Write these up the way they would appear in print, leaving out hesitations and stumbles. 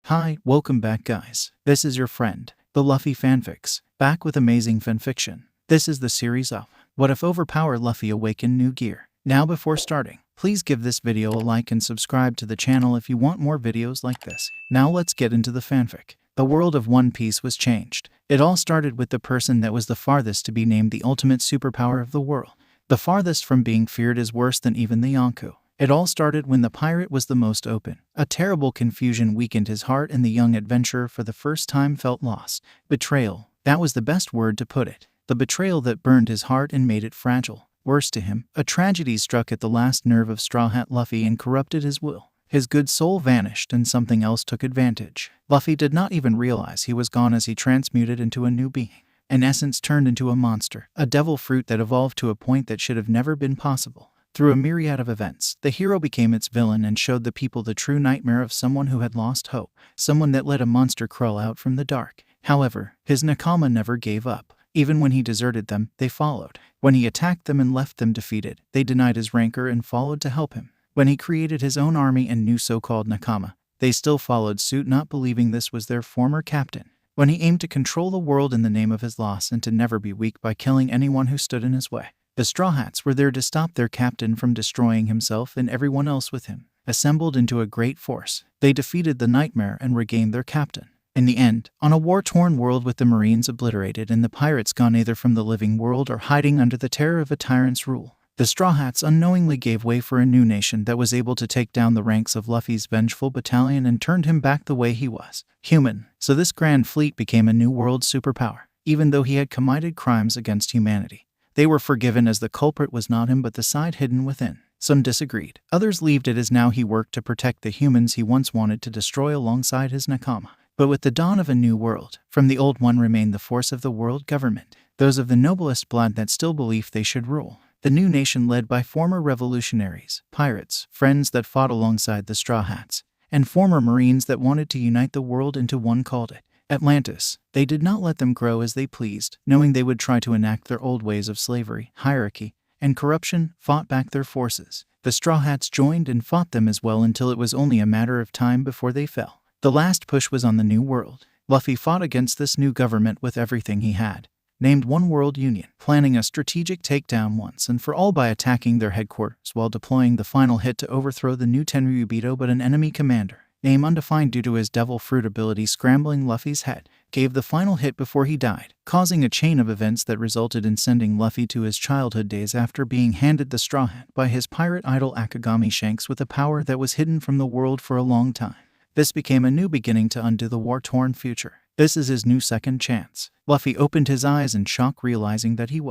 Hi, welcome back guys. This is your friend, the Luffy Fanfics, back with amazing fanfiction. This is the series of What If Overpower Luffy Awaken New Gear. Now before starting, please give this video a like and subscribe to the channel if you want more videos like this. Now let's get into the fanfic. The world of One Piece was changed. It all started with the person that was the farthest to be named the ultimate superpower of the world. The farthest from being feared is worse than even the Yonko. It all started when the pirate was the most open. A terrible confusion weakened his heart and the young adventurer for the first time felt lost. Betrayal. That was the best word to put it. The betrayal that burned his heart and made it fragile. Worse to him, a tragedy struck at the last nerve of Straw Hat Luffy and corrupted his will. His good soul vanished and something else took advantage. Luffy did not even realize he was gone as he transmuted into a new being. An essence turned into a monster, a devil fruit that evolved to a point that should have never been possible. Through a myriad of events, the hero became its villain and showed the people the true nightmare of someone who had lost hope, someone that let a monster crawl out from the dark. However, his Nakama never gave up. Even when he deserted them, they followed. When he attacked them and left them defeated, they denied his rancor and followed to help him. When he created his own army and new so-called Nakama, they still followed suit, not believing this was their former captain. When he aimed to control the world in the name of his loss and to never be weak by killing anyone who stood in his way, the Straw Hats were there to stop their captain from destroying himself and everyone else with him. Assembled into a great force, they defeated the nightmare and regained their captain. In the end, on a war-torn world with the Marines obliterated and the pirates gone either from the living world or hiding under the terror of a tyrant's rule, the Straw Hats unknowingly gave way for a new nation that was able to take down the ranks of Luffy's vengeful battalion and turned him back the way he was, human. So this grand fleet became a new world superpower, even though he had committed crimes against humanity. They were forgiven as the culprit was not him but the side hidden within. Some disagreed. Others believed it as now he worked to protect the humans he once wanted to destroy alongside his Nakama. But with the dawn of a new world, from the old one remained the force of the world government, those of the noblest blood that still believed they should rule. The new nation led by former revolutionaries, pirates, friends that fought alongside the Straw Hats, and former Marines that wanted to unite the world into one called it Atlantis. They did not let them grow as they pleased, knowing they would try to enact their old ways of slavery, hierarchy, and corruption, fought back their forces. The Straw Hats joined and fought them as well until it was only a matter of time before they fell. The last push was on the new world. Luffy fought against this new government with everything he had, named One World Union, planning a strategic takedown once and for all by attacking their headquarters while deploying the final hit to overthrow the new Tenryubito, but an enemy commander, name undefined due to his devil fruit ability scrambling Luffy's head, gave the final hit before he died, causing a chain of events that resulted in sending Luffy to his childhood days after being handed the Straw Hat by his pirate idol Akagami Shanks with a power that was hidden from the world for a long time. This became a new beginning to undo the war-torn future. This is his new second chance. Luffy opened his eyes in shock, realizing that he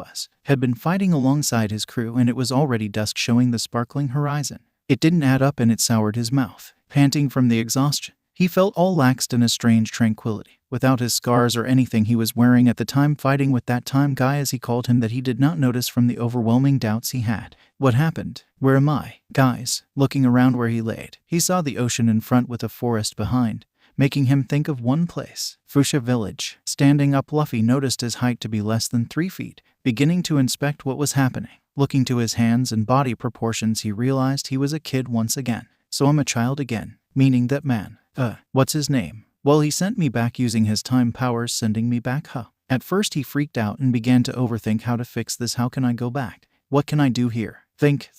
had been fighting alongside his crew and it was already dusk, showing the sparkling horizon. It didn't add up and it soured his mouth. Panting from the exhaustion, he felt all laxed in a strange tranquility. Without his scars or anything he was wearing at the time, fighting with that time guy as he called him that he did not notice from the overwhelming doubts he had. What happened? Where am I? Guys, looking around where he laid, he saw the ocean in front with a forest behind, making him think of one place, Fuchsia Village. Standing up, Luffy noticed his height to be less than 3 feet. Beginning to inspect what was happening, looking to his hands and body proportions, he realized he was a kid once again. So I'm a child again, meaning that man, what's his name? Well, he sent me back using his time powers, sending me back, huh? At first he freaked out and began to overthink how to fix this. How can I go back? What can I do here? Think.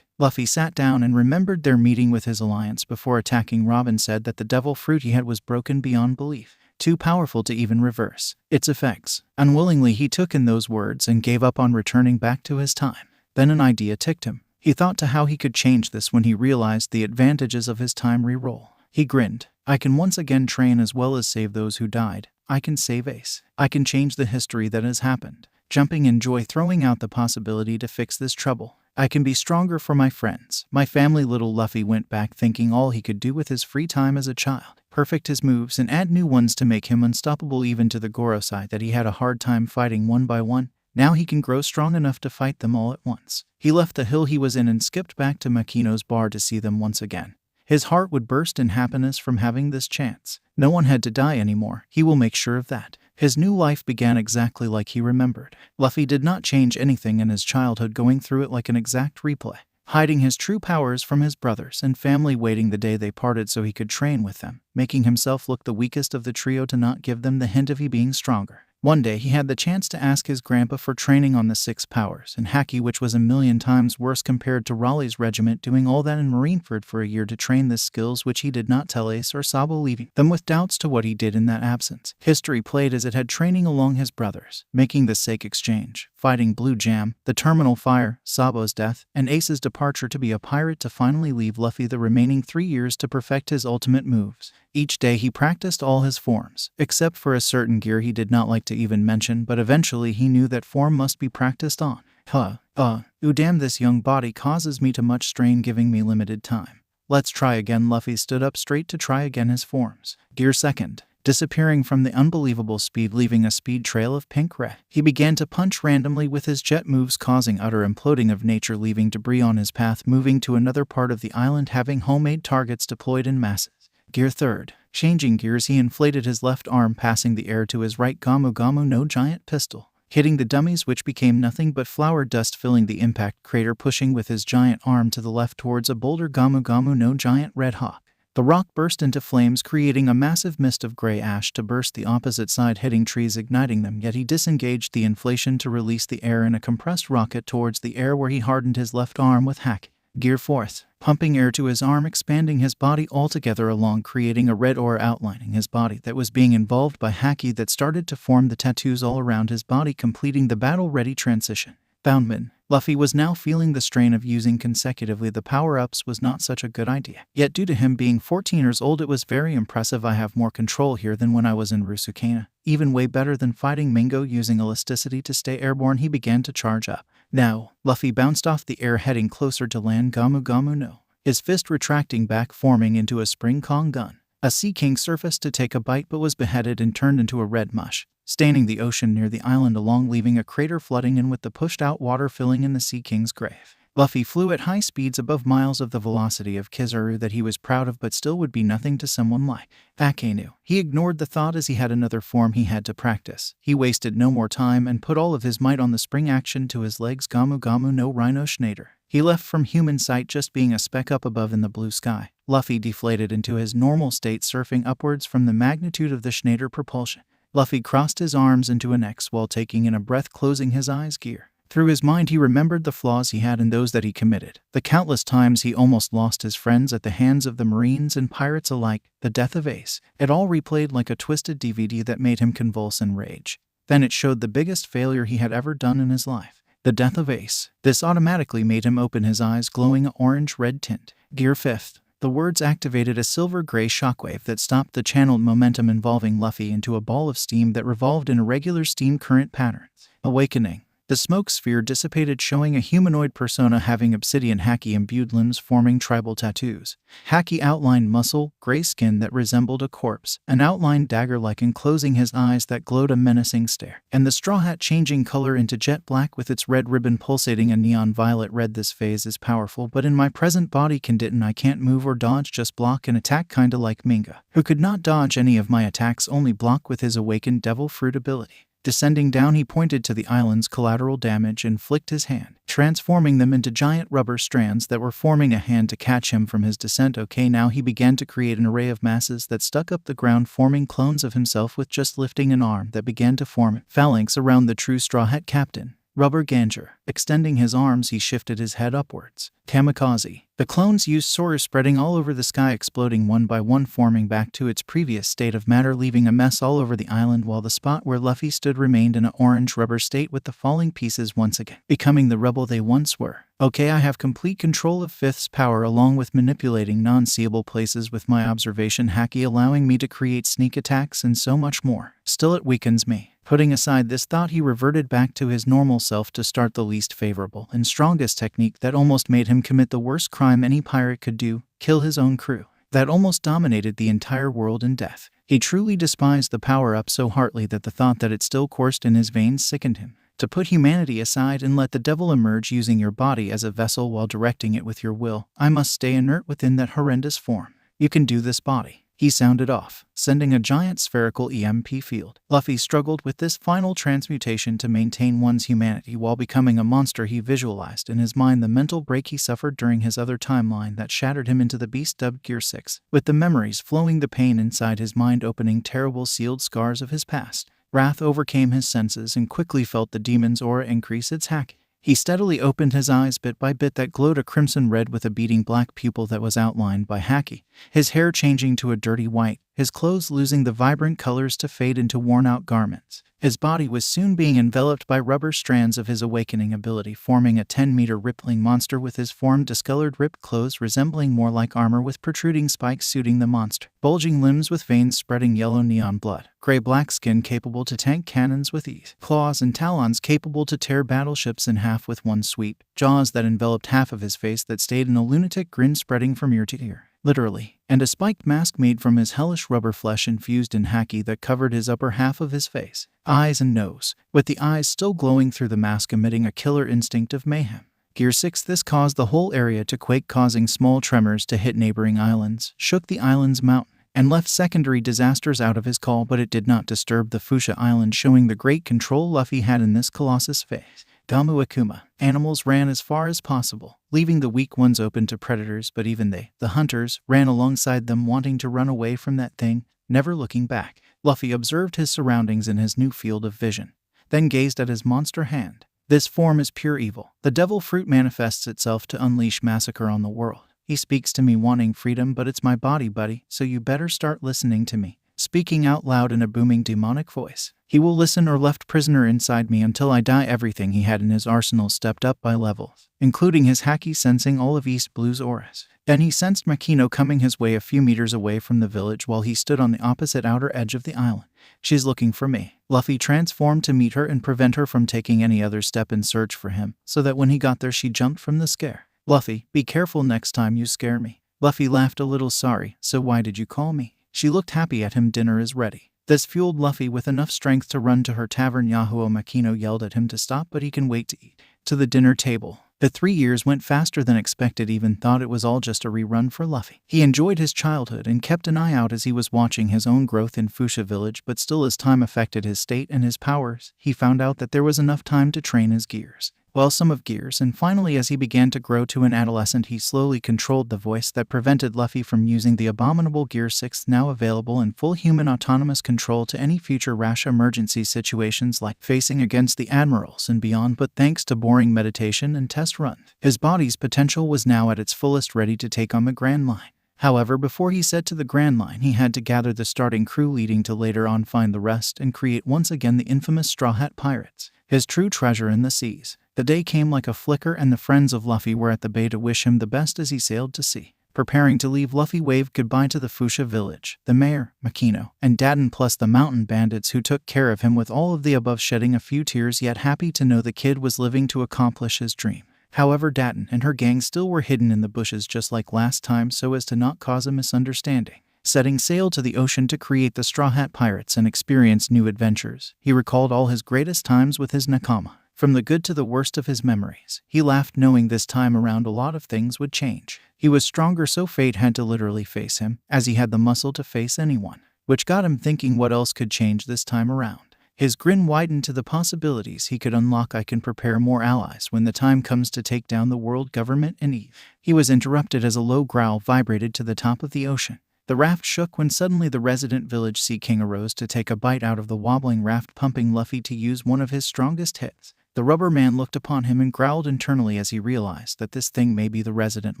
Luffy sat down and remembered their meeting with his alliance before attacking Robin, said that the devil fruit he had was broken beyond belief, too powerful to even reverse its effects. Unwillingly he took in those words and gave up on returning back to his time. Then an idea ticked him. He thought to how he could change this when he realized the advantages of his time reroll. He grinned. I can once again train as well as save those who died. I can save Ace. I can change the history that has happened. Jumping in joy, throwing out the possibility to fix this trouble. I can be stronger for my friends, my family. Little Luffy went back thinking all he could do with his free time as a child. Perfect his moves and add new ones to make him unstoppable, even to the Gorosei that he had a hard time fighting one by one. Now he can grow strong enough to fight them all at once. He left the hill he was in and skipped back to Makino's bar to see them once again. His heart would burst in happiness from having this chance. No one had to die anymore. He will make sure of that. His new life began exactly like he remembered. Luffy did not change anything in his childhood, going through it like an exact replay. hiding his true powers from his brothers and family, waiting the day they parted so he could train with them, making himself look the weakest of the trio to not give them the hint of he being stronger. One day he had the chance to ask his grandpa for training on the 6 powers and haki, which was a million times worse compared to Raleigh's regiment doing all that in Marineford for a year to train the skills, which he did not tell Ace or Sabo, leaving them with doubts to what he did in that absence. History played as it had, training along his brothers, making the Sake Exchange, fighting Blue Jam, the Terminal Fire, Sabo's death, and Ace's departure to be a pirate to finally leave Luffy the remaining 3 years to perfect his ultimate moves. Each day he practiced all his forms, except for a certain gear he did not like to even mention, but eventually he knew that form must be practiced on. Damn, this young body causes me too much strain, giving me limited time. Let's try again. Luffy stood up straight to try again his forms. Gear second. Disappearing from the unbelievable speed, leaving a speed trail of pink red. He began to punch randomly with his jet moves, causing utter imploding of nature, leaving debris on his path, moving to another part of the island, having homemade targets deployed in masses. Gear third. Changing gears, he inflated his left arm, passing the air to his right, Gamu Gamu no giant pistol, hitting the dummies, which became nothing but flour dust, filling the impact crater, pushing with his giant arm to the left towards a boulder, Gamu Gamu no giant red hawk. The rock burst into flames, creating a massive mist of gray ash to burst the opposite side, hitting trees, igniting them, yet he disengaged the inflation to release the air in a compressed rocket towards the air, where he hardened his left arm with haki. Gear fourth. Pumping air to his arm, expanding his body altogether along, creating a red aura outlining his body that was being involved by haki that started to form the tattoos all around his body, completing the battle-ready transition. Boundman. Luffy was now feeling the strain of using consecutively the power-ups was not such a good idea. Yet due to him being 14 years old, it was very impressive. I have more control here than when I was in Rusukana. Even way better than fighting Mingo using elasticity to stay airborne. He began to charge up. Now, Luffy bounced off the air, heading closer to land, Gamu Gamu no, his fist retracting back, forming into a spring Kong gun. A Sea King surfaced to take a bite but was beheaded and turned into a red mush, staining the ocean near the island along, leaving a crater flooding in with the pushed out water filling in the Sea King's grave. Luffy flew at high speeds above miles of the velocity of Kizaru that he was proud of, but still would be nothing to someone like Akainu. He ignored the thought as he had another form he had to practice. He wasted no more time and put all of his might on the spring action to his legs, Gamu Gamu no Rhino Schneider. He left from human sight, just being a speck up above in the blue sky. Luffy deflated into his normal state, surfing upwards from the magnitude of the Schneider propulsion. Luffy crossed his arms into an X while taking in a breath, closing his eyes. Gear. Through his mind he remembered the flaws he had and those that he committed, the countless times he almost lost his friends at the hands of the Marines and pirates alike, the death of Ace. It all replayed like a twisted DVD that made him convulse in rage. Then it showed the biggest failure he had ever done in his life. The death of Ace. This automatically made him open his eyes, glowing an orange-red tint. Gear fifth. The words activated a silver-gray shockwave that stopped the channeled momentum, involving Luffy into a ball of steam that revolved in irregular steam current patterns. Awakening. The smoke sphere dissipated, showing a humanoid persona having obsidian haki-imbued limbs forming tribal tattoos. Haki outlined muscle, gray skin that resembled a corpse, an outlined dagger-like enclosing his eyes that glowed a menacing stare, and the straw hat changing color into jet black with its red ribbon pulsating a neon violet red. This phase is powerful, but in my present body condition I can't move or dodge, just block and attack, kinda like Minga, who could not dodge any of my attacks, only block with his awakened devil fruit ability. Descending down, he pointed to the island's collateral damage and flicked his hand, transforming them into giant rubber strands that were forming a hand to catch him from his descent. Okay, now he began to create an array of masses that stuck up the ground, forming clones of himself with just lifting an arm that began to form phalanx around the true Straw Hat captain, Rubber Ganger. Extending his arms, he shifted his head upwards. Kamikaze. The clones used soars spreading all over the sky, exploding one by one, forming back to its previous state of matter, leaving a mess all over the island, while the spot where Luffy stood remained in an orange rubber state with the falling pieces once again becoming the rebel they once were. Okay, I have complete control of Fifth's power, along with manipulating non-seeable places with my observation haki, allowing me to create sneak attacks and so much more. Still, it weakens me. Putting aside this thought, he reverted back to his normal self to start the least favorable and strongest technique that almost made him commit the worst crime any pirate could do: kill his own crew. That almost dominated the entire world in death. He truly despised the power-up so heartily that the thought that it still coursed in his veins sickened him. To put humanity aside and let the devil emerge using your body as a vessel while directing it with your will, I must stay inert within that horrendous form. You can do this, body. He sounded off, sending a giant spherical EMP field. Luffy struggled with this final transmutation to maintain one's humanity while becoming a monster. He visualized in his mind the mental break he suffered during his other timeline that shattered him into the beast dubbed Gear 6. With the memories flowing, the pain inside his mind opening terrible sealed scars of his past. Wrath overcame his senses and quickly felt the demon's aura increase its hack. He steadily opened his eyes bit by bit that glowed a crimson red with a beating black pupil that was outlined by haki, his hair changing to a dirty white, his clothes losing the vibrant colors to fade into worn-out garments. His body was soon being enveloped by rubber strands of his awakening ability, forming a 10-meter rippling monster with his form discolored ripped clothes resembling more like armor with protruding spikes suiting the monster, bulging limbs with veins spreading yellow neon blood, gray-black skin capable to tank cannons with ease, claws and talons capable to tear battleships in half with one sweep, jaws that enveloped half of his face that stayed in a lunatic grin spreading from ear to ear. Literally, and a spiked mask made from his hellish rubber flesh infused in haki that covered his upper half of his face, eyes and nose, with the eyes still glowing through the mask emitting a killer instinct of mayhem. Gear 6. This caused the whole area to quake, causing small tremors to hit neighboring islands, shook the island's mountain, and left secondary disasters out of his call, but it did not disturb the Fuchsia Island, showing the great control Luffy had in this colossus phase. Gamu Akuma. Animals ran as far as possible, leaving the weak ones open to predators, but even they, the hunters, ran alongside them, wanting to run away from that thing, never looking back. Luffy observed his surroundings in his new field of vision, then gazed at his monster hand. This form is pure evil. The devil fruit manifests itself to unleash massacre on the world. He speaks to me wanting freedom, but it's my body, buddy, so you better start listening to me. Speaking out loud in a booming demonic voice. He will listen or left prisoner inside me until I die. Everything he had in his arsenal stepped up by levels, including his haki sensing all of East Blue's auras. Then he sensed Makino coming his way a few meters away from the village while he stood on the opposite outer edge of the island. She's looking for me. Luffy transformed to meet her and prevent her from taking any other step in search for him, so that when he got there she jumped from the scare. Luffy, be careful next time you scare me. Luffy laughed a little. Sorry, so why did you call me? She looked happy at him. Dinner is ready. This fueled Luffy with enough strength to run to her tavern. Yahoo! Makino yelled at him to stop, but he can wait to eat. To the dinner table. The 3 years went faster than expected. Even thought it was all just a rerun for Luffy. He enjoyed his childhood and kept an eye out as he was watching his own growth in Fuchsia Village, but still as time affected his state and his powers, he found out that there was enough time to train his gears. Well, some of gears, and finally as he began to grow to an adolescent he slowly controlled the voice that prevented Luffy from using the abominable Gear 6, now available in full human autonomous control to any future rash emergency situations like facing against the admirals and beyond, but thanks to boring meditation and test runs, his body's potential was now at its fullest, ready to take on the Grand Line. However, before he set to the Grand Line, he had to gather the starting crew, leading to later on find the rest and create once again the infamous Straw Hat Pirates, his true treasure in the seas. The day came like a flicker, and the friends of Luffy were at the bay to wish him the best as he sailed to sea. Preparing to leave, Luffy waved goodbye to the Fuchsia village, the mayor, Makino, and Daden, plus the mountain bandits who took care of him with all of the above, shedding a few tears, yet happy to know the kid was living to accomplish his dream. However, Daden and her gang still were hidden in the bushes just like last time so as to not cause a misunderstanding. Setting sail to the ocean to create the Straw Hat Pirates and experience new adventures, he recalled all his greatest times with his nakama. From the good to the worst of his memories, he laughed knowing this time around a lot of things would change. He was stronger, so fate had to literally face him, as he had the muscle to face anyone, which got him thinking what else could change this time around. His grin widened to the possibilities he could unlock. I can prepare more allies when the time comes to take down the world government and Eve. He was interrupted as a low growl vibrated to the top of the ocean. The raft shook when suddenly the resident village Sea King arose to take a bite out of the wobbling raft, pumping Luffy to use one of his strongest hits. The rubber man looked upon him and growled internally as he realized that this thing may be the resident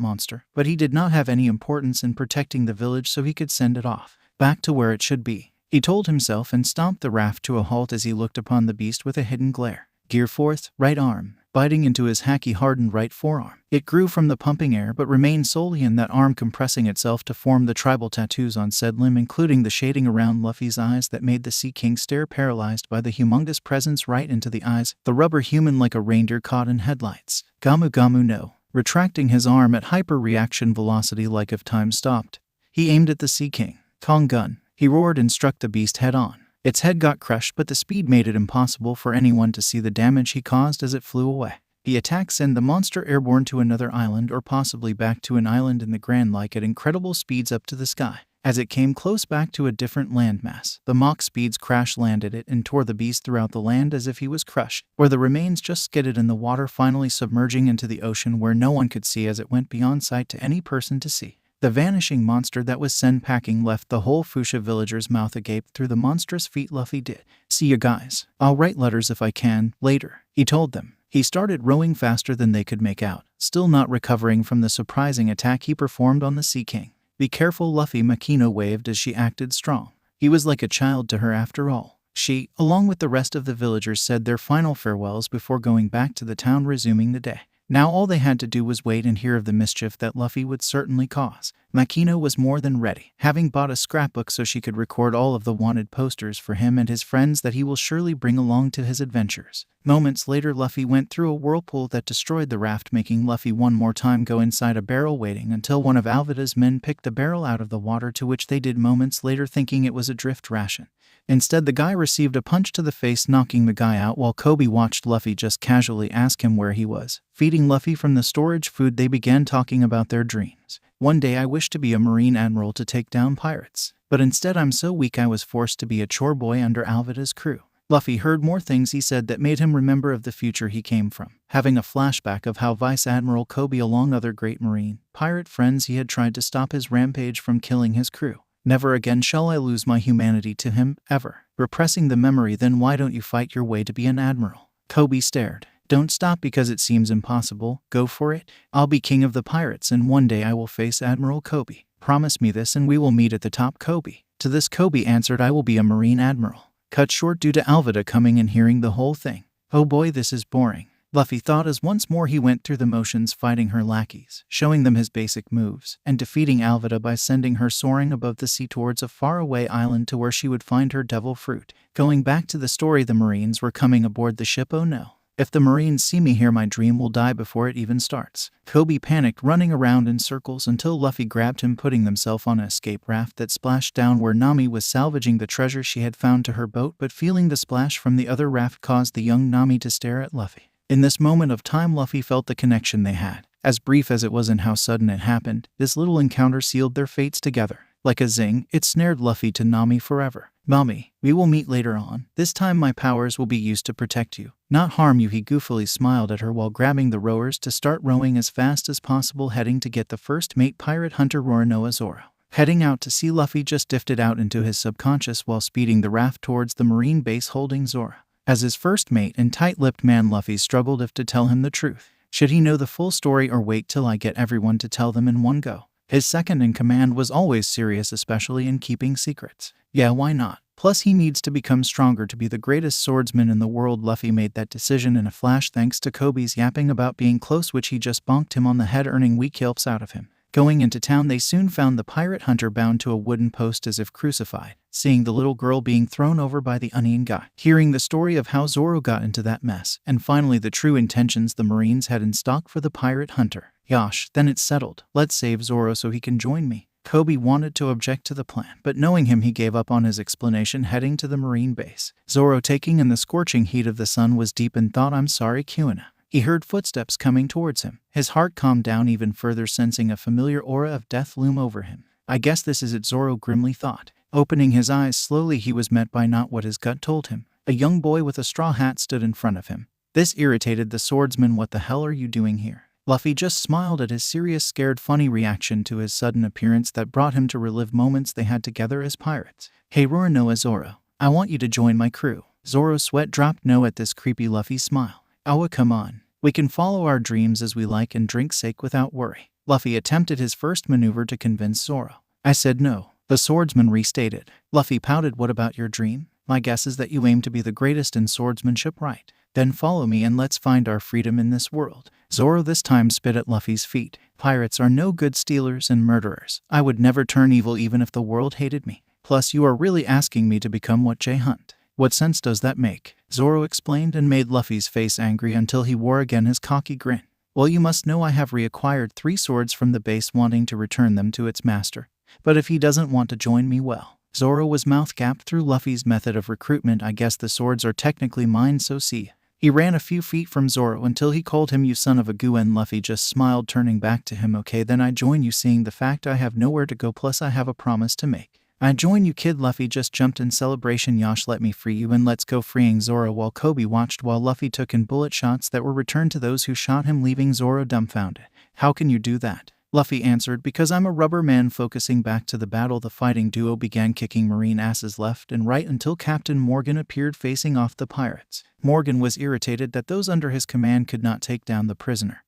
monster, but he did not have any importance in protecting the village, so he could send it off, back to where it should be. He told himself and stomped the raft to a halt as he looked upon the beast with a hidden glare. Gear 4th, right arm, biting into his haki-hardened right forearm. It grew from the pumping air but remained solely in that arm, compressing itself to form the tribal tattoos on said limb, including the shading around Luffy's eyes that made the Sea King stare paralyzed by the humongous presence right into the eyes, the rubber human like a reindeer caught in headlights. Gamu Gamu no. Retracting his arm at hyper-reaction velocity like if time stopped, he aimed at the Sea King. Kong gun. He roared and struck the beast head-on. Its head got crushed, but the speed made it impossible for anyone to see the damage he caused as it flew away. The attack sent the monster airborne to another island, or possibly back to an island in the Grand Lake at incredible speeds up to the sky. As it came close back to a different landmass, the Mach speeds crash-landed it and tore the beast throughout the land as if he was crushed, where the remains just skidded in the water, finally submerging into the ocean where no one could see as it went beyond sight to any person to see. The vanishing monster that was sent packing left the whole Fuchsia villager's mouth agape through the monstrous feat Luffy did. "See you guys. I'll write letters if I can, later," he told them. He started rowing faster than they could make out, still not recovering from the surprising attack he performed on the Sea King. "Be careful," Luffy. Makino waved as she acted strong. He was like a child to her after all. She, along with the rest of the villagers, said their final farewells before going back to the town, resuming the day. Now all they had to do was wait and hear of the mischief that Luffy would certainly cause. Makino was more than ready, having bought a scrapbook so she could record all of the wanted posters for him and his friends that he will surely bring along to his adventures. Moments later, Luffy went through a whirlpool that destroyed the raft, making Luffy one more time go inside a barrel, waiting until one of Alvida's men picked the barrel out of the water, to which they did moments later, thinking it was a drift ration. Instead, the guy received a punch to the face, knocking the guy out, while Kobe watched Luffy just casually ask him where he was. Feeding Luffy from the storage food, they began talking about their dreams. "One day I wish to be a Marine Admiral to take down pirates, but instead I'm so weak I was forced to be a chore boy under Alvida's crew." Luffy heard more things he said that made him remember of the future he came from, having a flashback of how Vice Admiral Kobe, along other great Marine pirate friends, he had tried to stop his rampage from killing his crew. "Never again shall I lose my humanity to him, ever." Repressing the memory, "Then why don't you fight your way to be an admiral?" Kobe stared. "Don't stop because it seems impossible. Go for it. I'll be king of the pirates, and one day I will face Admiral Kobe. Promise me this and we will meet at the top." Kobe. To this, Kobe answered, "I will be a Marine Admiral." Cut short due to Alvida coming and hearing the whole thing. "Oh boy, this is boring," Luffy thought as once more he went through the motions, fighting her lackeys, showing them his basic moves, and defeating Alvida by sending her soaring above the sea towards a faraway island to where she would find her devil fruit. Going back to the story, the Marines were coming aboard the ship. "Oh no. If the Marines see me here, my dream will die before it even starts." Kobe panicked, running around in circles until Luffy grabbed him, putting themselves on an escape raft that splashed down where Nami was salvaging the treasure she had found to her boat, but feeling the splash from the other raft caused the young Nami to stare at Luffy. In this moment of time, Luffy felt the connection they had. As brief as it was and how sudden it happened, this little encounter sealed their fates together. Like a zing, it snared Luffy to Nami forever. "Nami, we will meet later on. This time my powers will be used to protect you, not harm you." He goofily smiled at her while grabbing the rowers to start rowing as fast as possible, heading to get the first mate, pirate hunter Roronoa Zoro. Heading out to sea, Luffy just drifted out into his subconscious while speeding the raft towards the marine base holding Zoro. As his first mate and tight-lipped man, Luffy struggled if to tell him the truth. Should he know the full story or wait till I get everyone to tell them in one go? His second in command was always serious, especially in keeping secrets. Yeah, why not? Plus, he needs to become stronger to be the greatest swordsman in the world. Luffy made that decision in a flash thanks to Kobe's yapping about being close, which he just bonked him on the head, earning weak yelps out of him. Going into town, they soon found the pirate hunter bound to a wooden post as if crucified, seeing the little girl being thrown over by the onion guy, hearing the story of how Zoro got into that mess, and finally the true intentions the Marines had in stock for the pirate hunter. "Yosh, then it's settled. Let's save Zoro so he can join me." Kobe wanted to object to the plan, but knowing him, he gave up on his explanation, heading to the marine base. Zoro, taking in the scorching heat of the sun, was deep in thought. "I'm sorry, Kuina." He heard footsteps coming towards him. His heart calmed down even further, sensing a familiar aura of death loom over him. "I guess this is it," Zoro grimly thought. Opening his eyes slowly, he was met by not what his gut told him. A young boy with a straw hat stood in front of him. This irritated the swordsman. "What the hell are you doing here?" Luffy just smiled at his serious, scared, funny reaction to his sudden appearance that brought him to relive moments they had together as pirates. "Hey Roronoa Zoro, I want you to join my crew." Zoro's sweat dropped. "No" at this creepy Luffy smile. "Oh, come on. We can follow our dreams as we like and drink sake without worry." Luffy attempted his first maneuver to convince Zoro. "I said no," the swordsman restated. Luffy pouted. "What about your dream? My guess is that you aim to be the greatest in swordsmanship, right? Then follow me and let's find our freedom in this world." Zoro this time spit at Luffy's feet. "Pirates are no good, stealers and murderers. I would never turn evil even if the world hated me. Plus, you are really asking me to become what J Hunt? What sense does that make?" Zoro explained, and made Luffy's face angry until he wore again his cocky grin. "Well, you must know I have reacquired 3 swords from the base, wanting to return them to its master. But if he doesn't want to join me, well..." Zoro was mouth-gapped through Luffy's method of recruitment. "I guess the swords are technically mine, so see." He ran a few feet from Zoro until he called him "you son of a gu," and Luffy just smiled, turning back to him. "Okay, then I join you, seeing the fact I have nowhere to go, plus I have a promise to make." "I join you, kid." Luffy just jumped in celebration. "Yosh, let me free you and let's go," freeing Zoro while Kobe watched while Luffy took in bullet shots that were returned to those who shot him, leaving Zoro dumbfounded. "How can you do that?" Luffy answered, "Because I'm a rubber man." Focusing back to the battle, the fighting duo began kicking marine asses left and right until Captain Morgan appeared facing off the pirates. Morgan was irritated that those under his command could not take down the prisoner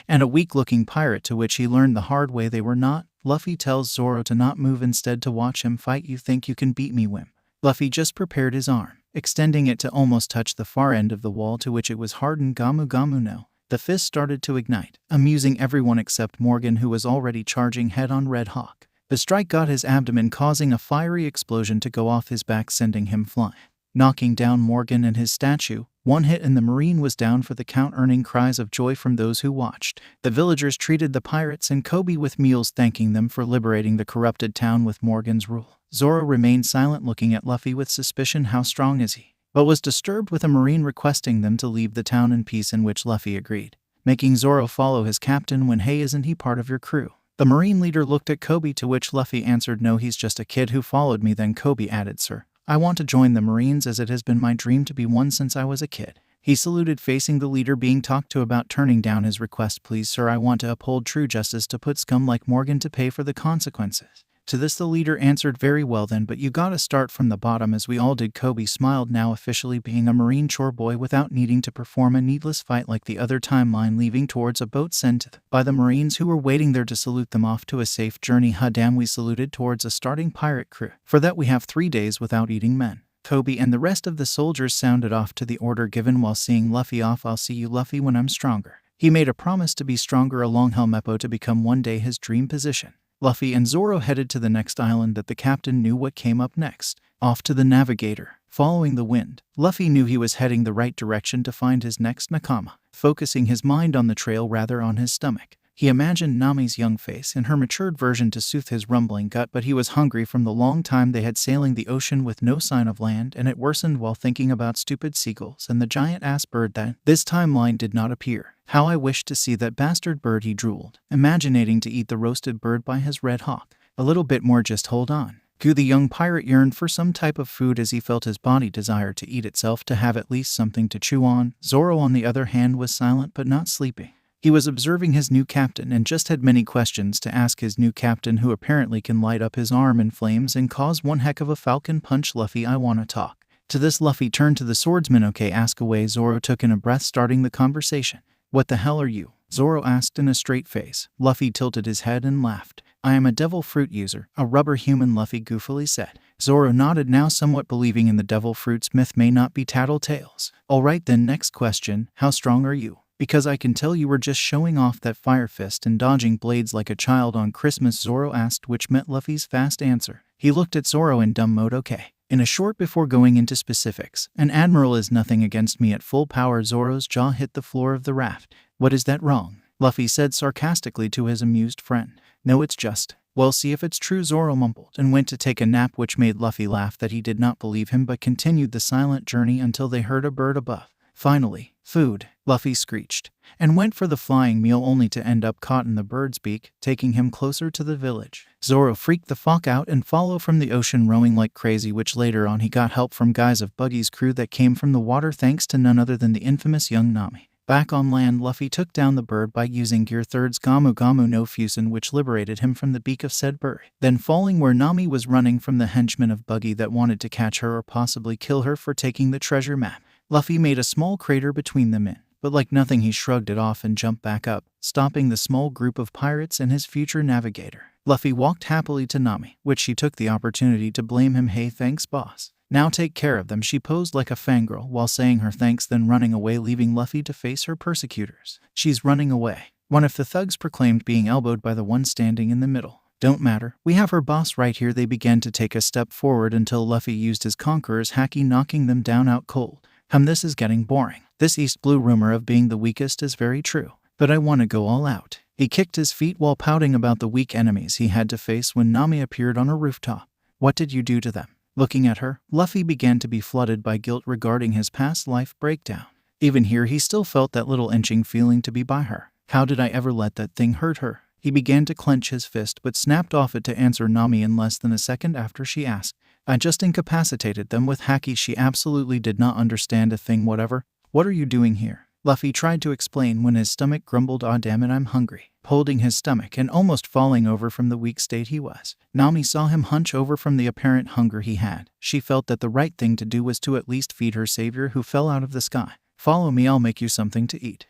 and a weak-looking pirate, to which he learned the hard way they were not. Luffy tells Zoro to not move, instead to watch him fight. "You think you can beat me, wimp?" Luffy just prepared his arm, extending it to almost touch the far end of the wall, to which it was hardened. "Gamu Gamu no." The fist started to ignite, amusing everyone except Morgan, who was already charging head-on Red Hawk. The strike got his abdomen, causing a fiery explosion to go off his back, sending him flying, knocking down Morgan and his statue. One hit and the marine was down for the count, earning cries of joy from those who watched. The villagers treated the pirates and Kobe with meals, thanking them for liberating the corrupted town with Morgan's rule. Zoro remained silent, looking at Luffy with suspicion. How strong is he? But was disturbed with a marine requesting them to leave the town in peace, in which Luffy agreed, making Zoro follow his captain when, "Hey, isn't he part of your crew?" The marine leader looked at Kobe, to which Luffy answered, "No, he's just a kid who followed me." Then Kobe added, "Sir, I want to join the Marines, as it has been my dream to be one since I was a kid." He saluted, facing the leader being talked to about turning down his request. "Please, sir, I want to uphold true justice to put scum like Morgan to pay for the consequences." To this the leader answered, "Very well then, but you gotta start from the bottom, as we all did." Kobe smiled, now officially being a Marine chore boy without needing to perform a needless fight like the other timeline, leaving towards a boat sent by the Marines who were waiting there to salute them off to a safe journey. "Damn, we saluted towards a starting pirate crew. For that we have 3 days without eating men." Kobe and the rest of the soldiers sounded off to the order given while seeing Luffy off. "I'll see you, Luffy, when I'm stronger." He made a promise to be stronger along Helmeppo to become one day his dream position. Luffy and Zoro headed to the next island that the captain knew what came up next. Off to the navigator, following the wind. Luffy knew he was heading the right direction to find his next nakama, focusing his mind on the trail rather on his stomach. He imagined Nami's young face in her matured version to soothe his rumbling gut, but he was hungry from the long time they had sailing the ocean with no sign of land, and it worsened while thinking about stupid seagulls and the giant-ass bird that this timeline did not appear. "How I wished to see that bastard bird," he drooled, imagining to eat the roasted bird by his Red Hawk. "A little bit more, just hold on." The young pirate yearned for some type of food, as he felt his body desire to eat itself, to have at least something to chew on. Zoro, on the other hand, was silent but not sleeping. He was observing his new captain and just had many questions to ask his new captain, who apparently can light up his arm in flames and cause one heck of a falcon punch. "Luffy, I wanna talk." To this, Luffy turned to the swordsman. "Okay, ask away." Zoro took in a breath, starting the conversation. "What the hell are you?" Zoro asked in a straight face. Luffy tilted his head and laughed. "I am a devil fruit user, a rubber human," Luffy goofily said. Zoro nodded, now somewhat believing in the devil fruits myth may not be tattletales. "Alright then, next question, how strong are you? Because I can tell you were just showing off that fire fist and dodging blades like a child on Christmas," Zoro asked, which met Luffy's fast answer. He looked at Zoro in dumb mode. "Okay." In a short, before going into specifics, "An admiral is nothing against me at full power." Zoro's jaw hit the floor of the raft. "What is that wrong?" Luffy said sarcastically to his amused friend. "No, it's just..." "Well, see if it's true," Zoro mumbled, and went to take a nap, which made Luffy laugh that he did not believe him, but continued the silent journey until they heard a bird above. Finally, "Food," Luffy screeched, and went for the flying meal, only to end up caught in the bird's beak, taking him closer to the village. Zoro freaked the fuck out and followed from the ocean, rowing like crazy, which later on he got help from guys of Buggy's crew that came from the water, thanks to none other than the infamous young Nami. Back on land, Luffy took down the bird by using Gear 3's Gamu Gamu no Fusen, which liberated him from the beak of said bird, then falling where Nami was running from the henchmen of Buggy that wanted to catch her or possibly kill her for taking the treasure map. Luffy made a small crater between them in, but like nothing he shrugged it off and jumped back up, stopping the small group of pirates and his future navigator. Luffy walked happily to Nami, which she took the opportunity to blame him. "Hey, thanks boss. Now take care of them." She posed like a fangirl while saying her thanks, then running away, leaving Luffy to face her persecutors. "She's running away." One of the thugs proclaimed, being elbowed by the one standing in the middle. "Don't matter, we have her boss right here." They began to take a step forward until Luffy used his Conqueror's Haki, knocking them down out cold. This is getting boring. This East Blue rumor of being the weakest is very true, but I want to go all out." He kicked his feet while pouting about the weak enemies he had to face when Nami appeared on a rooftop. "What did you do to them?" Looking at her, Luffy began to be flooded by guilt regarding his past life breakdown. Even here he still felt that little inching feeling to be by her. How did I ever let that thing hurt her? He began to clench his fist but snapped off it to answer Nami in less than a second after she asked. I just incapacitated them with haki. She absolutely did not understand a thing whatever. What are you doing here? Luffy tried to explain when his stomach grumbled, "Aw damn it, I'm hungry," holding his stomach and almost falling over from the weak state he was. Nami saw him hunch over from the apparent hunger he had. She felt that the right thing to do was to at least feed her savior who fell out of the sky. Follow me, I'll make you something to eat.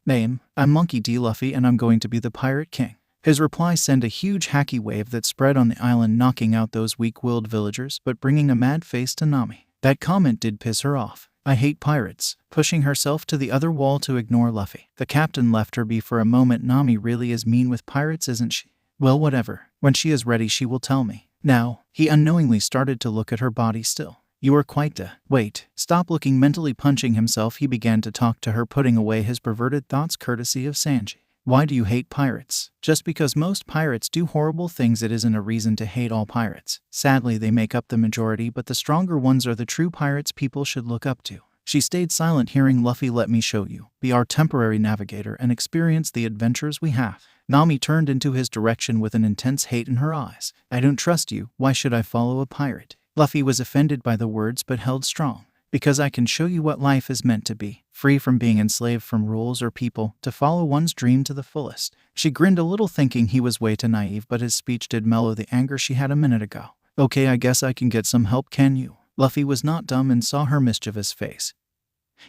Name, I'm Monkey D. Luffy and I'm going to be the Pirate King. His reply sent a huge haki wave that spread on the island, knocking out those weak-willed villagers but bringing a mad face to Nami. That comment did piss her off. I hate pirates. Pushing herself to the other wall to ignore Luffy. The captain left her be for a moment. Nami really is mean with pirates, isn't she? Well, whatever. When she is ready she will tell me. Now, he unknowingly started to look at her body still. You are quite Wait, stop looking. Mentally punching himself, he began to talk to her, putting away his perverted thoughts courtesy of Sanji. Why do you hate pirates? Just because most pirates do horrible things it isn't a reason to hate all pirates. Sadly, they make up the majority, but the stronger ones are the true pirates people should look up to. She stayed silent, hearing Luffy. Let me show you. Be our temporary navigator and experience the adventures we have. Nami turned into his direction with an intense hate in her eyes. I don't trust you. Why should I follow a pirate? Luffy was offended by the words but held strong. Because I can show you what life is meant to be, free from being enslaved from rules or people, to follow one's dream to the fullest. She grinned a little, thinking he was way too naive, but his speech did mellow the anger she had a minute ago. Okay, I guess I can get some help, can you? Luffy was not dumb and saw her mischievous face.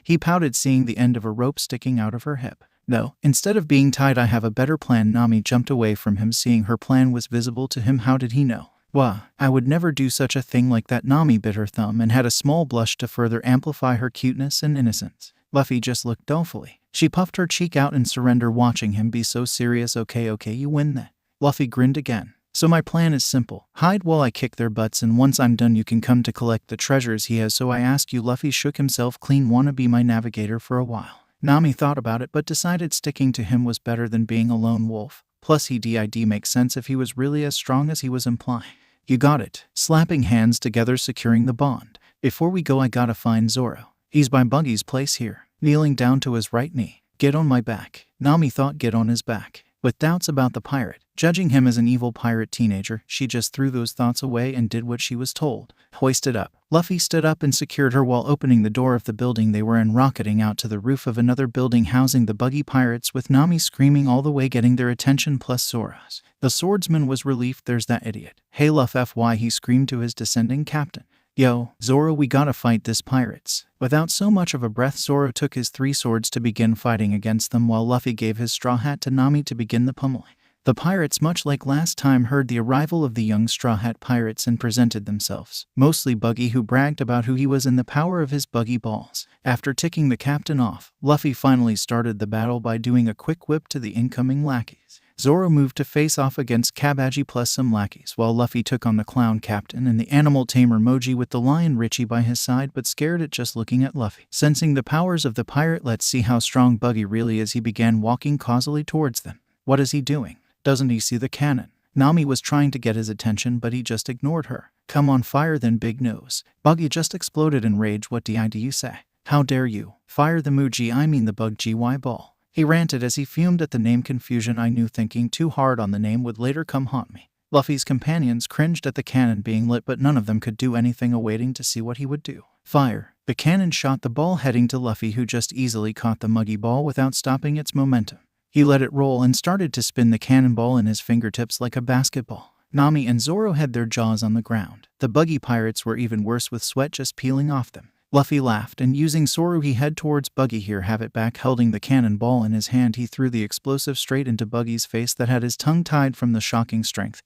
He pouted, seeing the end of a rope sticking out of her hip. No, instead of being tied, I have a better plan. Nami jumped away from him, seeing her plan was visible to him. How did he know? Wah, I would never do such a thing like that. Nami bit her thumb and had a small blush to further amplify her cuteness and innocence. Luffy just looked dolefully. She puffed her cheek out in surrender, watching him be so serious. Okay, you win then. Luffy grinned again. So my plan is simple. Hide while I kick their butts, and once I'm done you can come to collect the treasures he has. So I ask you. Luffy shook himself clean. Wanna be my navigator for a while? Nami thought about it but decided sticking to him was better than being a lone wolf. Plus he did make sense if he was really as strong as he was implying. You got it. Slapping hands together, securing the bond. Before we go I gotta find Zoro. He's by Buggy's place here. Kneeling down to his right knee. Get on my back. Nami thought get on his back. With doubts about the pirate, judging him as an evil pirate teenager, she just threw those thoughts away and did what she was told. Hoisted up. Luffy stood up and secured her while opening the door of the building they were in, rocketing out to the roof of another building housing the buggy pirates, with Nami screaming all the way, getting their attention, plus Zoro's. The swordsman was relieved. There's that idiot. Hey Luff FY, he screamed to his descending captain. Yo, Zoro, we gotta fight this pirates. Without so much of a breath, Zoro took his 3 swords to begin fighting against them, while Luffy gave his straw hat to Nami to begin the pummeling. The pirates, much like last time, heard the arrival of the young Straw Hat pirates and presented themselves. Mostly Buggy, who bragged about who he was and the power of his buggy balls. After ticking the captain off, Luffy finally started the battle by doing a quick whip to the incoming lackeys. Zoro moved to face off against Kabaji plus some lackeys, while Luffy took on the clown captain and the animal tamer Moji, with the lion Richie by his side, but scared at just looking at Luffy. Sensing the powers of the pirate, let's see how strong Buggy really is, he began walking causally towards them. What is he doing? Doesn't he see the cannon? Nami was trying to get his attention, but he just ignored her. Come on, fire then, big nose. Buggy just exploded in rage. What do you say? How dare you? Fire the the bug GY ball. He ranted as he fumed at the name confusion. I knew thinking too hard on the name would later come haunt me. Luffy's companions cringed at the cannon being lit, but none of them could do anything, awaiting to see what he would do. Fire. The cannon shot the ball heading to Luffy, who just easily caught the muggy ball without stopping its momentum. He let it roll and started to spin the cannonball in his fingertips like a basketball. Nami and Zoro had their jaws on the ground. The buggy pirates were even worse, with sweat just peeling off them. Luffy laughed, and using Zoro he head towards Buggy. Here, have it back. Holding the cannonball in his hand, he threw the explosive straight into Buggy's face that had his tongue tied from the shocking strength,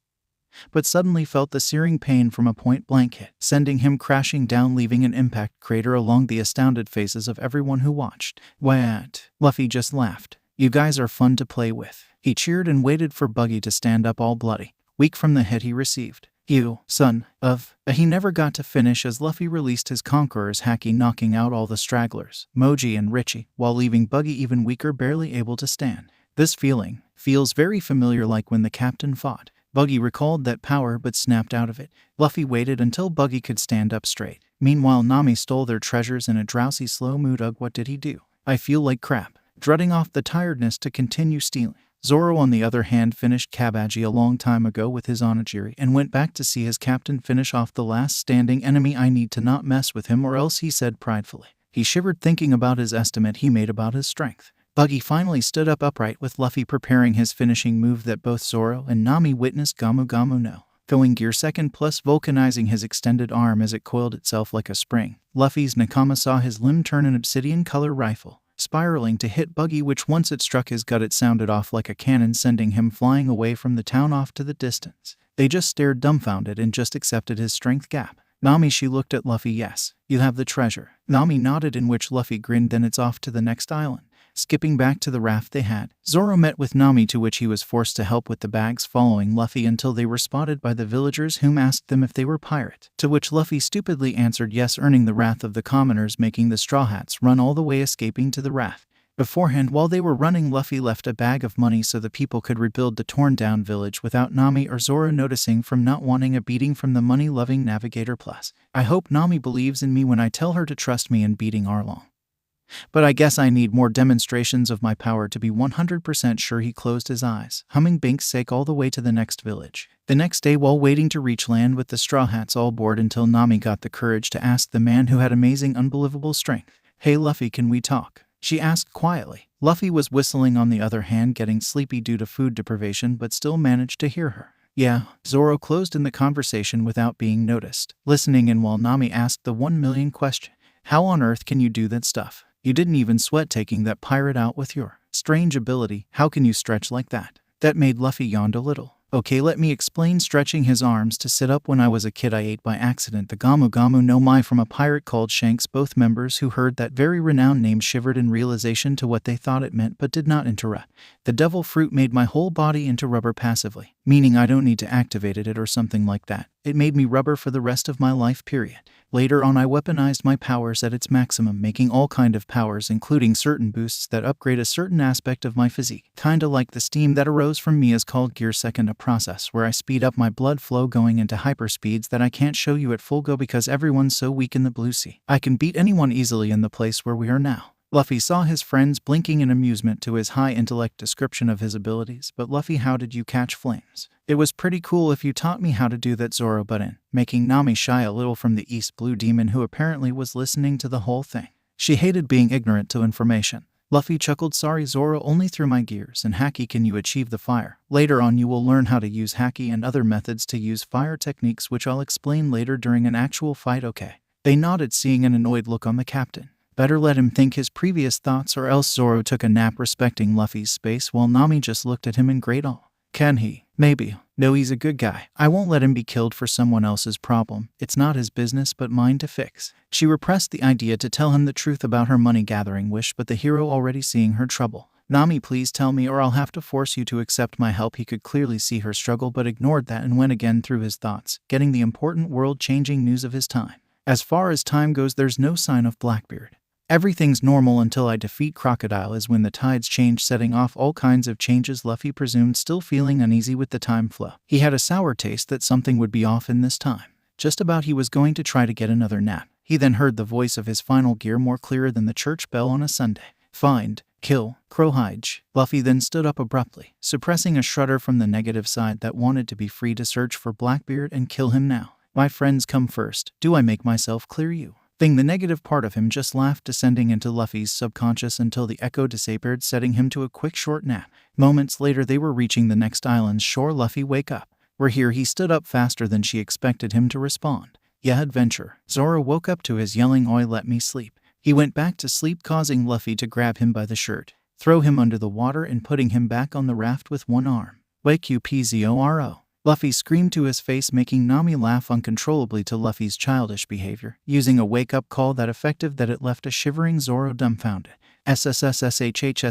but suddenly felt the searing pain from a point-blank hit, sending him crashing down, leaving an impact crater along the astounded faces of everyone who watched. What? Luffy just laughed. You guys are fun to play with. He cheered and waited for Buggy to stand up, all bloody, weak from the hit he received. You, son of a... He never got to finish as Luffy released his Conqueror's haki, knocking out all the stragglers, Moji and Richie, while leaving Buggy even weaker, barely able to stand. This feeling feels very familiar, like when the captain fought. Buggy recalled that power but snapped out of it. Luffy waited until Buggy could stand up straight. Meanwhile, Nami stole their treasures in a drowsy, slow mood. Ugh, what did he do? I feel like crap. Drutting off the tiredness to continue stealing. Zoro, on the other hand, finished Kabaji a long time ago with his onigiri and went back to see his captain finish off the last standing enemy. I need to not mess with him or else, he said pridefully. He shivered thinking about his estimate he made about his strength. Buggy finally stood up upright with Luffy preparing his finishing move that both Zoro and Nami witnessed. Gamu Gamu no. Going gear second plus vulcanizing his extended arm as it coiled itself like a spring. Luffy's Nakama saw his limb turn an obsidian color rifle, spiraling to hit Buggy, which once it struck his gut it sounded off like a cannon, sending him flying away from the town off to the distance. They just stared dumbfounded and just accepted his strength gap. Nami, she looked at Luffy. Yes, you have the treasure. Nami nodded, in which Luffy grinned. Then it's off to the next island. Skipping back to the raft they had, Zoro met with Nami, to which he was forced to help with the bags, following Luffy until they were spotted by the villagers, whom asked them if they were pirate, to which Luffy stupidly answered yes, earning the wrath of the commoners, making the Straw Hats run all the way, escaping to the raft. Beforehand, while they were running, Luffy left a bag of money so the people could rebuild the torn-down village without Nami or Zoro noticing, from not wanting a beating from the money-loving navigator. Plus, I hope Nami believes in me when I tell her to trust me in beating Arlong. But I guess I need more demonstrations of my power to be 100% sure. He closed his eyes, humming Bink's sake all the way to the next village. The next day, while waiting to reach land with the Straw Hats all bored, until Nami got the courage to ask the man who had amazing, unbelievable strength, "Hey Luffy, can we talk?" she asked quietly. Luffy was whistling, on the other hand, getting sleepy due to food deprivation, but still managed to hear her. Yeah, Zoro closed in the conversation without being noticed, listening in while Nami asked the 1 million question. How on earth can you do that stuff? You didn't even sweat taking that pirate out with your strange ability. How can you stretch like that? That made Luffy yawn a little. Okay, let me explain. Stretching his arms to sit up. When I was a kid, I ate by accident the Gamu Gamu no Mai from a pirate called Shanks. Both members who heard that very renowned name shivered in realization to what they thought it meant, but did not interrupt. The devil fruit made my whole body into rubber passively, meaning I don't need to activate it or something like that. It made me rubber for the rest of my life, period. Later on, I weaponized my powers at its maximum, making all kind of powers, including certain boosts that upgrade a certain aspect of my physique. Kinda like the steam that arose from me is called gear second, a process where I speed up my blood flow, going into hyperspeeds that I can't show you at full go because everyone's so weak in the blue sea. I can beat anyone easily in the place where we are now. Luffy saw his friends blinking in amusement to his high intellect description of his abilities. But Luffy, how did you catch flames? It was pretty cool if you taught me how to do that, Zoro butt in, making Nami shy a little from the East Blue Demon, who apparently was listening to the whole thing. She hated being ignorant to information. Luffy chuckled. Sorry Zoro, only through my gears and haki can you achieve the fire. Later on you will learn how to use haki and other methods to use fire techniques, which I'll explain later during an actual fight, okay? They nodded, seeing an annoyed look on the captain. Better let him think his previous thoughts, or else. Zoro took a nap, respecting Luffy's space, while Nami just looked at him in great awe. Can he? Maybe. No, he's a good guy. I won't let him be killed for someone else's problem. It's not his business but mine to fix. She repressed the idea to tell him the truth about her money-gathering wish, but the hero already seeing her trouble. Nami, please tell me or I'll have to force you to accept my help. He could clearly see her struggle but ignored that and went again through his thoughts, getting the important world-changing news of his time. As far as time goes, there's no sign of Blackbeard. Everything's normal until I defeat Crocodile, is when the tides change, setting off all kinds of changes. Luffy presumed, still feeling uneasy with the time flow. He had a sour taste that something would be off in this time. Just about he was going to try to get another nap. He then heard the voice of his final gear more clearer than the church bell on a Sunday. Find, kill, Crowhide. Luffy then stood up abruptly, suppressing a shudder from the negative side that wanted to be free to search for Blackbeard and kill him now. My friends come first. Do I make myself clear? You thing. The negative part of him just laughed, descending into Luffy's subconscious until the echo disappeared, setting him to a quick short nap. Moments later they were reaching the next island's shore. Luffy, wake up. We're here. He stood up faster than she expected him to respond. Yeah, adventure. Zoro woke up to his yelling, Oi, let me sleep. He went back to sleep, causing Luffy to grab him by the shirt, throw him under the water and putting him back on the raft with one arm. Wake you P-Z-O-R-O. Luffy screamed to his face, making Nami laugh uncontrollably to Luffy's childish behavior, using a wake-up call that effective that it left a shivering Zoro dumbfounded. SSSSHHSS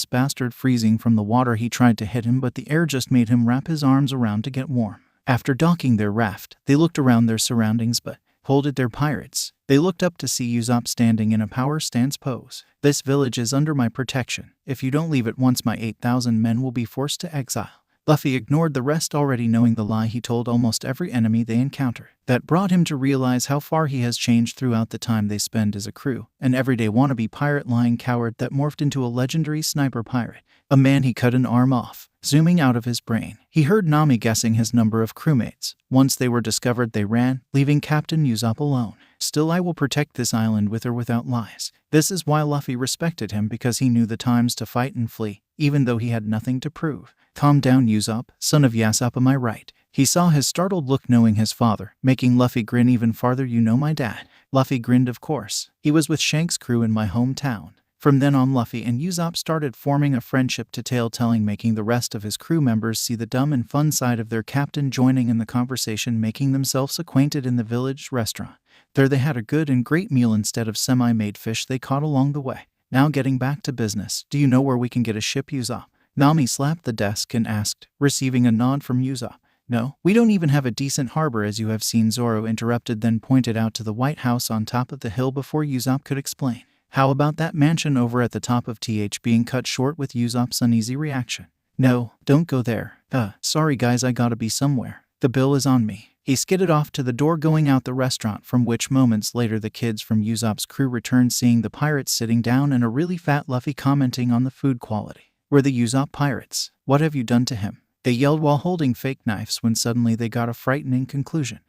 bastard, freezing from the water. He tried to hit him, but the air just made him wrap his arms around to get warm. After docking their raft, they looked around their surroundings, but hold it, they're pirates. They looked up to see Usopp standing in a power stance pose. This village is under my protection. If you don't leave at once, my 8,000 men will be forced to exile. Luffy ignored the rest, already knowing the lie he told almost every enemy they encounter. That brought him to realize how far he has changed throughout the time they spend as a crew, an everyday wannabe pirate lying coward that morphed into a legendary sniper pirate. A man he cut an arm off. Zooming out of his brain, he heard Nami guessing his number of crewmates. Once they were discovered, they ran, leaving Captain Usopp alone. Still, I will protect this island with or without lies. This is why Luffy respected him, because he knew the times to fight and flee, even though he had nothing to prove. Calm down, Usopp, son of Yasopp, am I right? He saw his startled look knowing his father, making Luffy grin even farther. You know my dad. Luffy grinned, of course. He was with Shanks' crew in my hometown. From then on, Luffy and Usopp started forming a friendship to tale-telling, making the rest of his crew members see the dumb and fun side of their captain, joining in the conversation, making themselves acquainted in the village restaurant. There they had a good and great meal instead of semi-made fish they caught along the way. Now getting back to business, do you know where we can get a ship, Usopp? Nami slapped the desk and asked, receiving a nod from Usopp. No, we don't even have a decent harbor, as you have seen, Zoro interrupted, then pointed out to the White House on top of the hill before Usopp could explain. How about that mansion over at the top of TH, being cut short with Usopp's uneasy reaction. No, don't go there. Sorry guys, I gotta be somewhere. The bill is on me. He skidded off to the door, going out the restaurant, from which moments later the kids from Usopp's crew returned, seeing the pirates sitting down and a really fat Luffy commenting on the food quality. Were the Usopp pirates? What have you done to him? They yelled while holding fake knives, when suddenly they got a frightening conclusion.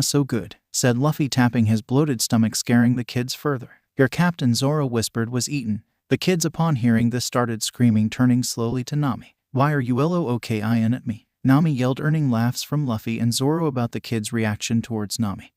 So good, said Luffy, tapping his bloated stomach, scaring the kids further. Your captain, Zoro whispered, was eaten. The kids, upon hearing this, started screaming, turning slowly to Nami. Why are you looking at me? Nami yelled, earning laughs from Luffy and Zoro about the kids' reaction towards Nami,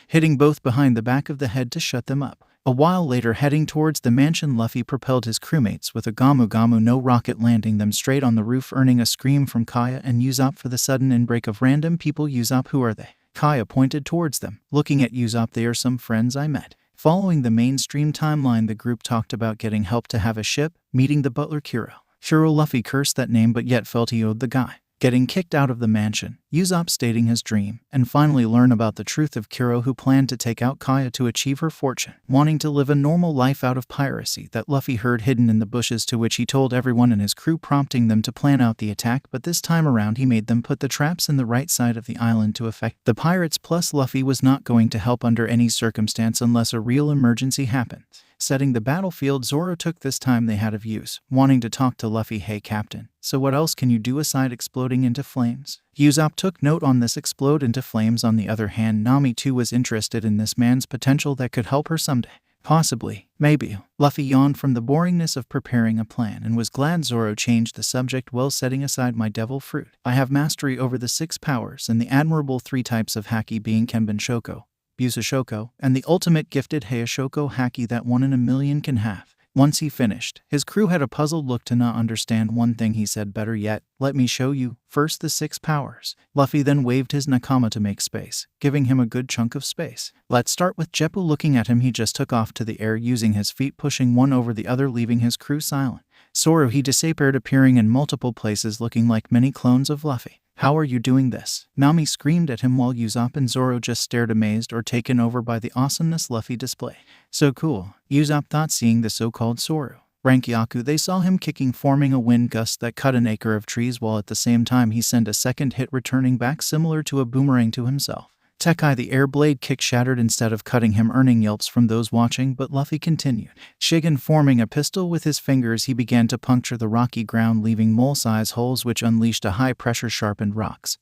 hitting both behind the back of the head to shut them up. A while later, heading towards the mansion, Luffy propelled his crewmates with a Gamu Gamu no rocket, landing them straight on the roof, earning a scream from Kaya and Usopp for the sudden inbreak of random people. Usopp, who are they? Kaya pointed towards them, looking at Usopp. They are some friends I met. Following the mainstream timeline, the group talked about getting help to have a ship, meeting the butler Kuro. Luffy cursed that name, but yet felt he owed the guy. Getting kicked out of the mansion, Usopp stating his dream, and finally learn about the truth of Kuro, who planned to take out Kaya to achieve her fortune, wanting to live a normal life out of piracy that Luffy heard hidden in the bushes, to which he told everyone in his crew, prompting them to plan out the attack. But this time around he made them put the traps in the right side of the island to affect the pirates, plus Luffy was not going to help under any circumstance unless a real emergency happened. Setting the battlefield, Zoro took this time they had of use, wanting to talk to Luffy. Hey captain, so what else can you do aside exploding into flames? Usopp took note on this, explode into flames. On the other hand, Nami too was interested in this man's potential that could help her someday. Possibly, maybe. Luffy yawned from the boringness of preparing a plan and was glad Zoro changed the subject. Well, setting aside my devil fruit, I have mastery over the 6 powers and the admirable 3 types of haki, being Kenban Shoko, Busa Shoko, and the ultimate gifted Heishoko haki that 1 in a million can have. Once he finished, his crew had a puzzled look to not understand one thing. He said, better yet, let me show you. First the 6 powers. Luffy then waved his nakama to make space, giving him a good chunk of space. Let's start with Jeppu. Looking at him, he just took off to the air, using his feet, pushing one over the other, leaving his crew silent. Zoro, he disappeared, appearing in multiple places looking like many clones of Luffy. How are you doing this? Nami screamed at him, while Usopp and Zoro just stared, amazed or taken over by the awesomeness Luffy displayed. So cool, Usopp thought, seeing the so-called Zoro. Rankyaku, they saw him kicking, forming a wind gust that cut an acre of trees, while at the same time he sent a second hit, returning back similar to a boomerang to himself. Tekai, the air blade kick shattered instead of cutting him, earning yelps from those watching, but Luffy continued. Shigen, forming a pistol with his fingers, he began to puncture the rocky ground, leaving mole-size holes which unleashed a high-pressure sharpened rocks,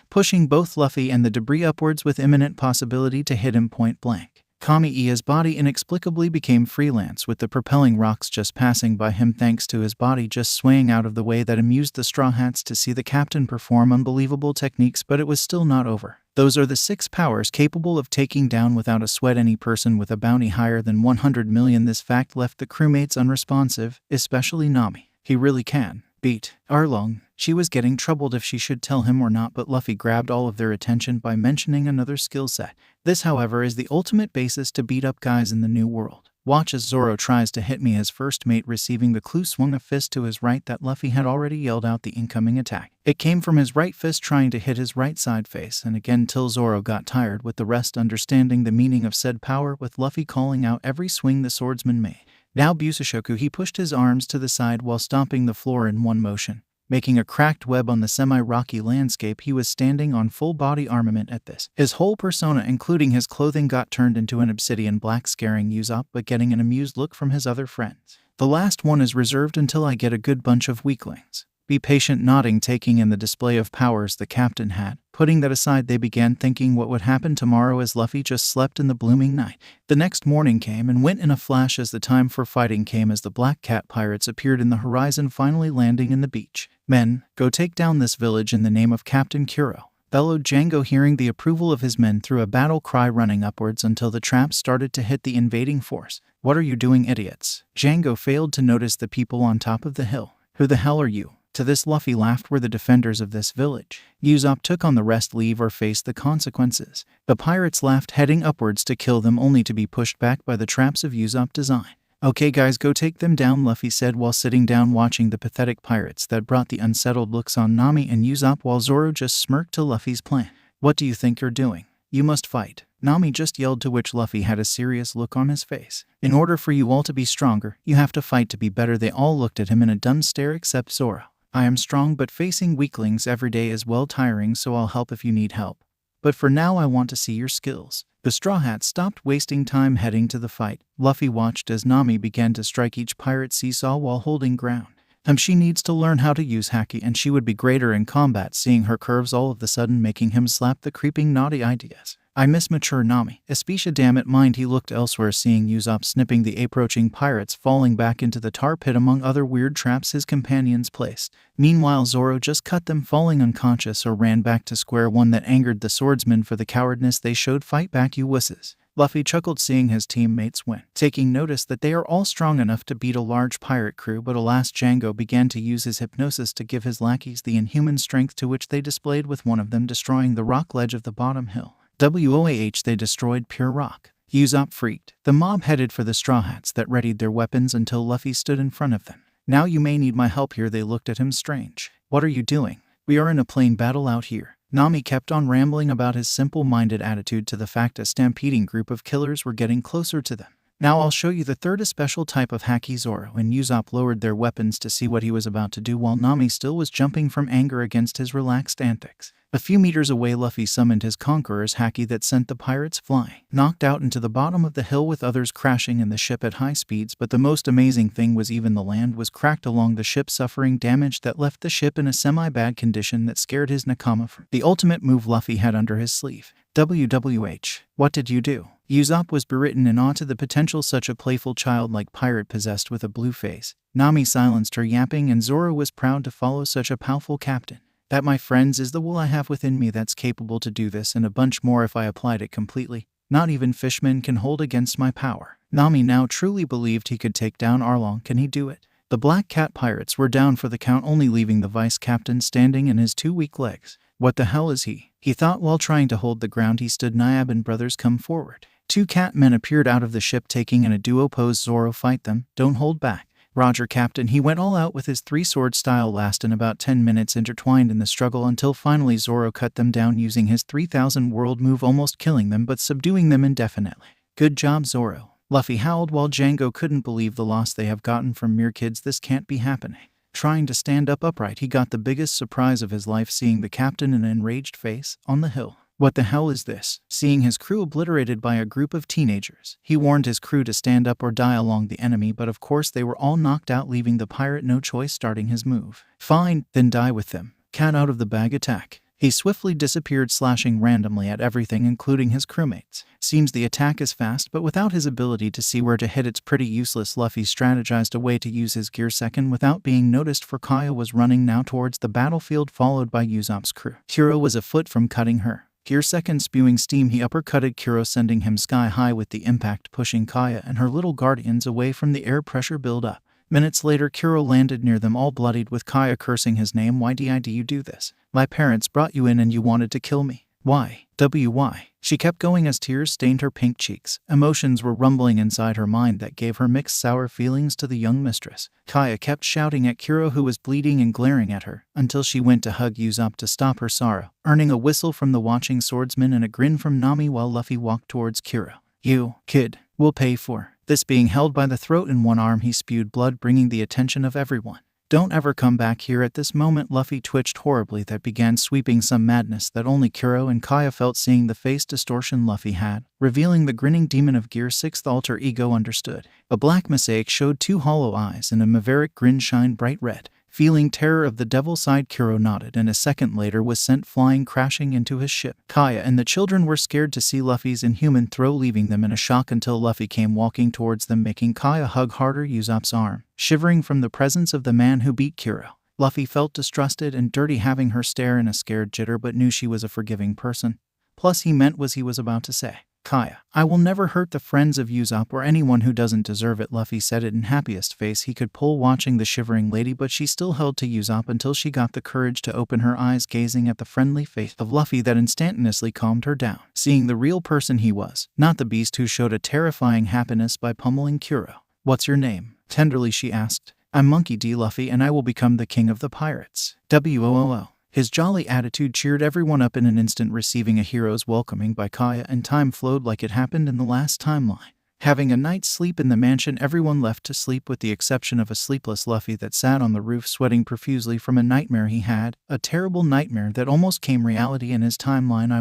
pushing both Luffy and the debris upwards with imminent possibility to hit him point blank. Kami-Ia's body inexplicably became freelance, with the propelling rocks just passing by him thanks to his body just swaying out of the way. That amused the Straw Hats to see the captain perform unbelievable techniques, but it was still not over. Those are the 6 powers capable of taking down without a sweat any person with a bounty higher than 100 million. This fact left the crewmates unresponsive, especially Nami. He really can beat Arlong. She was getting troubled if she should tell him or not, but Luffy grabbed all of their attention by mentioning another skill set. This, however, is the ultimate basis to beat up guys in the new world. Watch as Zoro tries to hit me. His first mate, receiving the clue, swung a fist to his right that Luffy had already yelled out the incoming attack. It came from his right fist, trying to hit his right side face, and again till Zoro got tired, with the rest understanding the meaning of said power, with Luffy calling out every swing the swordsman made. Now Busashoku, he pushed his arms to the side while stomping the floor in one motion, making a cracked web on the semi-rocky landscape. He was standing on full-body armament at this. His whole persona, including his clothing, got turned into an obsidian black, scaring Usopp but getting an amused look from his other friends. The last one is reserved until I get a good bunch of weaklings. Be patient, nodding, taking in the display of powers the captain had. Putting that aside, they began thinking what would happen tomorrow as Luffy just slept in the blooming night. The next morning came and went in a flash as the time for fighting came as the Black Cat pirates appeared in the horizon, finally landing in the beach. Men, go take down this village in the name of Captain Kuro, bellowed Django, hearing the approval of his men through a battle cry, running upwards until the traps started to hit the invading force. What are you doing, idiots? Django failed to notice the people on top of the hill. Who the hell are you? To this, Luffy laughed. We're the defenders of this village. Usopp took on the rest, leave or face the consequences. The pirates laughed, heading upwards to kill them, only to be pushed back by the traps of Usopp design. Okay guys, go take them down, Luffy said while sitting down watching the pathetic pirates that brought the unsettled looks on Nami and Usopp, while Zoro just smirked to Luffy's plan. What do you think you're doing? You must fight, Nami just yelled, to which Luffy had a serious look on his face. In order for you all to be stronger, you have to fight to be better. They all looked at him in a dumb stare except Zoro. I am strong, but facing weaklings every day is well tiring, so I'll help if you need help. But for now I want to see your skills. The Straw Hats stopped wasting time heading to the fight. Luffy watched as Nami began to strike each pirate seesaw while holding ground. She needs to learn how to use Haki, and she would be greater in combat, seeing her curves all of the sudden making him slap the creeping naughty ideas. I miss mature Nami. Especia, damn it, mind. He looked elsewhere, seeing Usopp snipping the approaching pirates, falling back into the tar pit among other weird traps his companions placed. Meanwhile, Zoro just cut them, falling unconscious, or ran back to square one. That angered the swordsmen for the cowardness they showed. Fight back, you wusses. Luffy chuckled, seeing his teammates win, taking notice that they are all strong enough to beat a large pirate crew. But alas, Django began to use his hypnosis to give his lackeys the inhuman strength to which they displayed, with one of them destroying the rock ledge of the bottom hill. WOAH, they destroyed pure rock. Usopp freaked. The mob headed for the Straw Hats that readied their weapons until Luffy stood in front of them. Now you may need my help here. They looked at him strange. What are you doing? We are in a plain battle out here. Nami kept on rambling about his simple-minded attitude to the fact a stampeding group of killers were getting closer to them. Now I'll show you the third, a special type of Haki. Zoro and Usopp lowered their weapons to see what he was about to do, while Nami still was jumping from anger against his relaxed antics. A few meters away, Luffy summoned his Conqueror's Haki that sent the pirates flying, knocked out into the bottom of the hill, with others crashing in the ship at high speeds. But the most amazing thing was even the land was cracked along the ship, suffering damage that left the ship in a semi-bad condition that scared his Nakama from the ultimate move Luffy had under his sleeve. WWH, what did you do? Usopp was beritten in awe to the potential such a playful childlike pirate possessed with a blue face. Nami silenced her yapping, and Zoro was proud to follow such a powerful captain. That, my friends, is the will I have within me that's capable to do this and a bunch more if I applied it completely. Not even fishmen can hold against my power. Nami now truly believed he could take down Arlong. Can he do it? The Black Cat pirates were down for the count, only leaving the vice captain standing in his two weak legs. What the hell is he? He thought while trying to hold the ground. He stood. Niab and brothers, come forward. Two cat men appeared out of the ship, taking in a duo pose. Zoro, fight them. Don't hold back. Roger, Captain. He went all out with his three-sword style, lasting about 10 minutes intertwined in the struggle, until finally Zoro cut them down using his 3000 world move, almost killing them but subduing them indefinitely. Good job, Zoro. Luffy howled while Django couldn't believe the loss they have gotten from mere kids. This can't be happening. Trying to stand up upright, he got the biggest surprise of his life, seeing the captain in an enraged face on the hill. What the hell is this? Seeing his crew obliterated by a group of teenagers, he warned his crew to stand up or die along the enemy, but of course they were all knocked out, leaving the pirate no choice, starting his move. Fine, then die with them. Cat out of the bag attack. He swiftly disappeared, slashing randomly at everything, including his crewmates. Seems the attack is fast, but without his ability to see where to hit, it's pretty useless. Luffy strategized a way to use his gear second without being noticed, for Kaya was running now towards the battlefield, followed by Usopp's crew. Kuro was a foot from cutting her. Gear second spewing steam, he uppercutted Kuro, sending him sky high with the impact, pushing Kaya and her little guardians away from the air pressure build-up. Minutes later, Kuro landed near them, all bloodied, with Kaya cursing his name. Why did you do this? My parents brought you in and you wanted to kill me. Why? Why? She kept going as tears stained her pink cheeks. Emotions were rumbling inside her mind that gave her mixed sour feelings to the young mistress. Kaya kept shouting at Kuro, who was bleeding and glaring at her, until she went to hug Usopp to stop her sorrow, earning a whistle from the watching swordsman and a grin from Nami while Luffy walked towards Kuro. You, kid, will pay for this. Being held by the throat in one arm, he spewed blood, bringing the attention of everyone. Don't ever come back here. At this moment Luffy twitched horribly that began sweeping some madness that only Kuro and Kaya felt, seeing the face distortion Luffy had, revealing the grinning demon of Gear's sixth alter ego understood. A black mosaic showed two hollow eyes and a maverick grin shined bright red. Feeling terror of the devil side, Kuro nodded and a second later was sent flying crashing into his ship. Kaya and the children were scared to see Luffy's inhuman throw, leaving them in a shock until Luffy came walking towards them, making Kaya hug harder Usopp's arm. Shivering from the presence of the man who beat Kuro, Luffy felt distrusted and dirty, having her stare in a scared jitter, but knew she was a forgiving person. Plus he meant what he was about to say. Kaya, I will never hurt the friends of Usopp or anyone who doesn't deserve it. Luffy said it in happiest face he could pull, watching the shivering lady, but she still held to Usopp until she got the courage to open her eyes, gazing at the friendly face of Luffy that instantaneously calmed her down, seeing the real person he was, not the beast who showed a terrifying happiness by pummeling Kuro. What's your name? Tenderly she asked. I'm Monkey D. Luffy, and I will become the king of the pirates. WOOO. His jolly attitude cheered everyone up in an instant, receiving a hero's welcoming by Kaya, and time flowed like it happened in the last timeline. Having a night's sleep in the mansion, everyone left to sleep with the exception of a sleepless Luffy that sat on the roof sweating profusely from a nightmare he had, a terrible nightmare that almost came reality in his timeline.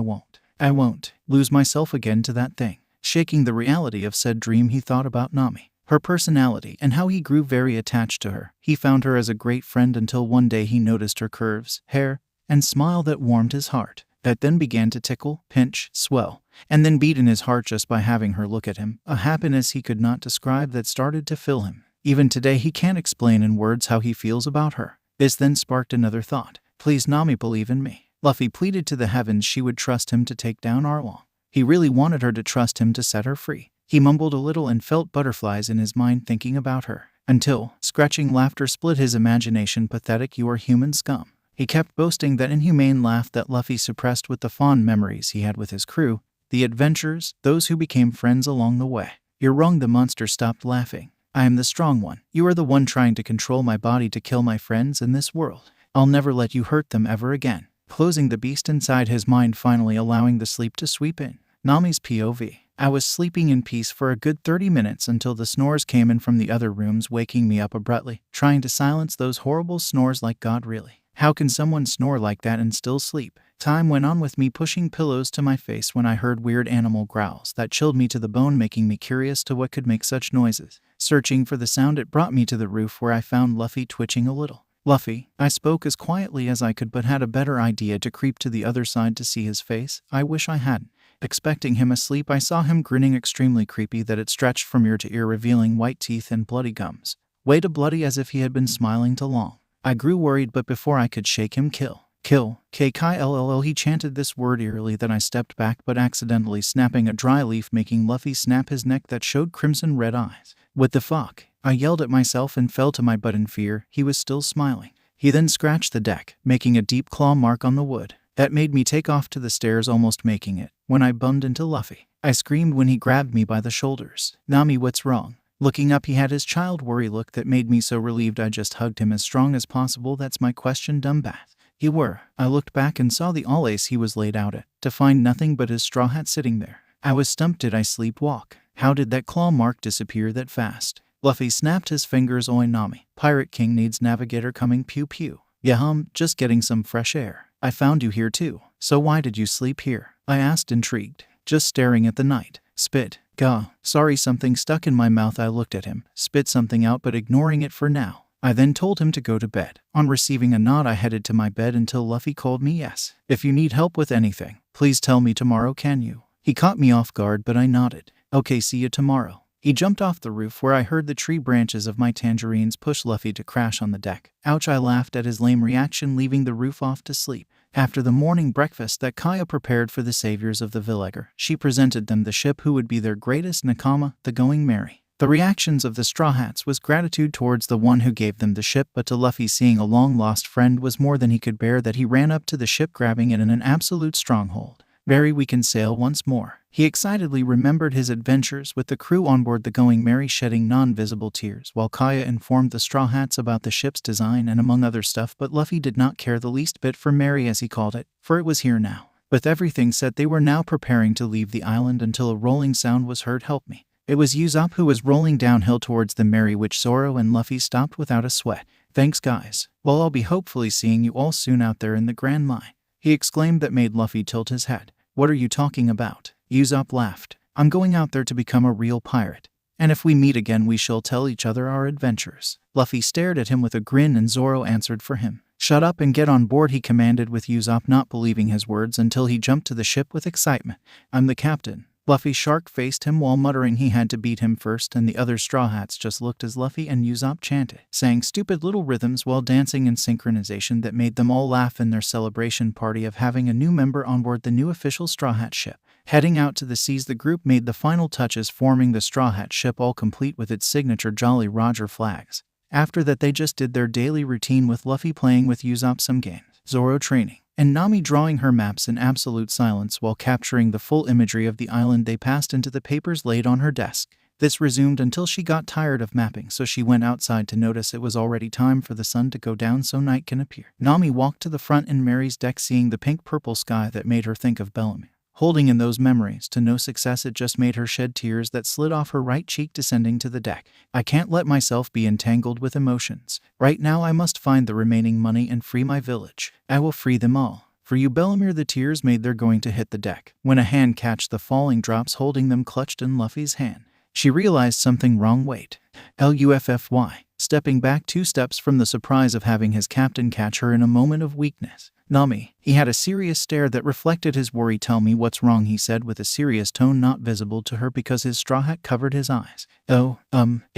I won't lose myself again to that thing. Shaking the reality of said dream, he thought about Nami, her personality, and how he grew very attached to her. He found her as a great friend until one day he noticed her curves, hair, and smile that warmed his heart, that then began to tickle, pinch, swell, and then beat in his heart just by having her look at him, a happiness he could not describe that started to fill him. Even today he can't explain in words how he feels about her. This then sparked another thought. Please Nami, believe in me. Luffy pleaded to the heavens she would trust him to take down Arlong. He really wanted her to trust him to set her free. He mumbled a little and felt butterflies in his mind thinking about her, until scratching laughter split his imagination. Pathetic, you are human scum. He kept boasting that inhumane laugh that Luffy suppressed with the fond memories he had with his crew, the adventures, those who became friends along the way. You're wrong, the monster stopped laughing. I am the strong one. You are the one trying to control my body to kill my friends in this world. I'll never let you hurt them ever again. Closing the beast inside his mind, finally allowing the sleep to sweep in. Nami's POV. I was sleeping in peace for a good 30 minutes until the snores came in from the other rooms, waking me up abruptly, trying to silence those horrible snores. Like, God, really? How can someone snore like that and still sleep? Time went on with me pushing pillows to my face when I heard weird animal growls that chilled me to the bone, making me curious to what could make such noises. Searching for the sound, it brought me to the roof where I found Luffy twitching a little. Luffy, I spoke as quietly as I could, but had a better idea to creep to the other side to see his face. I wish I hadn't. Expecting him asleep, I saw him grinning extremely creepy that it stretched from ear to ear, revealing white teeth and bloody gums. Way too bloody, as if he had been smiling too long. I grew worried, but before I could shake him, kill, KKLLL, he chanted this word eerily. Then I stepped back, but accidentally snapping a dry leaf, making Luffy snap his neck that showed crimson red eyes. What the fuck? I yelled at myself and fell to my butt in fear. He was still smiling. He then scratched the deck, making a deep claw mark on the wood. That made me take off to the stairs, almost making it, when I bumped into Luffy. I screamed when he grabbed me by the shoulders. Nami, what's wrong? Looking up, he had his child worry look that made me so relieved I just hugged him as strong as possible. That's my question, dumbbath. You were. I looked back and saw the all-ace he was laid out at, to find nothing but his straw hat sitting there. I was stumped. Did I sleepwalk? How did that claw mark disappear that fast? Luffy snapped his fingers. Oi Nami, Pirate King needs navigator coming. Pew pew. Yeah, just getting some fresh air. I found you here too. So why did you sleep here? I asked, intrigued. Just staring at the night. Spit. Gah. Sorry, something stuck in my mouth. I looked at him, spit something out, but ignoring it for now. I then told him to go to bed. On receiving a nod, I headed to my bed until Luffy called me. Yes. If you need help with anything, please tell me tomorrow, can you? He caught me off guard, but I nodded. Okay, see you tomorrow. He jumped off the roof where I heard the tree branches of my tangerines push Luffy to crash on the deck. Ouch, I laughed at his lame reaction, leaving the roof off to sleep. After the morning breakfast that Kaya prepared for the saviors of the villager, she presented them the ship who would be their greatest nakama, the Going Merry. The reactions of the Straw Hats was gratitude towards the one who gave them the ship, but to Luffy, seeing a long-lost friend was more than he could bear, that he ran up to the ship, grabbing it in an absolute stronghold. Very, we can sail once more. He excitedly remembered his adventures with the crew on board the Going Merry, shedding non-visible tears, while Kaya informed the Straw Hats about the ship's design and among other stuff, but Luffy did not care the least bit for Merry, as he called it, for it was here now. With everything set, they were now preparing to leave the island until a rolling sound was heard. Help me. It was Usopp who was rolling downhill towards the Merry, which Zoro and Luffy stopped without a sweat. Thanks guys. Well, I'll be hopefully seeing you all soon out there in the Grand Mine. He exclaimed that made Luffy tilt his head. What are you talking about? Usopp laughed. I'm going out there to become a real pirate. And if we meet again we shall tell each other our adventures. Luffy stared at him with a grin and Zoro answered for him. Shut up and get on board, he commanded, with Usopp not believing his words until he jumped to the ship with excitement. I'm the captain. Luffy shark-faced him while muttering he had to beat him first, and the other Straw Hats just looked as Luffy and Usopp chanted, sang stupid little rhythms while dancing in synchronization that made them all laugh in their celebration party of having a new member on board the new official Straw Hat ship. Heading out to the seas, the group made the final touches, forming the Straw Hat ship all complete with its signature Jolly Roger flags. After that they just did their daily routine, with Luffy playing with Usopp some games, Zoro training, and Nami drawing her maps in absolute silence while capturing the full imagery of the island they passed into the papers laid on her desk. This resumed until she got tired of mapping, so she went outside to notice it was already time for the sun to go down so night can appear. Nami walked to the front in Mary's deck, seeing the pink-purple sky that made her think of Bellamy. Holding in those memories to no success, it just made her shed tears that slid off her right cheek, descending to the deck. I can't let myself be entangled with emotions. Right now I must find the remaining money and free my village. I will free them all. For you, Bellamere. The tears made their going to hit the deck, when a hand catched the falling drops, holding them clutched in Luffy's hand. She realized something wrong. Wait. Luffy. Stepping back 2 steps from the surprise of having his captain catch her in a moment of weakness. Nami. He had a serious stare that reflected his worry. Tell me what's wrong, he said with a serious tone not visible to her because his straw hat covered his eyes.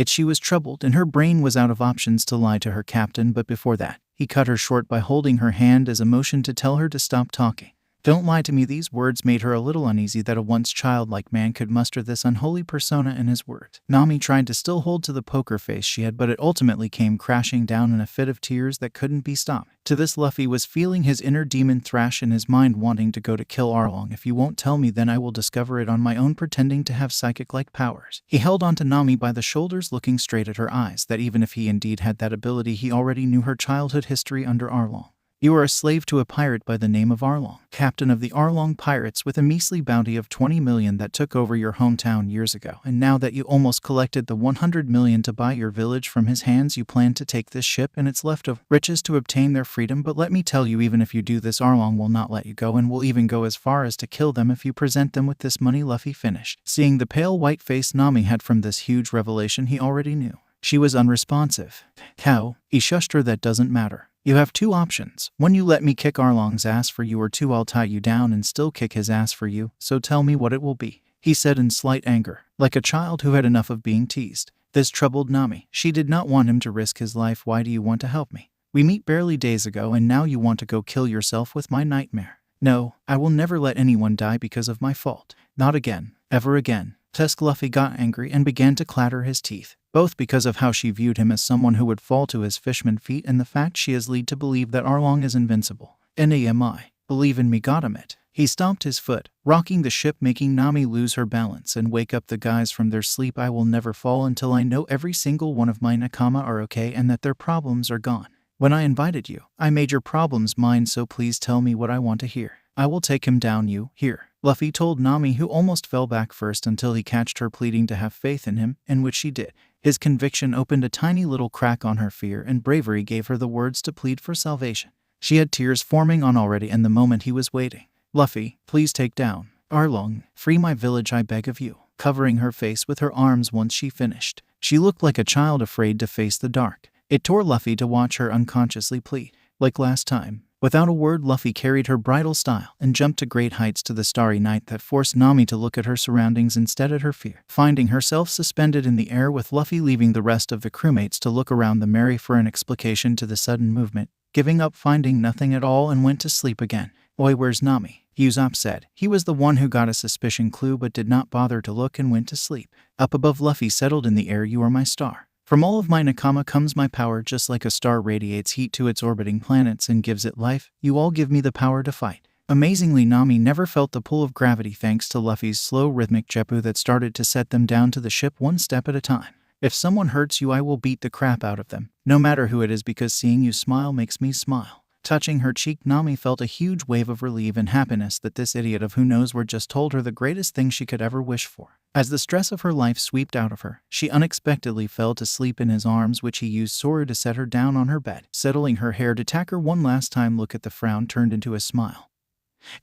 She was troubled and her brain was out of options to lie to her captain, but before that, he cut her short by holding her hand as a motion to tell her to stop talking. Don't lie to me. These words made her a little uneasy that a once childlike man could muster this unholy persona in his words. Nami tried to still hold to the poker face she had, but it ultimately came crashing down in a fit of tears that couldn't be stopped. To this, Luffy was feeling his inner demon thrash in his mind, wanting to go to kill Arlong. If you won't tell me, then I will discover it on my own, pretending to have psychic-like powers. He held onto Nami by the shoulders, looking straight at her eyes, that even if he indeed had that ability, he already knew her childhood history under Arlong. You are a slave to a pirate by the name of Arlong, captain of the Arlong Pirates, with a measly bounty of 20 million that took over your hometown years ago, and now that you almost collected the 100 million to buy your village from his hands, you plan to take this ship and its leftover riches to obtain their freedom. But let me tell you, even if you do this, Arlong will not let you go, and will even go as far as to kill them if you present them with this money. Luffy finished. Seeing the pale white face Nami had from this huge revelation, he already knew. She was unresponsive. How? He shushed her. That doesn't matter. You have 2 options. 1, you let me kick Arlong's ass for you, or 2, I'll tie you down and still kick his ass for you. So tell me what it will be, he said in slight anger, like a child who had enough of being teased. This troubled Nami. She did not want him to risk his life. Why do you want to help me? We met barely days ago, and now you want to go kill yourself with my nightmare. No, I will never let anyone die because of my fault. Not again. Ever again. Luffy got angry and began to clatter his teeth, both because of how she viewed him as someone who would fall to his fishman feet, and the fact she is led to believe that Arlong is invincible. Nami, believe in me, got him it. He stomped his foot, rocking the ship, making Nami lose her balance and wake up the guys from their sleep. I will never fall until I know every single one of my Nakama are okay and that their problems are gone. When I invited you, I made your problems mine, so please tell me what I want to hear. I will take him down. You, here, Luffy told Nami, who almost fell back first until he catched her pleading to have faith in him, in which she did. His conviction opened a tiny little crack on her fear, and bravery gave her the words to plead for salvation. She had tears forming on already, and the moment he was waiting. Luffy, please take down Arlong. Free my village, I beg of you. Covering her face with her arms once she finished, she looked like a child afraid to face the dark. It tore Luffy to watch her unconsciously plead. Like last time, without a word, Luffy carried her bridal style and jumped to great heights to the starry night that forced Nami to look at her surroundings instead at her fear. Finding herself suspended in the air, with Luffy leaving the rest of the crewmates to look around the Mary for an explication to the sudden movement, giving up, finding nothing at all, and went to sleep again. Oi, where's Nami? Usopp said. He was the one who got a suspicion clue but did not bother to look and went to sleep. Up above, Luffy settled in the air. You are my star. From all of my Nakama comes my power. Just like a star radiates heat to its orbiting planets and gives it life, you all give me the power to fight. Amazingly, Nami never felt the pull of gravity thanks to Luffy's slow rhythmic jeppu that started to set them down to the ship one step at a time. If someone hurts you, I will beat the crap out of them, no matter who it is, because seeing you smile makes me smile. Touching her cheek, Nami felt a huge wave of relief and happiness that this idiot of who knows where just told her the greatest thing she could ever wish for. As the stress of her life swept out of her, she unexpectedly fell to sleep in his arms, which he used Zoro to set her down on her bed. Settling her hair to tack her one last time look at the frown turned into a smile,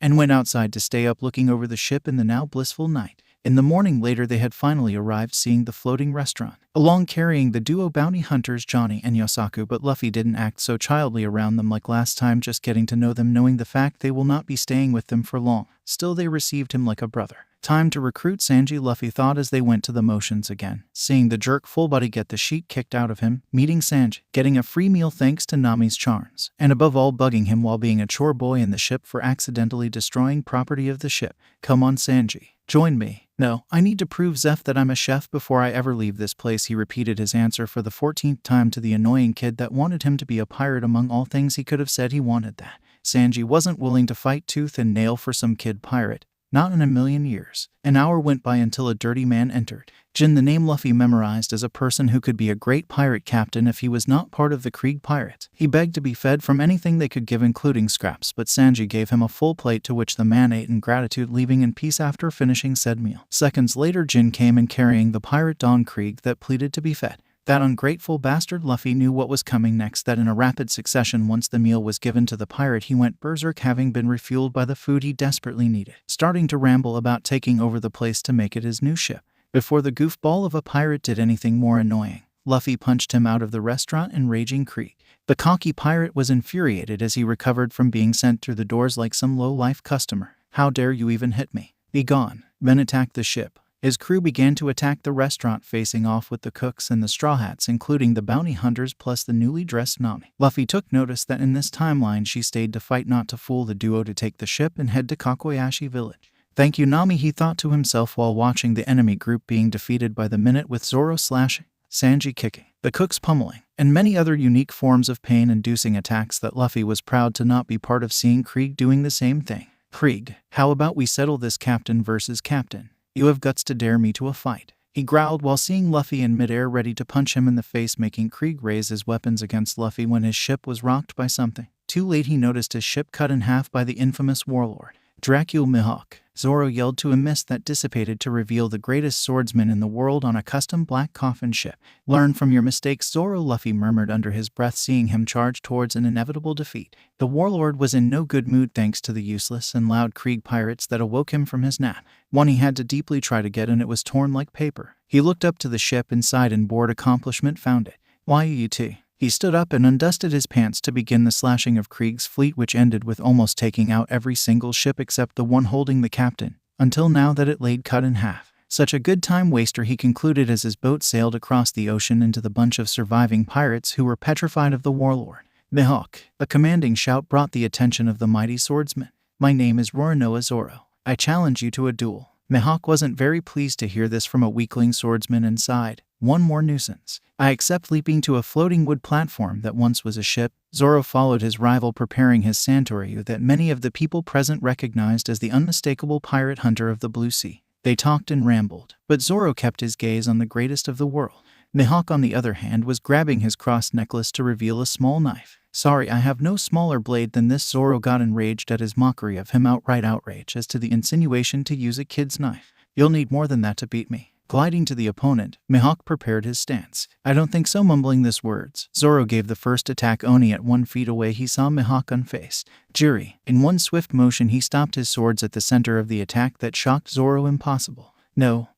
and went outside to stay up looking over the ship in the now blissful night. In the morning later they had finally arrived, seeing the floating restaurant, along carrying the duo bounty hunters Johnny and Yosaku, but Luffy didn't act so childly around them like last time, just getting to know them, knowing the fact they will not be staying with them for long. Still, they received him like a brother. Time to recruit Sanji, Luffy thought as they went to the motions again, seeing the jerk full body get the sheet kicked out of him, meeting Sanji, getting a free meal thanks to Nami's charms, and above all bugging him while being a chore boy in the ship for accidentally destroying property of the ship. Come on Sanji, join me. No, I need to prove Zeph that I'm a chef before I ever leave this place. He repeated his answer for the 14th time to the annoying kid that wanted him to be a pirate. Among all things he could have said, he wanted that. Sanji wasn't willing to fight tooth and nail for some kid pirate. Not in a million years. An hour went by until a dirty man entered. Jin, the name Luffy memorized as a person who could be a great pirate captain if he was not part of the Krieg pirates. He begged to be fed from anything they could give, including scraps, but Sanji gave him a full plate, to which the man ate in gratitude, leaving in peace after finishing said meal. Seconds later Jin came in carrying the pirate Don Krieg that pleaded to be fed. That ungrateful bastard. Luffy knew what was coming next, that in a rapid succession once the meal was given to the pirate he went berserk, having been refueled by the food he desperately needed, starting to ramble about taking over the place to make it his new ship. Before the goofball of a pirate did anything more annoying, Luffy punched him out of the restaurant in raging Krieg. The cocky pirate was infuriated as he recovered from being sent through the doors like some low-life customer. How dare you even hit me? Be gone. Men attacked the ship. His crew began to attack the restaurant, facing off with the cooks and the Straw Hats, including the bounty hunters plus the newly dressed Nami. Luffy took notice that in this timeline she stayed to fight, not to fool the duo to take the ship and head to Kakoyashi village. Thank you Nami, he thought to himself while watching the enemy group being defeated by the minute, with Zoro slashing, Sanji kicking, the cooks pummeling, and many other unique forms of pain-inducing attacks that Luffy was proud to not be part of, seeing Krieg doing the same thing. Krieg, how about we settle this captain versus captain? You have guts to dare me to a fight, he growled while seeing Luffy in midair ready to punch him in the face, making Krieg raise his weapons against Luffy when his ship was rocked by something. Too late he noticed his ship cut in half by the infamous warlord, Dracula Mihawk. Zoro yelled to a mist that dissipated to reveal the greatest swordsman in the world on a custom black coffin ship. Learn from your mistakes, Zoro, Luffy murmured under his breath, seeing him charge towards an inevitable defeat. The warlord was in no good mood thanks to the useless and loud Krieg pirates that awoke him from his nap, one he had to deeply try to get, and it was torn like paper. He looked up to the ship inside and bored accomplishment found it. Why you two? He stood up and undusted his pants to begin the slashing of Krieg's fleet, which ended with almost taking out every single ship except the one holding the captain, until now that it laid cut in half. Such a good time waster, he concluded as his boat sailed across the ocean into the bunch of surviving pirates who were petrified of the warlord. Mihawk, a commanding shout brought the attention of the mighty swordsman. My name is Roronoa Zoro. I challenge you to a duel. Mihawk wasn't very pleased to hear this from a weakling swordsman and sighed. One more nuisance. I accept. Leaping to a floating wood platform that once was a ship, Zoro followed his rival, preparing his Santoryu that many of the people present recognized as the unmistakable pirate hunter of the Blue Sea. They talked and rambled, but Zoro kept his gaze on the greatest of the world. Mihawk, on the other hand, was grabbing his cross necklace to reveal a small knife. Sorry, I have no smaller blade than this. Zoro got enraged at his mockery of him, outright outrage as to the insinuation to use a kid's knife. You'll need more than that to beat me. Gliding to the opponent, Mihawk prepared his stance. I don't think so. Mumbling these words, Zoro gave the first attack. Only at 1 feet away he saw Mihawk unfazed. Jiri. In one swift motion he stopped his swords at the center of the attack that shocked Zoro. Impossible. No,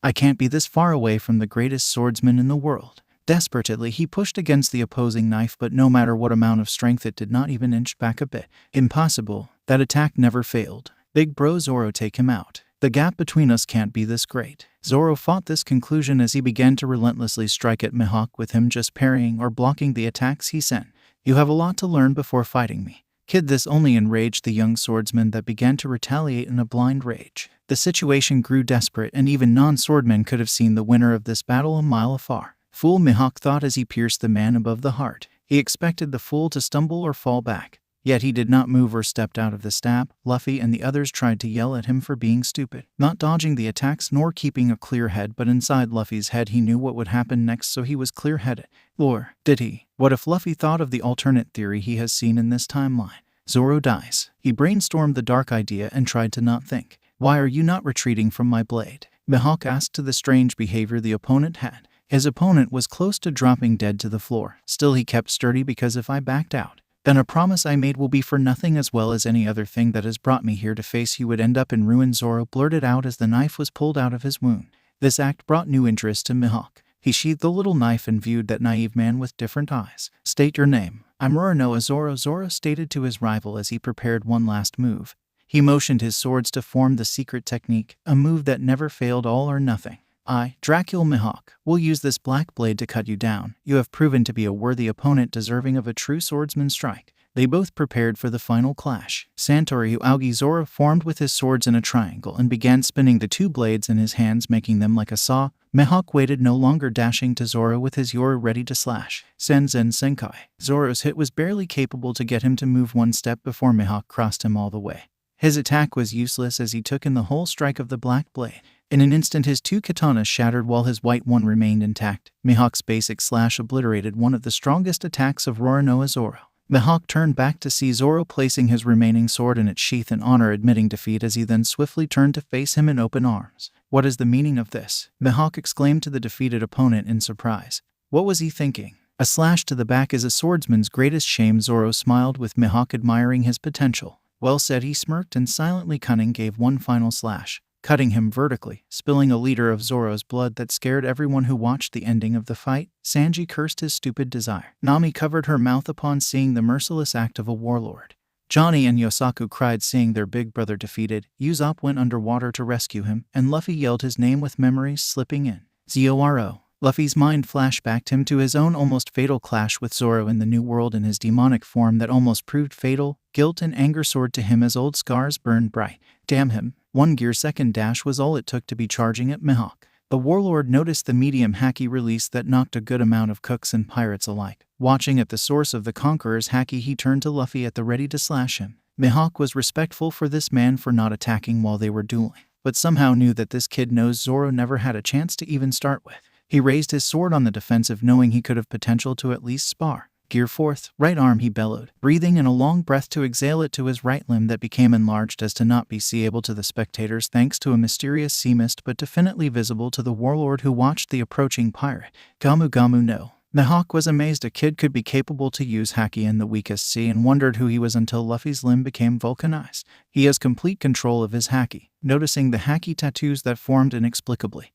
I can't be this far away from the greatest swordsman in the world. Desperately he pushed against the opposing knife, but no matter what amount of strength it did not even inch back a bit. Impossible. That attack never failed. Big bro Zoro, take him out. The gap between us can't be this great. Zoro fought this conclusion as he began to relentlessly strike at Mihawk, with him just parrying or blocking the attacks he sent. You have a lot to learn before fighting me, kid. This only enraged the young swordsman that began to retaliate in a blind rage. The situation grew desperate, and even non-swordmen could have seen the winner of this battle a mile afar. Fool, Mihawk thought as he pierced the man above the heart. He expected the fool to stumble or fall back, Yet he did not move or stepped out of the stab. Luffy and the others tried to yell at him for being stupid, not dodging the attacks nor keeping a clear head, but inside Luffy's head he knew what would happen next, so he was clear-headed. Or did he? What if Luffy thought of the alternate theory he has seen in this timeline? Zoro dies. He brainstormed the dark idea and tried to not think. Why are you not retreating from my blade? Mihawk asked to the strange behavior the opponent had. His opponent was close to dropping dead to the floor. Still he kept sturdy, because if I backed out, then a promise I made will be for nothing, as well as any other thing that has brought me here to face you would end up in ruin, Zoro blurted out as the knife was pulled out of his wound. This act brought new interest to Mihawk. He sheathed the little knife and viewed that naive man with different eyes. State your name. I'm Roronoa Zoro, Zoro stated to his rival as he prepared one last move. He motioned his swords to form the secret technique, a move that never failed, all or nothing. I, Dracula Mihawk, will use this black blade to cut you down. You have proven to be a worthy opponent deserving of a true swordsman's strike. They both prepared for the final clash. Santori Aogi Zoro formed with his swords in a triangle and began spinning the two blades in his hands, making them like a saw. Mihawk waited, no longer dashing to Zoro with his yore ready to slash. Senzen Senkai. Zoro's hit was barely capable to get him to move one step before Mihawk crossed him all the way. His attack was useless as he took in the whole strike of the black blade. In an instant his two katanas shattered while his white one remained intact. Mihawk's basic slash obliterated one of the strongest attacks of Roronoa Zoro. Mihawk turned back to see Zoro placing his remaining sword in its sheath in honor, admitting defeat as he then swiftly turned to face him in open arms. What is the meaning of this? Mihawk exclaimed to the defeated opponent in surprise. What was he thinking? A slash to the back is a swordsman's greatest shame. Zoro smiled with Mihawk admiring his potential. Well said, he smirked and silently cunning gave one final slash, cutting him vertically, spilling a liter of Zoro's blood that scared everyone who watched the ending of the fight. Sanji cursed his stupid desire. Nami covered her mouth upon seeing the merciless act of a warlord. Johnny and Yosaku cried seeing their big brother defeated. Usopp went underwater to rescue him, and Luffy yelled his name with memories slipping in. Zoro. Luffy's mind flashbacked him to his own almost fatal clash with Zoro in the New World in his demonic form that almost proved fatal. Guilt and anger soared to him as old scars burned bright. Damn him. 1 gear second dash was all it took to be charging at Mihawk. The warlord noticed the medium haki release that knocked a good amount of cooks and pirates alike. Watching at the source of the conqueror's haki, he turned to Luffy at the ready to slash him. Mihawk was respectful for this man for not attacking while they were dueling, but somehow knew that this kid knows Zoro never had a chance to even start with. He raised his sword on the defensive, knowing he could have potential to at least spar. Gear fourth, right arm, he bellowed, breathing in a long breath to exhale it to his right limb that became enlarged as to not be seeable to the spectators thanks to a mysterious sea mist, but definitely visible to the warlord who watched the approaching pirate. Gamu Gamu no. Mihawk was amazed a kid could be capable to use haki in the weakest sea and wondered who he was until Luffy's limb became vulcanized. He has complete control of his haki, noticing the haki tattoos that formed inexplicably.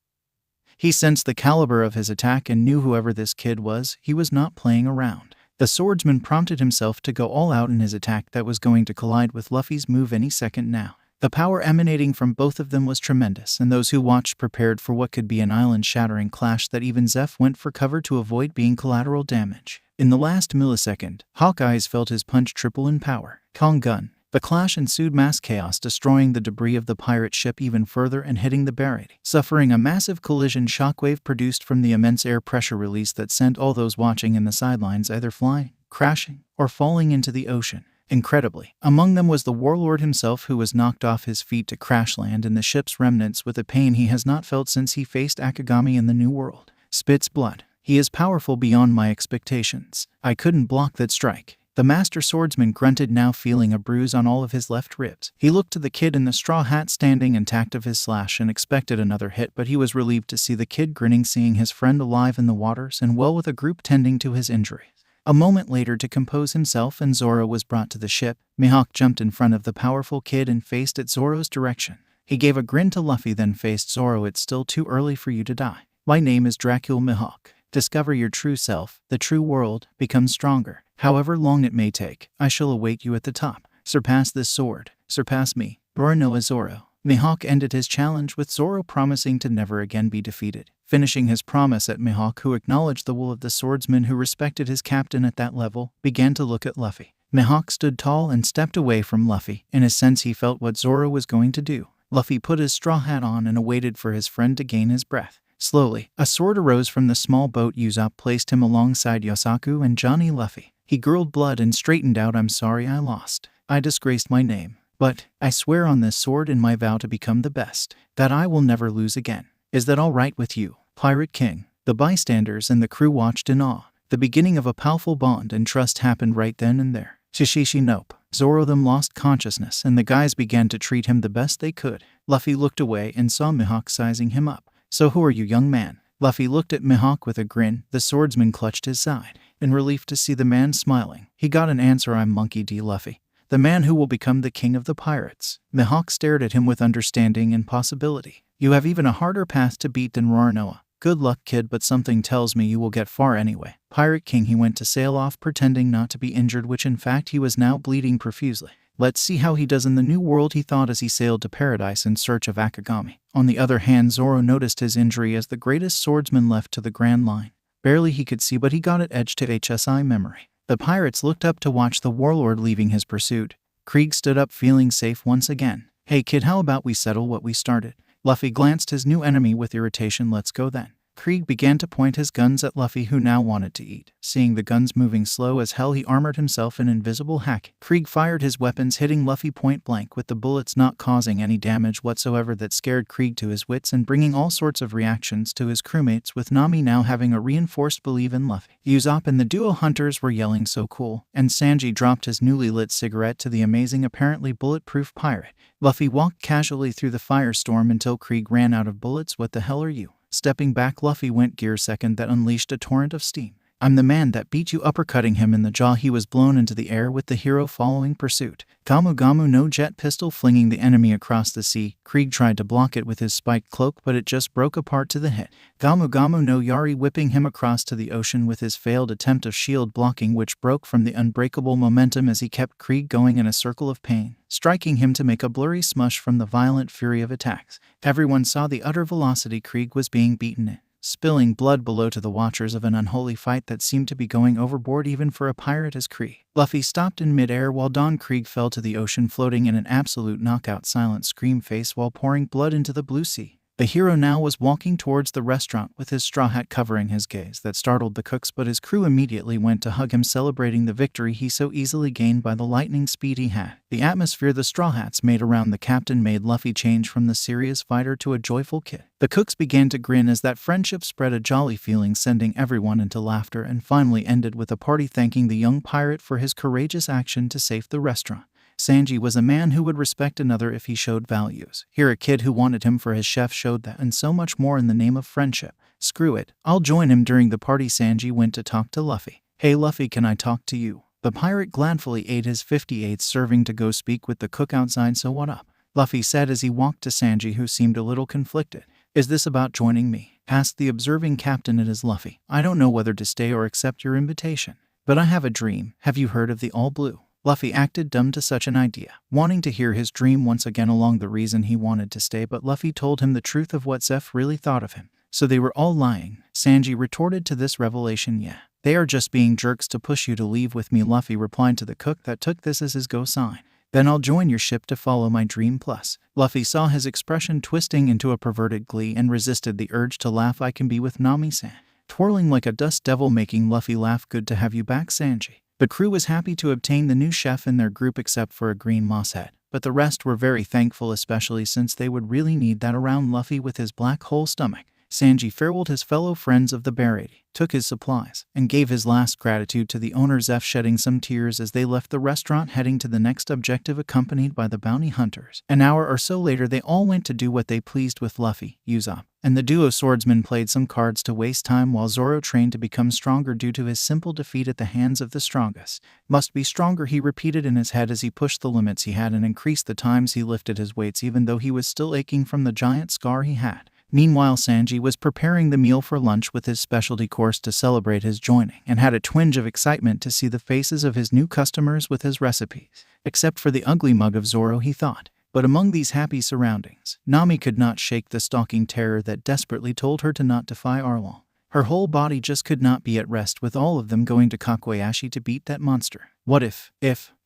He sensed the caliber of his attack and knew whoever this kid was, he was not playing around. The swordsman prompted himself to go all out in his attack that was going to collide with Luffy's move any second now. The power emanating from both of them was tremendous, and those who watched prepared for what could be an island-shattering clash that even Zeph went for cover to avoid being collateral damage. In the last millisecond, Hawkeye's felt his punch triple in power. Kong gun. The clash ensued mass chaos, destroying the debris of the pirate ship even further and hitting the barricade, suffering a massive collision shockwave produced from the immense air pressure release that sent all those watching in the sidelines either flying, crashing, or falling into the ocean. Incredibly, among them was the warlord himself, who was knocked off his feet to crash land in the ship's remnants with a pain he has not felt since he faced Akagami in the New World. Spits blood. He is powerful beyond my expectations. I couldn't block that strike. The master swordsman grunted, now feeling a bruise on all of his left ribs. He looked to the kid in the straw hat standing intact of his slash and expected another hit, but he was relieved to see the kid grinning, seeing his friend alive in the waters and well with a group tending to his injuries. A moment later, to compose himself and Zoro was brought to the ship, Mihawk jumped in front of the powerful kid and faced at Zoro's direction. He gave a grin to Luffy, then faced Zoro. It's still too early for you to die. My name is Dracula Mihawk. Discover your true self, the true world, become stronger. However long it may take, I shall await you at the top. Surpass this sword. Surpass me. Roronoa Zoro. Mihawk ended his challenge with Zoro promising to never again be defeated. Finishing his promise at Mihawk, who acknowledged the will of the swordsman who respected his captain at that level, began to look at Luffy. Mihawk stood tall and stepped away from Luffy. In a sense, he felt what Zoro was going to do. Luffy put his straw hat on and awaited for his friend to gain his breath. Slowly, a sword arose from the small boat. Usopp placed him alongside Yosaku and Johnny. Luffy He gurgled blood and straightened out. I'm sorry I lost. I disgraced my name. But I swear on this sword in my vow to become the best, that I will never lose again. Is that all right with you, Pirate King? The bystanders and the crew watched in awe. The beginning of a powerful bond and trust happened right then and there. Shishishi nope. Zoro them lost consciousness and the guys began to treat him the best they could. Luffy looked away and saw Mihawk sizing him up. So who are you, young man? Luffy looked at Mihawk with a grin. The swordsman clutched his side, in relief to see the man smiling. He got an answer. I'm Monkey D. Luffy, the man who will become the king of the pirates. Mihawk stared at him with understanding and possibility. You have even a harder path to beat than Roronoa. Good luck, kid, but something tells me you will get far anyway. Pirate King. He went to sail off pretending not to be injured, which in fact he was now bleeding profusely. Let's see how he does in the new world, he thought as he sailed to paradise in search of Akagami. On the other hand, Zoro noticed his injury as the greatest swordsman left to the Grand Line. Barely he could see, but he got it etched to HSI memory. The pirates looked up to watch the warlord leaving his pursuit. Krieg stood up, feeling safe once again. Hey kid, how about we settle what we started? Luffy glanced his new enemy with irritation. Let's go then. Krieg began to point his guns at Luffy, who now wanted to eat. Seeing the guns moving slow as hell, he armored himself in invisible hack. Krieg fired his weapons, hitting Luffy point blank with the bullets not causing any damage whatsoever. That scared Krieg to his wits and bringing all sorts of reactions to his crewmates, with Nami now having a reinforced belief in Luffy. Usopp and the duo hunters were yelling so cool, and Sanji dropped his newly lit cigarette to the amazing, apparently bulletproof pirate. Luffy walked casually through the firestorm until Krieg ran out of bullets. What the hell are you? Stepping back, Luffy went gear second. That unleashed a torrent of steam. I'm the man that beat you, uppercutting him in the jaw. He was blown into the air with the hero following pursuit. Gamu Gamu no jet pistol flinging the enemy across the sea. Krieg tried to block it with his spiked cloak, but it just broke apart to the hit. Gamu Gamu no Yari whipping him across to the ocean with his failed attempt of shield blocking, which broke from the unbreakable momentum as he kept Krieg going in a circle of pain, striking him to make a blurry smush from the violent fury of attacks. Everyone saw the utter velocity Krieg was being beaten in, spilling blood below to the watchers of an unholy fight that seemed to be going overboard even for a pirate as Krieg. Luffy stopped in midair while Don Krieg fell to the ocean, floating in an absolute knockout silent scream face while pouring blood into the blue sea. The hero now was walking towards the restaurant with his straw hat covering his gaze. That startled the cooks, but his crew immediately went to hug him, celebrating the victory he so easily gained by the lightning speed he had. The atmosphere the straw hats made around the captain made Luffy change from the serious fighter to a joyful kid. The cooks began to grin as that friendship spread a jolly feeling, sending everyone into laughter, and finally ended with a party thanking the young pirate for his courageous action to save the restaurant. Sanji was a man who would respect another if he showed values. Here a kid who wanted him for his chef showed that, and so much more in the name of friendship. Screw it, I'll join him. During the party, Sanji went to talk to Luffy. Hey Luffy, can I talk to you? The pirate gladly ate his 58th serving to go speak with the cook outside. So what up? Luffy said as he walked to Sanji, who seemed a little conflicted. Is this about joining me? Asked the observing captain. It is, Luffy. I don't know whether to stay or accept your invitation, but I have a dream. Have you heard of the All Blue? Luffy acted dumb to such an idea, wanting to hear his dream once again along the reason he wanted to stay, but Luffy told him the truth of what Zeph really thought of him. So they were all lying. Sanji retorted to this revelation. Yeah, they are just being jerks to push you to leave with me, Luffy replied to the cook that took this as his go sign. Then I'll join your ship to follow my dream. Plus, Luffy saw his expression twisting into a perverted glee and resisted the urge to laugh. I can be with Nami-san. Twirling like a dust devil, making Luffy laugh. Good to have you back, Sanji. The crew was happy to obtain the new chef in their group except for a green moss head, but the rest were very thankful, especially since they would really need that around Luffy with his black hole stomach. Sanji farewelled his fellow friends of the Barady, took his supplies, and gave his last gratitude to the owner Zeph, shedding some tears as they left the restaurant heading to the next objective accompanied by the bounty hunters. An hour or so later they all went to do what they pleased with Luffy, Usopp, and the duo swordsmen played some cards to waste time while Zoro trained to become stronger due to his simple defeat at the hands of the strongest. Must be stronger, he repeated in his head as he pushed the limits he had and increased the times he lifted his weights, even though he was still aching from the giant scar he had. Meanwhile, Sanji was preparing the meal for lunch with his specialty course to celebrate his joining, and had a twinge of excitement to see the faces of his new customers with his recipes. Except for the ugly mug of Zoro, he thought. But among these happy surroundings, Nami could not shake the stalking terror that desperately told her to not defy Arlong. Her whole body just could not be at rest with all of them going to Kakuyashi to beat that monster. What if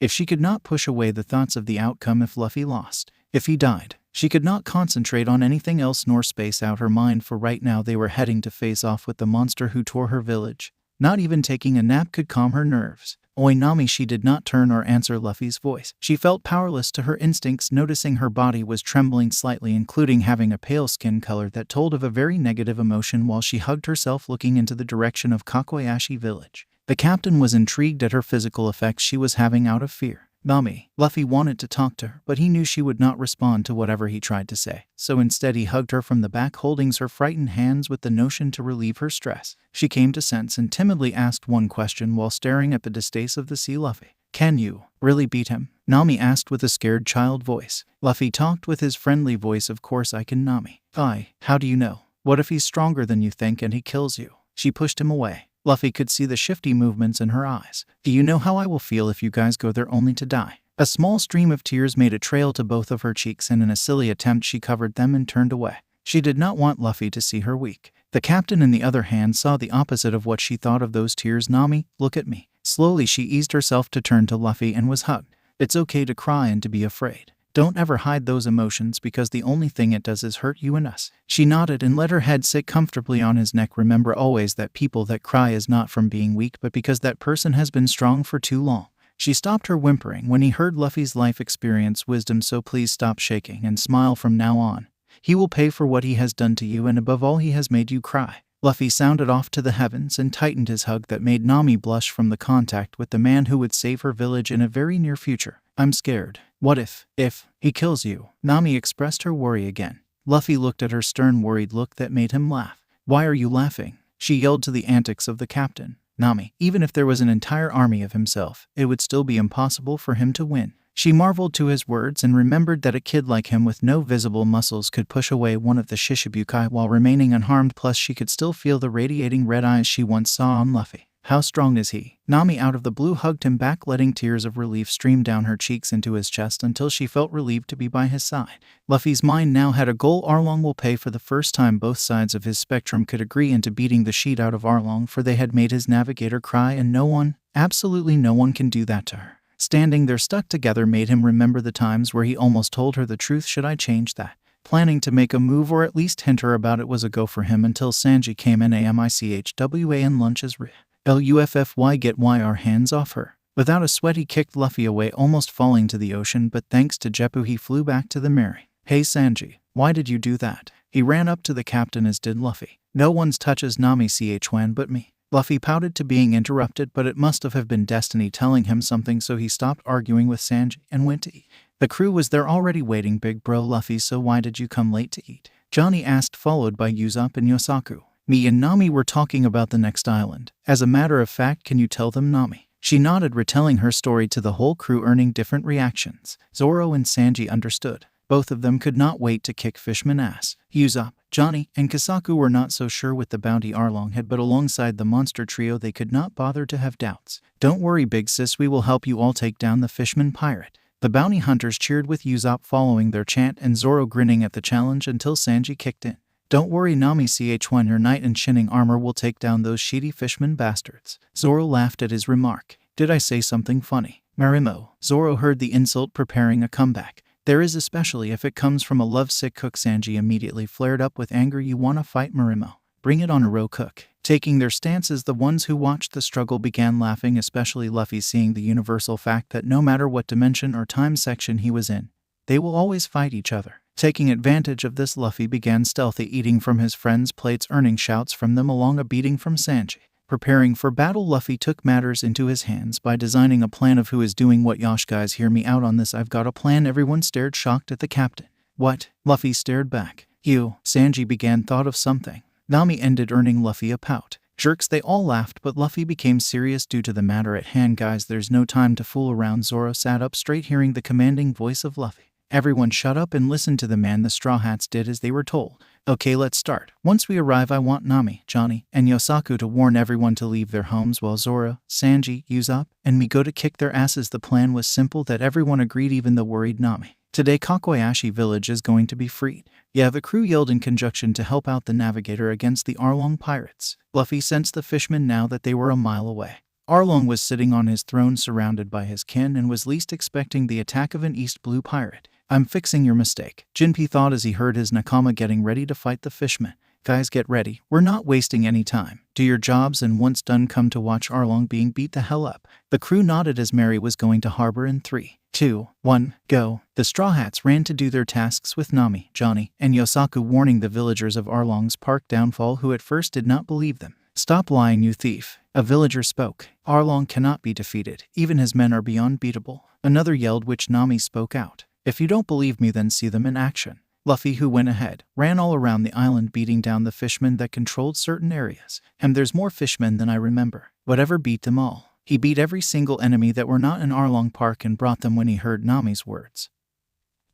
she could not push away the thoughts of the outcome if Luffy lost? If he died? She could not concentrate on anything else nor space out her mind, for right now they were heading to face off with the monster who tore her village. Not even taking a nap could calm her nerves. Oi Nami. She did not turn or answer Luffy's voice. She felt powerless to her instincts, noticing her body was trembling slightly, including having a pale skin color that told of a very negative emotion, while she hugged herself, looking into the direction of Kakoyashi village. The captain was intrigued at her physical effects she was having out of fear. Nami. Luffy wanted to talk to her, but he knew she would not respond to whatever he tried to say. So instead he hugged her from the back, holding her frightened hands with the notion to relieve her stress. She came to sense and timidly asked one question while staring at the distaste of the sea. Luffy, can you really beat him? Nami asked with a scared child voice. Luffy talked with his friendly voice. Of course I can, Nami. How do you know? What if he's stronger than you think and he kills you? She pushed him away. Luffy could see the shifty movements in her eyes. Do you know how I will feel if you guys go there only to die? A small stream of tears made a trail to both of her cheeks, and in a silly attempt she covered them and turned away. She did not want Luffy to see her weak. The captain, on the other hand, saw the opposite of what she thought of those tears. Nami, look at me. Slowly she eased herself to turn to Luffy and was hugged. It's okay to cry and to be afraid. Don't ever hide those emotions, because the only thing it does is hurt you and us. She nodded and let her head sit comfortably on his neck. Remember always that people that cry is not from being weak, but because that person has been strong for too long. She stopped her whimpering when he heard Luffy's life experience wisdom, so please stop shaking and smile from now on. He will pay for what he has done to you, and above all he has made you cry. Luffy sounded off to the heavens and tightened his hug that made Nami blush from the contact with the man who would save her village in a very near future. I'm scared. What if he kills you? Nami expressed her worry again. Luffy looked at her stern, worried look that made him laugh. Why are you laughing? She yelled to the antics of the captain. Nami, even if there was an entire army of himself, it would still be impossible for him to win. She marveled to his words and remembered that a kid like him with no visible muscles could push away one of the Shishibukai while remaining unharmed, plus she could still feel the radiating red eyes she once saw on Luffy. How strong is he? Nami out of the blue hugged him back, letting tears of relief stream down her cheeks into his chest until she felt relieved to be by his side. Luffy's mind now had a goal. Arlong will pay. For the first time both sides of his spectrum could agree into beating the sheet out of Arlong, for they had made his navigator cry, and no one, absolutely no one, can do that to her. Standing there stuck together made him remember the times where he almost told her the truth. Should I change that? Planning to make a move or at least hint her about it was a go for him until Sanji came in. Namichwa and lunches Luffy, get our hands off her. Without a sweat he kicked Luffy away, almost falling to the ocean, but thanks to Jeppu he flew back to the Mary. Hey Sanji, why did you do that? He ran up to the captain, as did Luffy. No one's touches Namichwa but me. Luffy pouted to being interrupted, but it must have been destiny telling him something, so he stopped arguing with Sanji and went to eat. The crew was there already waiting. Big bro Luffy, so why did you come late to eat? Johnny asked, followed by Usopp and Yosaku. Me and Nami were talking about the next island. As a matter of fact, can you tell them, Nami? She nodded, retelling her story to the whole crew, earning different reactions. Zoro and Sanji understood. Both of them could not wait to kick Fishman ass. Usopp, Johnny, and Kisaku were not so sure with the bounty Arlong had, but alongside the monster trio they could not bother to have doubts. Don't worry big sis, we will help you all take down the Fishman pirate. The bounty hunters cheered, with Usopp following their chant and Zoro grinning at the challenge until Sanji kicked in. Don't worry Namichwa, your knight in shining armor will take down those shady Fishman bastards. Zoro laughed at his remark. Did I say something funny? Marimo. Zoro heard the insult, preparing a comeback. There is, especially if it comes from a lovesick cook. Sanji immediately flared up with anger. You wanna fight, Marimo? Bring it on, Aro cook. Taking their stances, the ones who watched the struggle began laughing, especially Luffy, seeing the universal fact that no matter what dimension or time section he was in, they will always fight each other. Taking advantage of this, Luffy began stealthy eating from his friends' plates, earning shouts from them along a beating from Sanji. Preparing for battle, Luffy took matters into his hands by designing a plan of who is doing what. Yosh, guys, hear me out on this. I've got a plan. Everyone stared shocked at the captain. What? Luffy stared back. You, Sanji began, thought of something. Nami ended, earning Luffy a pout. Jerks, they all laughed, but Luffy became serious due to the matter at hand. Guys, there's no time to fool around. Zoro sat up straight, hearing the commanding voice of Luffy. Everyone shut up and listened to the man. The Straw Hats did as they were told. Okay, let's start. Once we arrive, I want Nami, Johnny, and Yosaku to warn everyone to leave their homes, while Zoro, Sanji, Usopp, and me go to kick their asses. The plan was simple that everyone agreed, even the worried Nami. Today, Kakoyashi village is going to be freed. Yeah, the crew yelled in conjunction to help out the navigator against the Arlong pirates. Luffy sensed the fishmen now that they were a mile away. Arlong was sitting on his throne surrounded by his kin and was least expecting the attack of an East Blue pirate. I'm fixing your mistake, Jinpei thought as he heard his nakama getting ready to fight the fishmen. Guys, get ready. We're not wasting any time. Do your jobs and once done come to watch Arlong being beat the hell up. The crew nodded as Mary was going to harbor in 3, 2, 1, go. The Straw Hats ran to do their tasks with Nami, Johnny, and Yosaku, warning the villagers of Arlong's park downfall, who at first did not believe them. Stop lying, you thief. A villager spoke. Arlong cannot be defeated. Even his men are beyond beatable. Another yelled, which Nami spoke out. If you don't believe me, then see them in action. Luffy, who went ahead, ran all around the island beating down the fishmen that controlled certain areas. And there's more fishmen than I remember. Whatever, beat them all. He beat every single enemy that were not in Arlong Park and brought them when he heard Nami's words.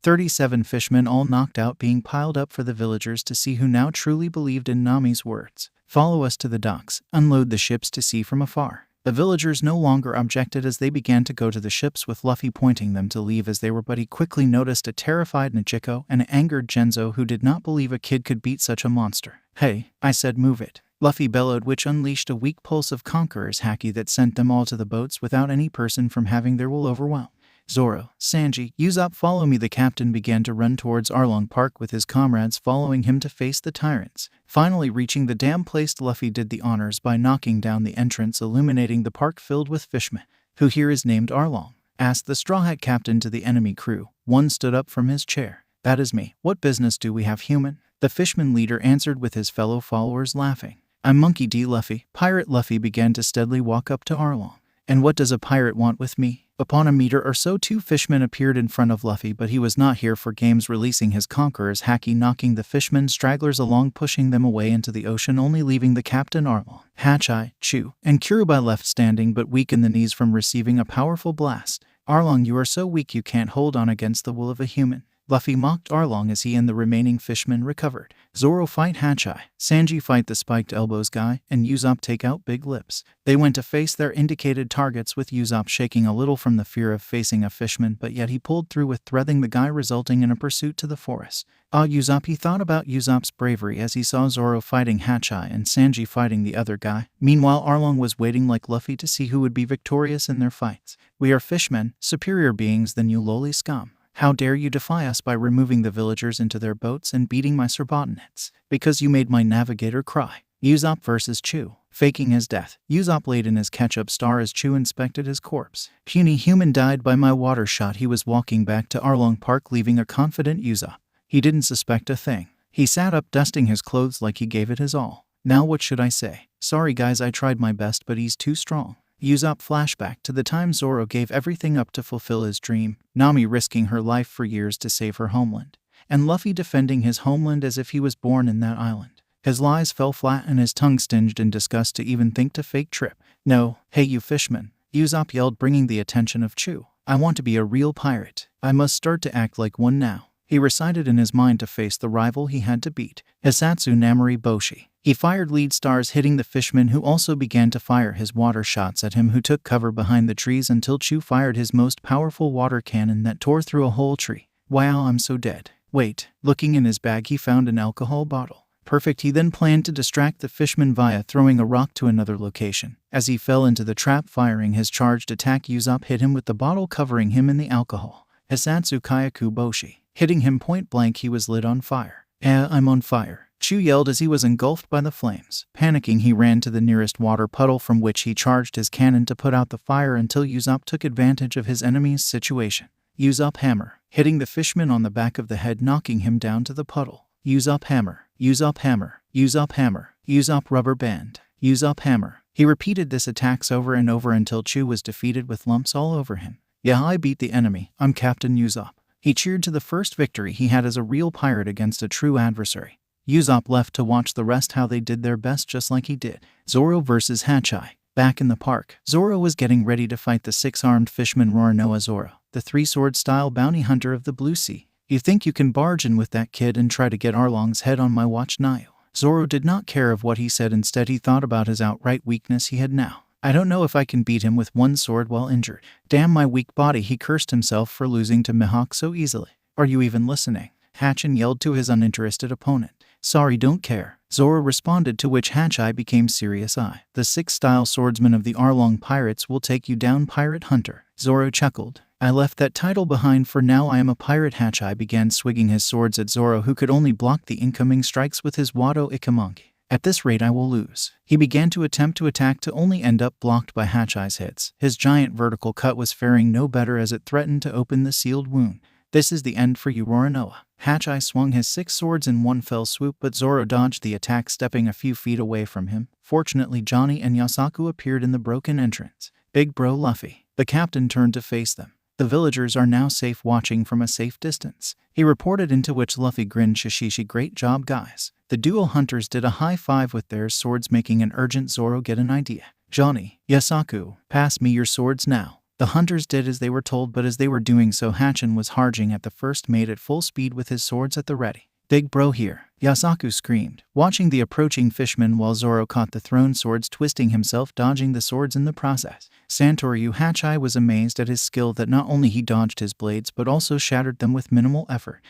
37 fishmen all knocked out, being piled up for the villagers to see who now truly believed in Nami's words. Follow us to the docks, unload the ships to see from afar. The villagers no longer objected as they began to go to the ships, with Luffy pointing them to leave as they were, but he quickly noticed a terrified Nichiko and an angered Genzo, who did not believe a kid could beat such a monster. Hey, I said move it. Luffy bellowed, which unleashed a weak pulse of Conqueror's haki that sent them all to the boats without any person from having their will overwhelm. Zoro, Sanji, Usopp, follow me. The captain began to run towards Arlong Park with his comrades following him to face the tyrants. Finally reaching the dam place, Luffy did the honors by knocking down the entrance, illuminating the park filled with fishmen. Who here is named Arlong? Asked the Straw Hat captain to the enemy crew. One stood up from his chair. That is me. What business do we have, human? The fishman leader answered, with his fellow followers laughing. I'm Monkey D. Luffy. Pirate Luffy began to steadily walk up to Arlong. And what does a pirate want with me? Upon a meter or so, 2 fishmen appeared in front of Luffy, but he was not here for games, releasing his Conqueror's haki, knocking the fishmen stragglers along, pushing them away into the ocean, only leaving the captain, Arlong, Hachai, Chu, and Kurubai left standing but weak in the knees from receiving a powerful blast. Arlong, you are so weak you can't hold on against the will of a human. Luffy mocked Arlong as he and the remaining fishmen recovered. Zoro fight Hachai, Sanji fight the spiked elbows guy, and Usopp take out Big Lips. They went to face their indicated targets, with Usopp shaking a little from the fear of facing a fishman, but yet he pulled through with threading the guy, resulting in a pursuit to the forest. Usopp, he thought about Usopp's bravery as he saw Zoro fighting Hachai and Sanji fighting the other guy. Meanwhile, Arlong was waiting like Luffy to see who would be victorious in their fights. We are fishmen, superior beings than you lowly scum. How dare you defy us by removing the villagers into their boats and beating my subordinates? Because you made my navigator cry. Usopp versus Chu. Faking his death, Usopp laid in his ketchup star as Chu inspected his corpse. Puny human died by my water shot. He was walking back to Arlong Park, leaving a confident Usopp. He didn't suspect a thing. He sat up, dusting his clothes like he gave it his all. Now what should I say? Sorry guys, I tried my best, but he's too strong. Usopp flashback to the time Zoro gave everything up to fulfill his dream, Nami risking her life for years to save her homeland, and Luffy defending his homeland as if he was born in that island. His lies fell flat and his tongue stinged in disgust to even think to fake trip. No, hey you fishman, Usopp yelled, bringing the attention of Chu. I want to be a real pirate. I must start to act like one now. He recited in his mind to face the rival he had to beat, Hisatsu Namori Boshi. He fired lead stars, hitting the fishman, who also began to fire his water shots at him, who took cover behind the trees until Chu fired his most powerful water cannon that tore through a whole tree. Wow, I'm so dead. Wait, looking in his bag he found an alcohol bottle. Perfect. He then planned to distract the fishman via throwing a rock to another location. As he fell into the trap, firing his charged attack, Usopp hit him with the bottle, covering him in the alcohol. Hisatsu Kayaku Boshi. Hitting him point blank, he was lit on fire. I'm on fire. Chu yelled as he was engulfed by the flames. Panicking, he ran to the nearest water puddle, from which he charged his cannon to put out the fire until Usopp took advantage of his enemy's situation. Usopp hammer, hitting the fishman on the back of the head, knocking him down to the puddle. Usopp hammer, Usopp hammer, Usopp hammer, Usopp rubber band, Usopp hammer. He repeated this attacks over and over until Chu was defeated with lumps all over him. Yeah, I beat the enemy. I'm Captain Usopp. He cheered to the first victory he had as a real pirate against a true adversary. Usopp left to watch the rest, how they did their best just like he did. Zoro versus Hachai. Back in the park, Zoro was getting ready to fight the 6-armed fishman Roronoa Zoro, the 3-sword style bounty hunter of the Blue Sea. You think you can barge in with that kid and try to get Arlong's head on my watch, Nayo? Zoro did not care of what he said. Instead, he thought about his outright weakness he had now. I don't know if I can beat him with one sword while injured. Damn my weak body, he cursed himself for losing to Mihawk so easily. Are you even listening? Hachin yelled to his uninterested opponent. Sorry, don't care. Zoro responded, to which Hachai became serious. The 6-style swordsman of the Arlong pirates will take you down, pirate hunter. Zoro chuckled. I left that title behind for now. I am a pirate. Hachai began swinging his swords at Zoro, who could only block the incoming strikes with his Wado Ikamongi. At this rate I will lose. He began to attempt to attack to only end up blocked by Hachai's hits. His giant vertical cut was faring no better as it threatened to open the sealed wound. This is the end for you, Roronoa. Hachai swung his 6 swords in one fell swoop, but Zoro dodged the attack, stepping a few feet away from him. Fortunately, Johnny and Yasaku appeared in the broken entrance. Big bro Luffy. The captain turned to face them. The villagers are now safe, watching from a safe distance, he reported, into which Luffy grinned. Shishishi, great job guys. The duo hunters did a high five with their swords, making an urgent Zoro get an idea. Johnny, Yasaku, pass me your swords now. The hunters did as they were told, but as they were doing so, Hachin was charging at the first mate at full speed with his swords at the ready. Big bro here, Yasaku screamed, watching the approaching fisherman while Zoro caught the thrown swords, twisting himself, dodging the swords in the process. Santoryu Hachai was amazed at his skill, that not only he dodged his blades but also shattered them with minimal effort.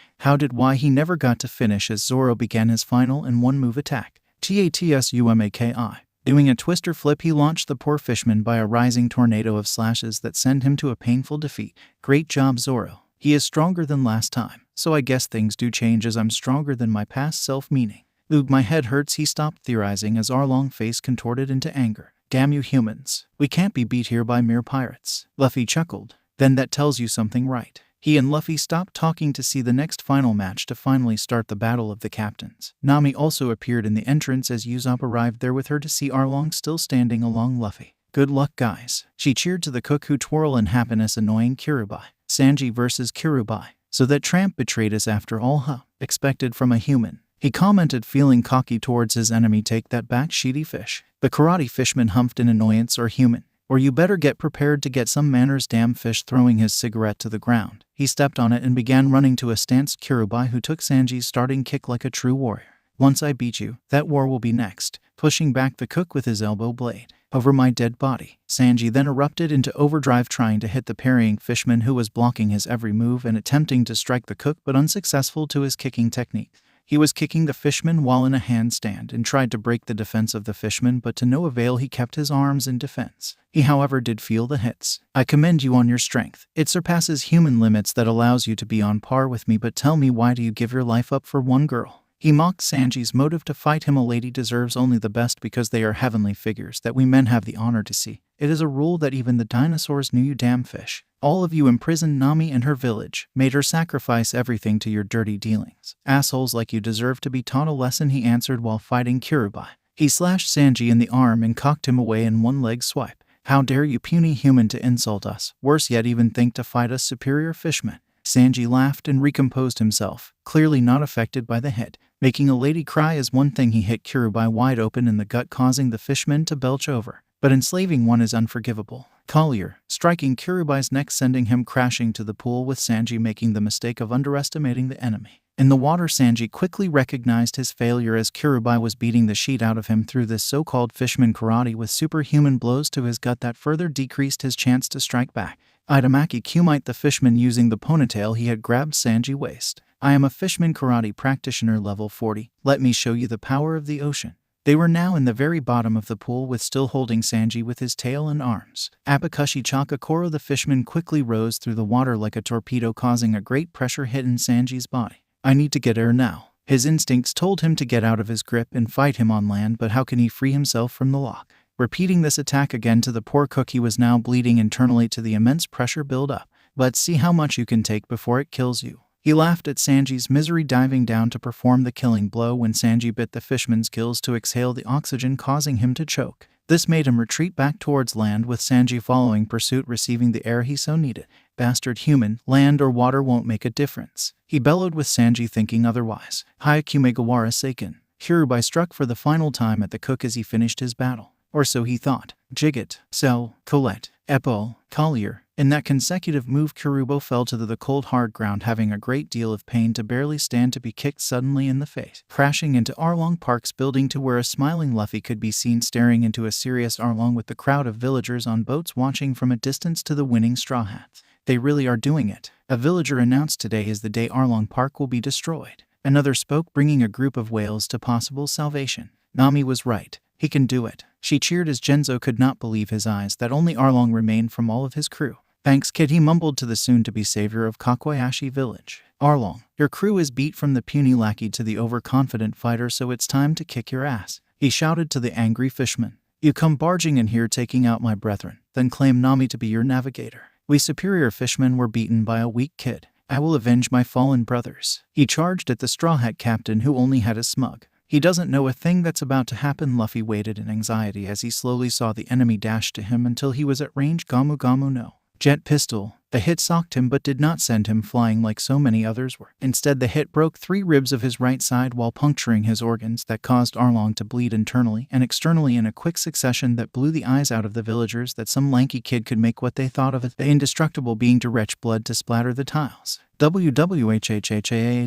Why he never got to finish as Zoro began his final and one-move attack. Tatsumaki. Doing a twister flip, he launched the poor fishman by a rising tornado of slashes that sent him to a painful defeat. Great job, Zoro. He is stronger than last time, so I guess things do change as I'm stronger than my past self, meaning. Oog, my head hurts, he stopped theorizing as Arlong's face contorted into anger. Damn you humans. We can't be beat here by mere pirates. Luffy chuckled. Then that tells you something, right? He and Luffy stopped talking to see the next final match to finally start the battle of the captains. Nami also appeared in the entrance as Usopp arrived there with her to see Arlong still standing along Luffy. Good luck guys. She cheered to the cook, who twirl in happiness, annoying Kirubai. Sanji versus Kirubai. So that tramp betrayed us after all, huh? Expected from a human. He commented, feeling cocky towards his enemy. Take that back, sheety fish. The karate fishman humphed in annoyance. Or human. Or you better get prepared to get some manners, damn fish. Throwing his cigarette to the ground, he stepped on it and began running to a stance. Kirubai, who took Sanji's starting kick like a true warrior. Once I beat you, that war will be next. Pushing back the cook with his elbow blade. Over my dead body. Sanji then erupted into overdrive, trying to hit the parrying fishman, who was blocking his every move and attempting to strike the cook, but unsuccessful to his kicking technique. He was kicking the fishman while in a handstand and tried to break the defense of the fishman, but to no avail. He kept his arms in defense. He, however, did feel the hits. I commend you on your strength. It surpasses human limits that allows you to be on par with me, but tell me, why do you give your life up for one girl? He mocked Sanji's motive to fight him. A lady deserves only the best because they are heavenly figures that we men have the honor to see. It is a rule that even the dinosaurs knew, you damn fish. All of you imprisoned Nami and her village, made her sacrifice everything to your dirty dealings. Assholes like you deserve to be taught a lesson, he answered while fighting Kirubai. He slashed Sanji in the arm and cocked him away in one leg swipe. How dare you, puny human, to insult us, worse yet, even think to fight us, superior fishmen. Sanji laughed and recomposed himself, clearly not affected by the hit. Making a lady cry is one thing. He hit Kirubai wide open in the gut, causing the fishman to belch over. But enslaving one is unforgivable. Collier, striking Kirubai's neck, sending him crashing to the pool, with Sanji making the mistake of underestimating the enemy. In the water, Sanji quickly recognized his failure as Kirubai was beating the sheet out of him through this so-called fishman karate with superhuman blows to his gut that further decreased his chance to strike back. Itamaki Kumite, the fishman, using the ponytail he had grabbed Sanji's waist. I am a fishman karate practitioner level 40. Let me show you the power of the ocean. They were now in the very bottom of the pool, with still holding Sanji with his tail and arms. Apakushi Chakakoro, the fishman, quickly rose through the water like a torpedo, causing a great pressure hit in Sanji's body. I need to get air now. His instincts told him to get out of his grip and fight him on land, but how can he free himself from the lock? Repeating this attack again to the poor cook, he was now bleeding internally to the immense pressure build up. Let's see how much you can take before it kills you. He laughed at Sanji's misery, diving down to perform the killing blow when Sanji bit the fishman's gills to exhale the oxygen, causing him to choke. This made him retreat back towards land, with Sanji following pursuit, receiving the air he so needed. Bastard human, land or water won't make a difference, he bellowed, with Sanji thinking otherwise. Hyakumegawara Seiken. Kirubai struck for the final time at the cook as he finished his battle. Or so he thought. Jigget, Sel, Colette, Eppo, Collier. In that consecutive move, Kirubo fell to the cold hard ground, having a great deal of pain, to barely stand to be kicked suddenly in the face, crashing into Arlong Park's building, to where a smiling Luffy could be seen staring into a serious Arlong, with the crowd of villagers on boats watching from a distance to the winning Straw Hats. They really are doing it. A villager announced, today is the day Arlong Park will be destroyed. Another spoke, bringing a group of whales to possible salvation. Nami was right. He can do it. She cheered as Genzo could not believe his eyes that only Arlong remained from all of his crew. Thanks, kid, he mumbled to the soon-to-be savior of Kakuyashi village. Arlong, your crew is beat from the puny lackey to the overconfident fighter, so it's time to kick your ass, he shouted to the angry fishman. You come barging in here taking out my brethren, then claim Nami to be your navigator. We superior fishmen were beaten by a weak kid. I will avenge my fallen brothers. He charged at the Straw Hat captain, who only had a smug. He doesn't know a thing that's about to happen. Luffy waited in anxiety as he slowly saw the enemy dash to him until he was at range. Gamu Gamu no jet pistol. The hit socked him but did not send him flying like so many others were. Instead, the hit broke 3 ribs of his right side while puncturing his organs that caused Arlong to bleed internally and externally in a quick succession that blew the eyes out of the villagers that some lanky kid could make what they thought of it, the indestructible being to retch blood to splatter the tiles. WWHHHAA.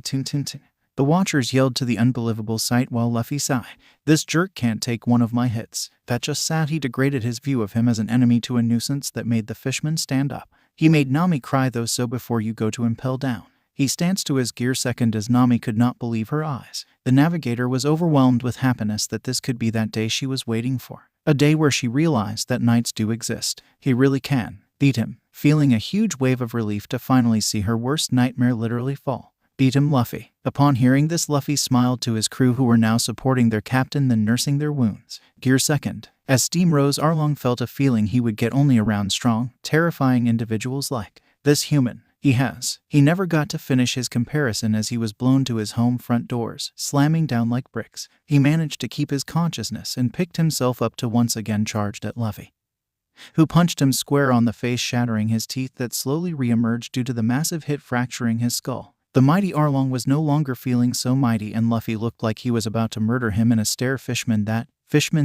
The watchers yelled to the unbelievable sight while Luffy sighed. This jerk can't take one of my hits. That just sad. He degraded his view of him as an enemy to a nuisance that made the fishman stand up. He made Nami cry though, so before you go to impel down. He stands to his gear second as Nami could not believe her eyes. The navigator was overwhelmed with happiness that this could be that day she was waiting for. A day where she realized that knights do exist. He really can beat him, feeling a huge wave of relief to finally see her worst nightmare literally fall. Beat him, Luffy. Upon hearing this, Luffy smiled to his crew who were now supporting their captain then nursing their wounds. Gear second. As steam rose, Arlong felt a feeling he would get only around strong, terrifying individuals like this human. He never got to finish his comparison as he was blown to his home front doors, slamming down like bricks. He managed to keep his consciousness and picked himself up to once again charged at Luffy, who punched him square on the face, shattering his teeth that slowly re-emerged due to the massive hit fracturing his skull. The mighty Arlong was no longer feeling so mighty, and Luffy looked like he was about to murder him in a stare. Fishman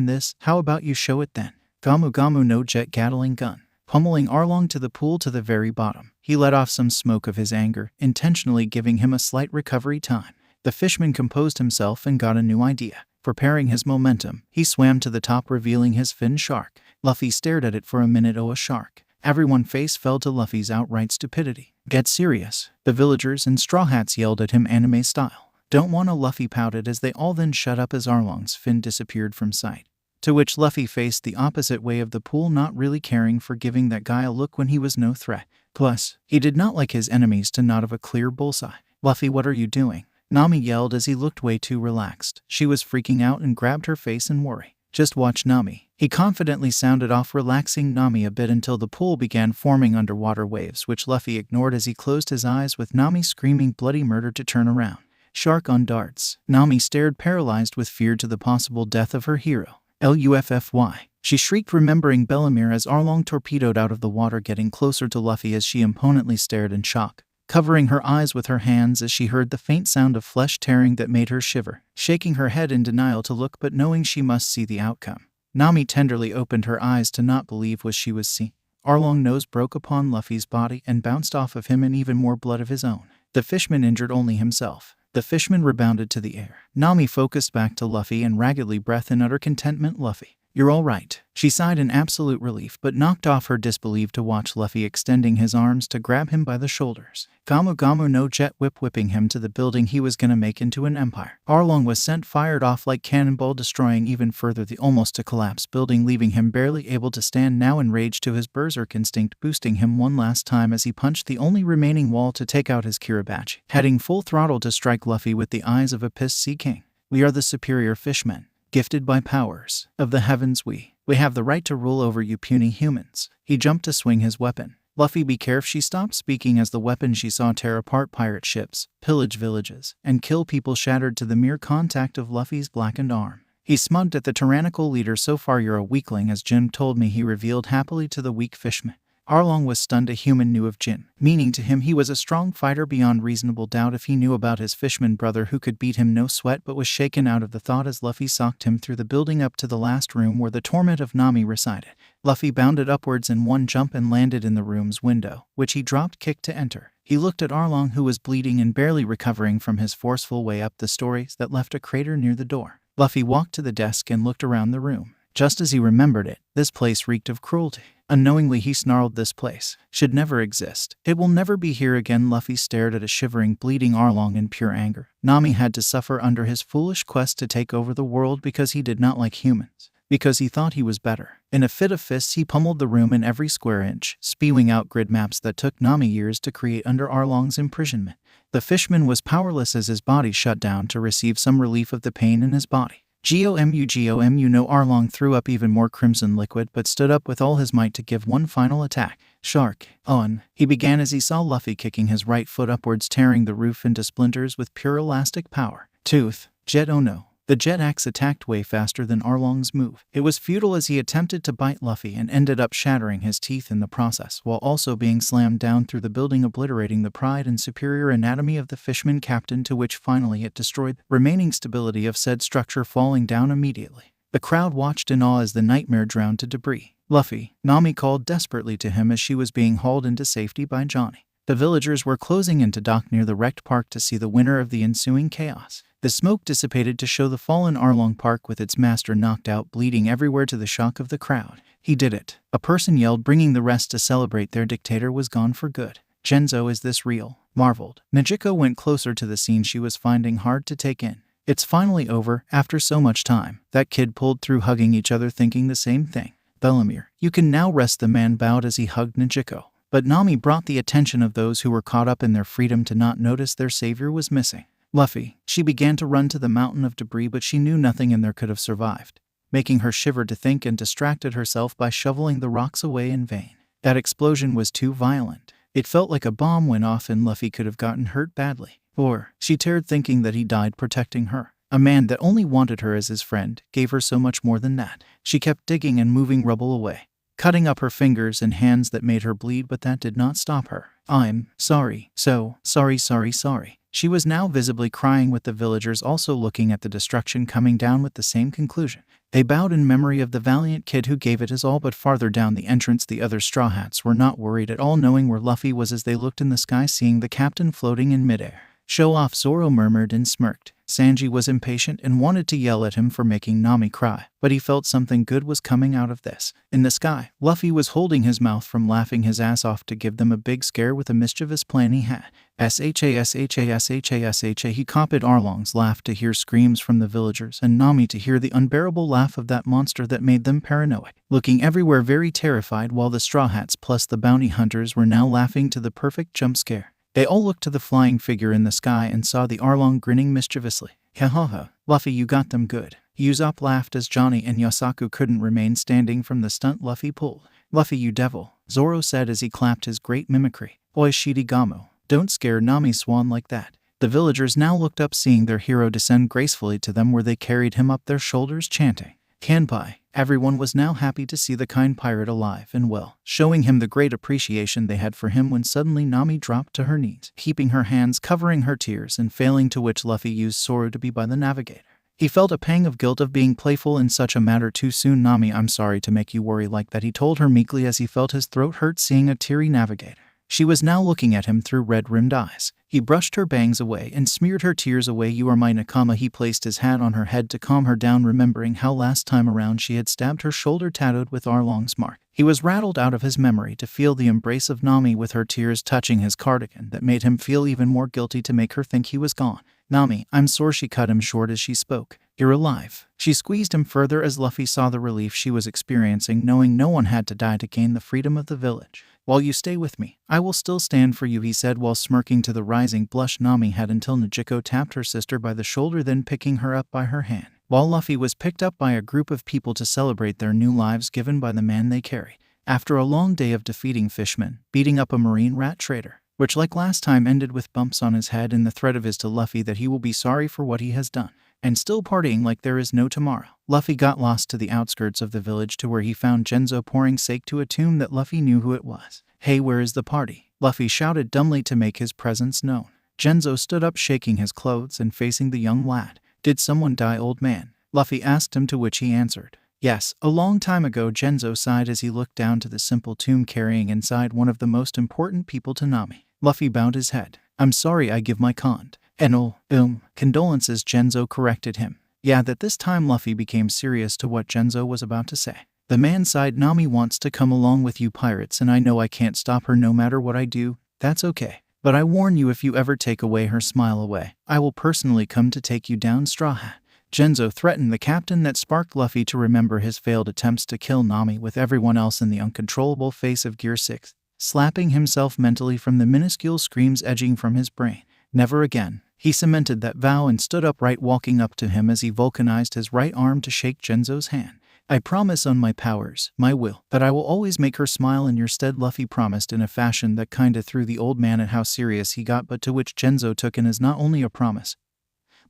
this, how about you show it then? Gamu Gamu no jet Gatling gun. Pummeling Arlong to the pool to the very bottom, he let off some smoke of his anger, intentionally giving him a slight recovery time. The fishman composed himself and got a new idea. Preparing his momentum, he swam to the top, revealing his fin shark. Luffy stared at it for a minute. Oh, a shark. Everyone's face fell to Luffy's outright stupidity. Get serious. The villagers and Straw Hats yelled at him anime style. Don't wanna? Luffy pouted as they all then shut up as Arlong's fin disappeared from sight. To which Luffy faced the opposite way of the pool, not really caring for giving that guy a look when he was no threat. Plus, he did not like his enemies to not have a clear bullseye. Luffy, what are you doing? Nami yelled as he looked way too relaxed. She was freaking out and grabbed her face in worry. Just watch Nami. He confidently sounded off, relaxing Nami a bit until the pool began forming underwater waves, which Luffy ignored as he closed his eyes with Nami screaming bloody murder to turn around. Shark on darts. Nami stared paralyzed with fear to the possible death of her hero. Luffy. She shrieked, remembering Bellamere as Arlong torpedoed out of the water, getting closer to Luffy as she imponently stared in shock, covering her eyes with her hands as she heard the faint sound of flesh tearing that made her shiver, shaking her head in denial to look but knowing she must see the outcome. Nami tenderly opened her eyes to not believe what she was seeing. Arlong's nose broke upon Luffy's body and bounced off of him in even more blood of his own. The fishman injured only himself. The fishman rebounded to the air. Nami focused back to Luffy and raggedly breathed in utter contentment. Luffy, you're all right. She sighed in absolute relief but knocked off her disbelief to watch Luffy extending his arms to grab him by the shoulders. Gamu Gamu no jet whipping him to the building he was gonna make into an empire. Arlong was sent fired off like cannonball, destroying even further the almost to collapse building, leaving him barely able to stand, now enraged to his berserk instinct boosting him one last time as he punched the only remaining wall to take out his Kiribachi, heading full throttle to strike Luffy with the eyes of a pissed sea king. We are the superior fishmen, gifted by powers of the heavens. We have the right to rule over you puny humans. He jumped to swing his weapon. Luffy, be careful. She stopped speaking as the weapon she saw tear apart pirate ships, pillage villages, and kill people shattered to the mere contact of Luffy's blackened arm. He smugged at the tyrannical leader. So far you're a weakling, as Jin told me, he revealed happily to the weak fishman. Arlong was stunned. A human knew of Jin, meaning to him he was a strong fighter beyond reasonable doubt if he knew about his fishman brother who could beat him no sweat, but was shaken out of the thought as Luffy socked him through the building up to the last room where the torment of Nami resided. Luffy bounded upwards in one jump and landed in the room's window, which he dropped kick to enter. He looked at Arlong, who was bleeding and barely recovering from his forceful way up the stories that left a crater near the door. Luffy walked to the desk and looked around the room. Just as he remembered it, this place reeked of cruelty. Unknowingly he snarled, this place should never exist. It will never be here again. Luffy stared at a shivering, bleeding Arlong in pure anger. Nami had to suffer under his foolish quest to take over the world because he did not like humans. because he thought he was better. In a fit of fists, he pummeled the room in every square inch, spewing out grid maps that took Nami years to create under Arlong's imprisonment. The fishman was powerless as his body shut down to receive some relief of the pain in his body. Gomu, no, Arlong threw up even more crimson liquid but stood up with all his might to give one final attack. Shark, on, he began as he saw Luffy kicking his right foot upwards, tearing the roof into splinters with pure elastic power. Tooth, Jet, oh no. The jet axe attacked way faster than Arlong's move. It was futile as he attempted to bite Luffy and ended up shattering his teeth in the process, while also being slammed down through the building, obliterating the pride and superior anatomy of the fishman captain, to which finally it destroyed the remaining stability of said structure, falling down immediately. The crowd watched in awe as the nightmare drowned to debris. Luffy, Nami called desperately to him as she was being hauled into safety by Johnny. The villagers were closing in to dock near the wrecked park to see the winner of the ensuing chaos. The smoke dissipated to show the fallen Arlong Park with its master knocked out, bleeding everywhere to the shock of the crowd. He did it, a person yelled, bringing the rest to celebrate. Their dictator was gone for good. Genzo, is this real? Marveled. Najiko went closer to the scene she was finding hard to take in. It's finally over, after so much time. That kid pulled through, hugging each other, thinking the same thing. Bellemere, you can now rest, the man bowed as he hugged Najiko. But Nami brought the attention of those who were caught up in their freedom to not notice their savior was missing. Luffy, she began to run to the mountain of debris, but she knew nothing in there could have survived, making her shiver to think, and distracted herself by shoveling the rocks away in vain. That explosion was too violent. It felt like a bomb went off and Luffy could have gotten hurt badly. Or, she teared, thinking that he died protecting her. A man that only wanted her as his friend gave her so much more than that. She kept digging and moving rubble away, cutting up her fingers and hands that made her bleed, but that did not stop her. I'm sorry, so sorry. She was now visibly crying, with the villagers also looking at the destruction, coming down with the same conclusion. They bowed in memory of the valiant kid who gave it his all. But farther down the entrance, the other Straw Hats were not worried at all, knowing where Luffy was as they looked in the sky, seeing the captain floating in midair. Show off, Zoro murmured and smirked. Sanji was impatient and wanted to yell at him for making Nami cry, but he felt something good was coming out of this. In the sky, Luffy was holding his mouth from laughing his ass off to give them a big scare with a mischievous plan he had. Sha, he copied Arlong's laugh to hear screams from the villagers, and Nami to hear the unbearable laugh of that monster that made them paranoid, looking everywhere very terrified, while the Straw Hats plus the bounty hunters were now laughing to the perfect jump scare. They all looked to the flying figure in the sky and saw the Arlong grinning mischievously. Ha ha ha, Luffy, you got them good. Usopp laughed as Johnny and Yosaku couldn't remain standing from the stunt Luffy pulled. Luffy, you devil, Zoro said as he clapped his great mimicry. Oi Shirigamo, don't scare Nami Swan like that. The villagers now looked up, seeing their hero descend gracefully to them, where they carried him up their shoulders, chanting, Kanpai. Everyone was now happy to see the kind pirate alive and well, showing him the great appreciation they had for him, when suddenly Nami dropped to her knees, keeping her hands covering her tears, and failing to which Luffy used Zoro to be by the navigator. He felt a pang of guilt of being playful in such a matter too soon. Nami, I'm sorry to make you worry like that, he told her meekly as he felt his throat hurt seeing a teary navigator. She was now looking at him through red-rimmed eyes. He brushed her bangs away and smeared her tears away. You are my Nakama. He placed his hat on her head to calm her down, remembering how last time around she had stabbed her shoulder tattooed with Arlong's mark. He was rattled out of his memory to feel the embrace of Nami with her tears touching his cardigan, that made him feel even more guilty to make her think he was gone. Nami, I'm sore. She cut him short as she spoke. You're alive. She squeezed him further as Luffy saw the relief she was experiencing, knowing no one had to die to gain the freedom of the village. While you stay with me, I will still stand for you, he said while smirking to the rising blush Nami had until Najiko tapped her sister by the shoulder, then picking her up by her hand, while Luffy was picked up by a group of people to celebrate their new lives given by the man they carried. After a long day of defeating fishmen, beating up a marine rat trader, which like last time ended with bumps on his head and the threat of his to Luffy that he will be sorry for what he has done, and still partying like there is no tomorrow, Luffy got lost to the outskirts of the village, to where he found Genzo pouring sake to a tune that Luffy knew who it was. Hey, where is the party? Luffy shouted dumbly to make his presence known. Genzo stood up, shaking his clothes and facing the young lad. Did someone die, old man? Luffy asked him, to which he answered, yes, a long time ago. Genzo sighed as he looked down to the simple tomb carrying inside one of the most important people to Nami. Luffy bowed his head. I'm sorry, I give my condolences, Genzo corrected him. Yeah, that this time Luffy became serious to what Genzo was about to say. The man sighed. Nami wants to come along with you pirates, and I know I can't stop her no matter what I do. That's okay. But I warn you, if you ever take away her smile away, I will personally come to take you down, Straw Hat. Genzo threatened the captain. That sparked Luffy to remember his failed attempts to kill Nami with everyone else in the uncontrollable face of Gear 6, slapping himself mentally from the minuscule screams edging from his brain. Never again. He cemented that vow and stood upright, walking up to him as he vulcanized his right arm to shake Genzo's hand. I promise on my powers, my will, that I will always make her smile in your stead, Luffy promised in a fashion that kinda threw the old man at how serious he got, but to which Genzo took in as not only a promise,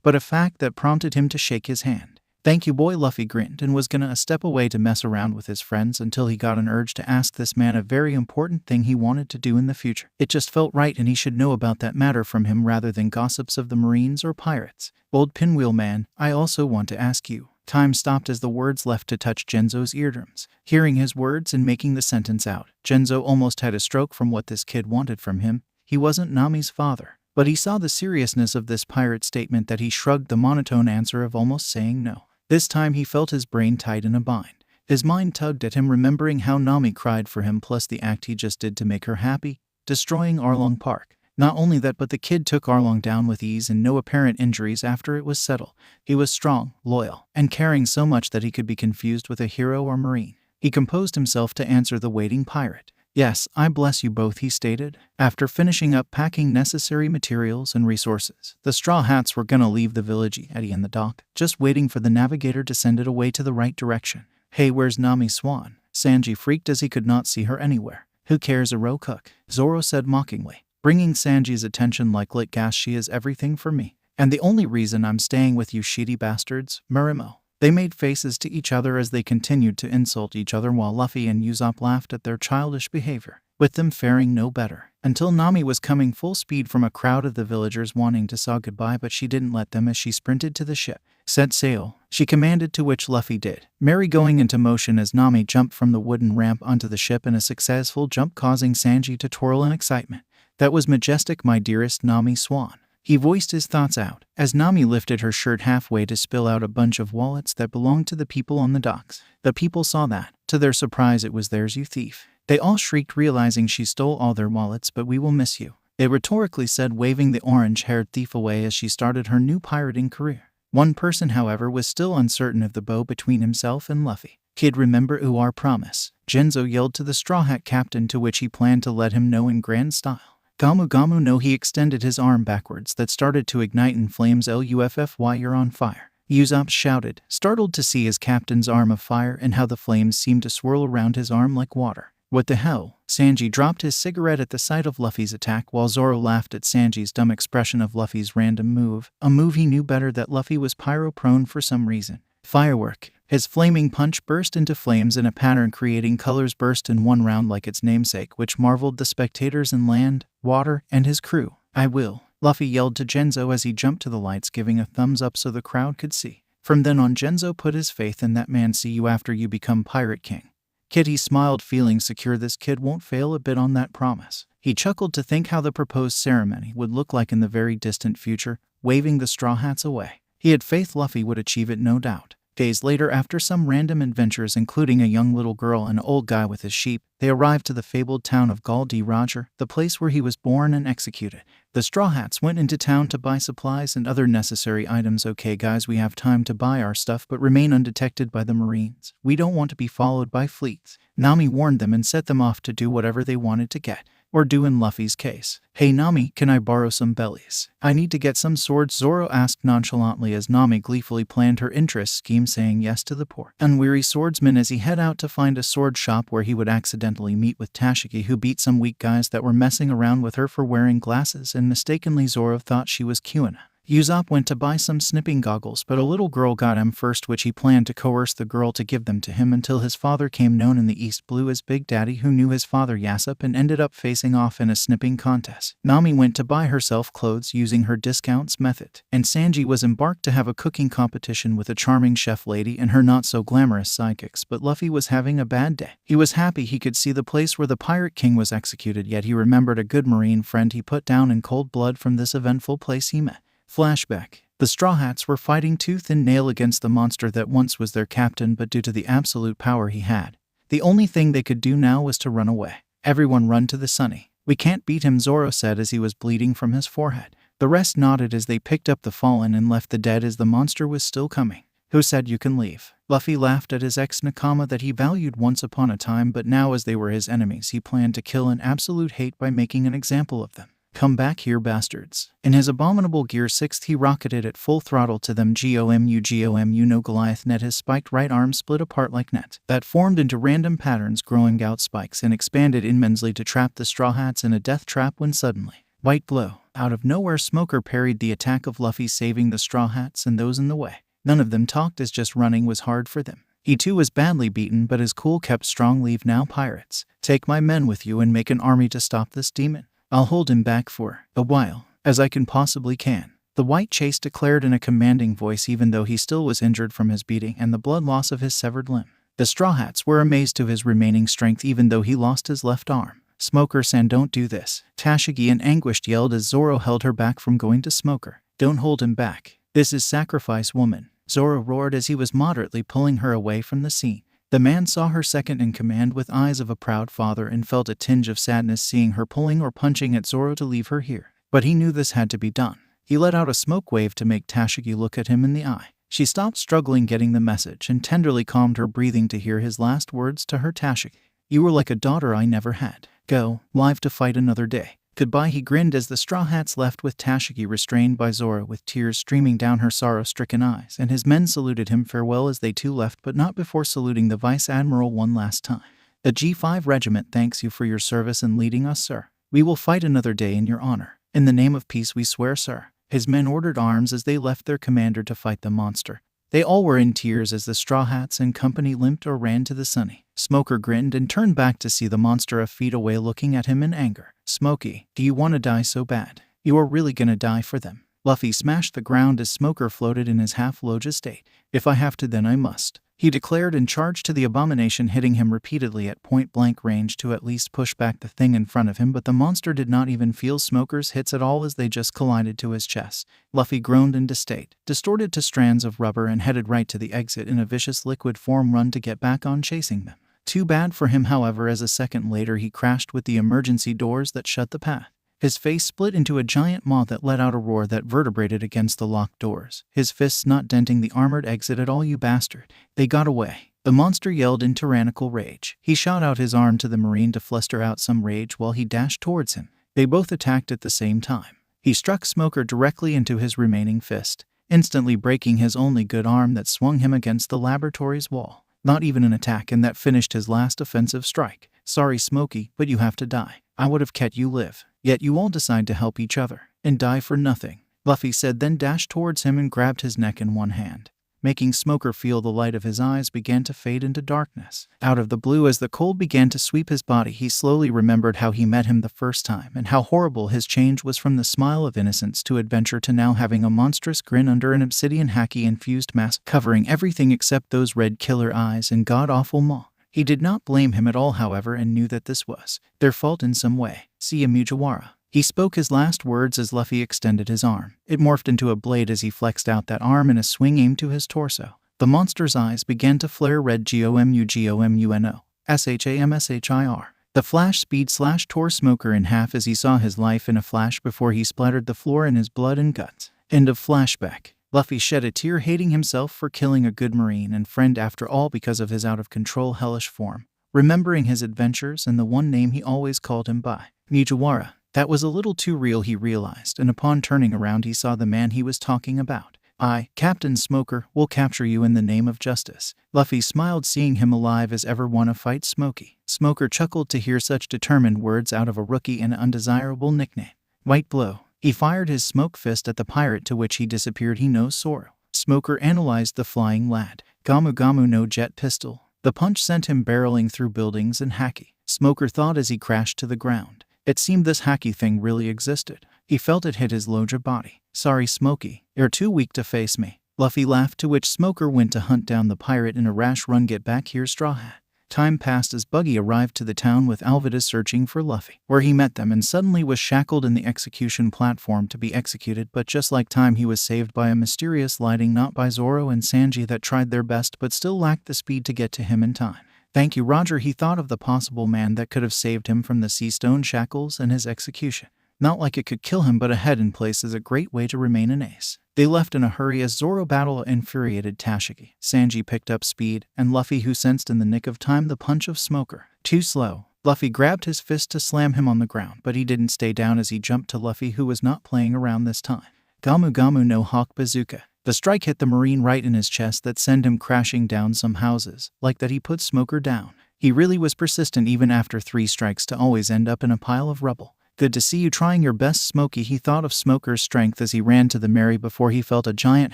but a fact that prompted him to shake his hand. Thank you, boy, Luffy grinned and was gonna step away to mess around with his friends until he got an urge to ask this man a very important thing he wanted to do in the future. It just felt right, and he should know about that matter from him rather than gossips of the Marines or pirates. Old Pinwheel Man, I also want to ask you. Time stopped as the words left to touch Genzo's eardrums. Hearing his words and making the sentence out, Genzo almost had a stroke from what this kid wanted from him. He wasn't Nami's father, but he saw the seriousness of this pirate statement that he shrugged the monotone answer of almost saying no. This time he felt his brain tight in a bind. His mind tugged at him, remembering how Nami cried for him plus the act he just did to make her happy, destroying Arlong Park. Not only that, but the kid took Arlong down with ease and no apparent injuries after it was settled. He was strong, loyal, and caring so much that he could be confused with a hero or marine. He composed himself to answer the waiting pirate. Yes, I bless you both, he stated. After finishing up packing necessary materials and resources, the Straw Hats were gonna leave the village Eddie in the dock, just waiting for the navigator to send it away to the right direction. Hey, where's Nami Swan? Sanji freaked as he could not see her anywhere. Who cares, a row cook? Zoro said mockingly, bringing Sanji's attention like lit gas. She is everything for me. And the only reason I'm staying with you shitty bastards, Marimo. They made faces to each other as they continued to insult each other while Luffy and Usopp laughed at their childish behavior, with them faring no better. Until Nami was coming full speed from a crowd of the villagers wanting to say goodbye, but she didn't let them as she sprinted to the ship. Set sail, she commanded, to which Luffy did, Mary going into motion as Nami jumped from the wooden ramp onto the ship in a successful jump, causing Sanji to twirl in excitement. That was majestic, my dearest Nami Swan. He voiced his thoughts out, as Nami lifted her shirt halfway to spill out a bunch of wallets that belonged to the people on the docks. The people saw that. To their surprise, it was theirs, you thief. They all shrieked, realizing she stole all their wallets. But we will miss you, it rhetorically said, waving the orange-haired thief away as she started her new pirating career. One person, however, was still uncertain of the bow between himself and Luffy. Kid, remember our promise? Genzo yelled to the Straw Hat captain, to which he planned to let him know in grand style. Gamu Gamu no, he extended his arm backwards that started to ignite in flames. Luffy, you're on fire. Usopp shouted, startled to see his captain's arm of fire and how the flames seemed to swirl around his arm like water. What the hell? Sanji dropped his cigarette at the sight of Luffy's attack, while Zoro laughed at Sanji's dumb expression of Luffy's random move, a move he knew better, that Luffy was pyro-prone for some reason. Firework. His flaming punch burst into flames in a pattern, creating colors burst in one round like its namesake, which marveled the spectators in land, water, and his crew. I will, Luffy yelled to Genzo as he jumped to the lights, giving a thumbs up so the crowd could see. From then on, Genzo put his faith in that man. See you after you become Pirate King. Kid, he smiled, feeling secure this kid won't fail a bit on that promise. He chuckled to think how the proposed ceremony would look like in the very distant future, waving the Straw Hats away. He had faith Luffy would achieve it, no doubt. Days later, after some random adventures including a young little girl and an old guy with his sheep, they arrived to the fabled town of Gol D. Roger, the place where he was born and executed. The Straw Hats went into town to buy supplies and other necessary items. Okay guys, we have time to buy our stuff but remain undetected by the Marines. We don't want to be followed by fleets. Nami warned them and set them off to do whatever they wanted to get. Or do in Luffy's case. Hey Nami, can I borrow some bellies? I need to get some swords, Zoro asked nonchalantly as Nami gleefully planned her interest scheme, saying yes to the poor, unweary swordsman as he head out to find a sword shop where he would accidentally meet with Tashiki, who beat some weak guys that were messing around with her for wearing glasses, and mistakenly Zoro thought she was Kuina. Usopp went to buy some snipping goggles, but a little girl got him first, which he planned to coerce the girl to give them to him until his father came, known in the East Blue as Big Daddy, who knew his father Yasopp and ended up facing off in a snipping contest. Nami went to buy herself clothes using her discounts method, and Sanji was embarked to have a cooking competition with a charming chef lady and her not-so-glamorous sidekicks, but Luffy was having a bad day. He was happy he could see the place where the Pirate King was executed, yet he remembered a good Marine friend he put down in cold blood from this eventful place he met. Flashback. The Straw Hats were fighting tooth and nail against the monster that once was their captain, but due to the absolute power he had, the only thing they could do now was to run away. Everyone run to the Sunny. We can't beat him, Zoro said as he was bleeding from his forehead. The rest nodded as they picked up the fallen and left the dead as the monster was still coming. Who said you can leave? Luffy laughed at his ex-nakama that he valued once upon a time, but now as they were his enemies he planned to kill in absolute hate by making an example of them. Come back here, bastards. In his abominable Gear 6th he rocketed at full throttle to them. GOMU no Goliath net. His spiked right arm split apart like net that formed into random patterns growing out spikes and expanded immensely to trap the Straw Hats in a death trap when suddenly, white blow, out of nowhere Smoker parried the attack of Luffy, saving the Straw Hats and those in the way. None of them talked as just running was hard for them. He too was badly beaten, but his cool kept strong. Leave now, pirates. Take my men with you and make an army to stop this demon. I'll hold him back for a while, as I can possibly can. The White Chase declared in a commanding voice, even though he still was injured from his beating and the blood loss of his severed limb. The Straw Hats were amazed to his remaining strength even though he lost his left arm. Smoker-san, don't do this. Tashigi in anguish yelled as Zoro held her back from going to Smoker. Don't hold him back. This is sacrifice, woman. Zoro roared as he was moderately pulling her away from the scene. The man saw her second in command with eyes of a proud father and felt a tinge of sadness seeing her pulling or punching at Zoro to leave her here. But he knew this had to be done. He let out a smoke wave to make Tashigi look at him in the eye. She stopped struggling getting the message and tenderly calmed her breathing to hear his last words to her. Tashigi, you were like a daughter I never had. Go, live to fight another day. Goodbye, he grinned as the Straw Hats left with Tashigi restrained by Zoro with tears streaming down her sorrow-stricken eyes, and his men saluted him farewell as they too left, but not before saluting the Vice Admiral one last time. The G5 Regiment thanks you for your service in leading us, sir. We will fight another day in your honor. In the name of peace we swear, sir. His men ordered arms as they left their commander to fight the monster. They all were in tears as the Straw Hats and company limped or ran to the Sunny. Smoker grinned and turned back to see the monster a feet away looking at him in anger. Smokey, do you want to die so bad? You are really gonna die for them. Luffy smashed the ground as Smoker floated in his half-Loja state. If I have to, then I must, he declared and charged to the abomination, hitting him repeatedly at point-blank range to at least push back the thing in front of him, but the monster did not even feel Smoker's hits at all as they just collided to his chest. Luffy groaned in disdain, distorted to strands of rubber, and headed right to the exit in a vicious liquid form run to get back on chasing them. Too bad for him, however, as a second later he crashed with the emergency doors that shut the path. His face split into a giant maw that let out a roar that vertebrated against the locked doors, his fists not denting the armored exit at all. You bastard. They got away. The monster yelled in tyrannical rage. He shot out his arm to the Marine to fluster out some rage while he dashed towards him. They both attacked at the same time. He struck Smoker directly into his remaining fist, instantly breaking his only good arm that swung him against the laboratory's wall. Not even an attack, and that finished his last offensive strike. Sorry, Smokey, but you have to die. I would have kept you live. Yet you all decide to help each other and die for nothing, Luffy said, then dashed towards him and grabbed his neck in one hand, making Smoker feel the light of his eyes began to fade into darkness. Out of the blue, as the cold began to sweep his body, he slowly remembered how he met him the first time and how horrible his change was from the smile of innocence to adventure to now having a monstrous grin under an obsidian haki-infused mask covering everything except those red killer eyes and god-awful maw. He did not blame him at all, however, and knew that this was their fault in some way. See ya, Mugiwara. He spoke his last words as Luffy extended his arm. It morphed into a blade as he flexed out that arm in a swing aimed to his torso. The monster's eyes began to flare red. GOMUNO. SHAMSHIR. The flash speed tore Smoker in half as he saw his life in a flash before he splattered the floor in his blood and guts. End of flashback. Luffy shed a tear, hating himself for killing a good Marine and friend after all because of his out-of-control hellish form, remembering his adventures and the one name he always called him by, Mugiwara. That was a little too real, he realized, and upon turning around he saw the man he was talking about. I, Captain Smoker, will capture you in the name of justice. Luffy smiled, seeing him alive as ever wanna fight Smokey. Smoker chuckled to hear such determined words out of a rookie and undesirable nickname. White blow. He fired his smoke fist at the pirate, to which he disappeared. He knows Zoro. Smoker analyzed the flying lad. Gamu Gamu no jet pistol. The punch sent him barreling through buildings and haki. Smoker thought as he crashed to the ground. It seemed this haki thing really existed. He felt it hit his Loja body. Sorry, Smokey. You're too weak to face me. Luffy laughed, to which Smoker went to hunt down the pirate in a rash run. Get back here, Straw Hat. Time passed as Buggy arrived to the town with Alvida searching for Luffy, where he met them and suddenly was shackled in the execution platform to be executed, but just like time he was saved by a mysterious lighting, not by Zoro and Sanji that tried their best but still lacked the speed to get to him in time. Thank you, Roger. He thought of the possible man that could have saved him from the sea stone shackles and his execution. Not like it could kill him, but a head in place is a great way to remain an ace. They left in a hurry as Zoro battled infuriated Tashigi. Sanji picked up speed, and Luffy, who sensed in the nick of time the punch of Smoker. Too slow. Luffy grabbed his fist to slam him on the ground, but he didn't stay down as he jumped to Luffy, who was not playing around this time. Gamu Gamu no Hawk Bazooka. The strike hit the Marine right in his chest that sent him crashing down some houses, like that he put Smoker down. He really was persistent even after 3 strikes to always end up in a pile of rubble. Good to see you trying your best, Smokey. He thought of Smoker's strength as he ran to the Mary before he felt a giant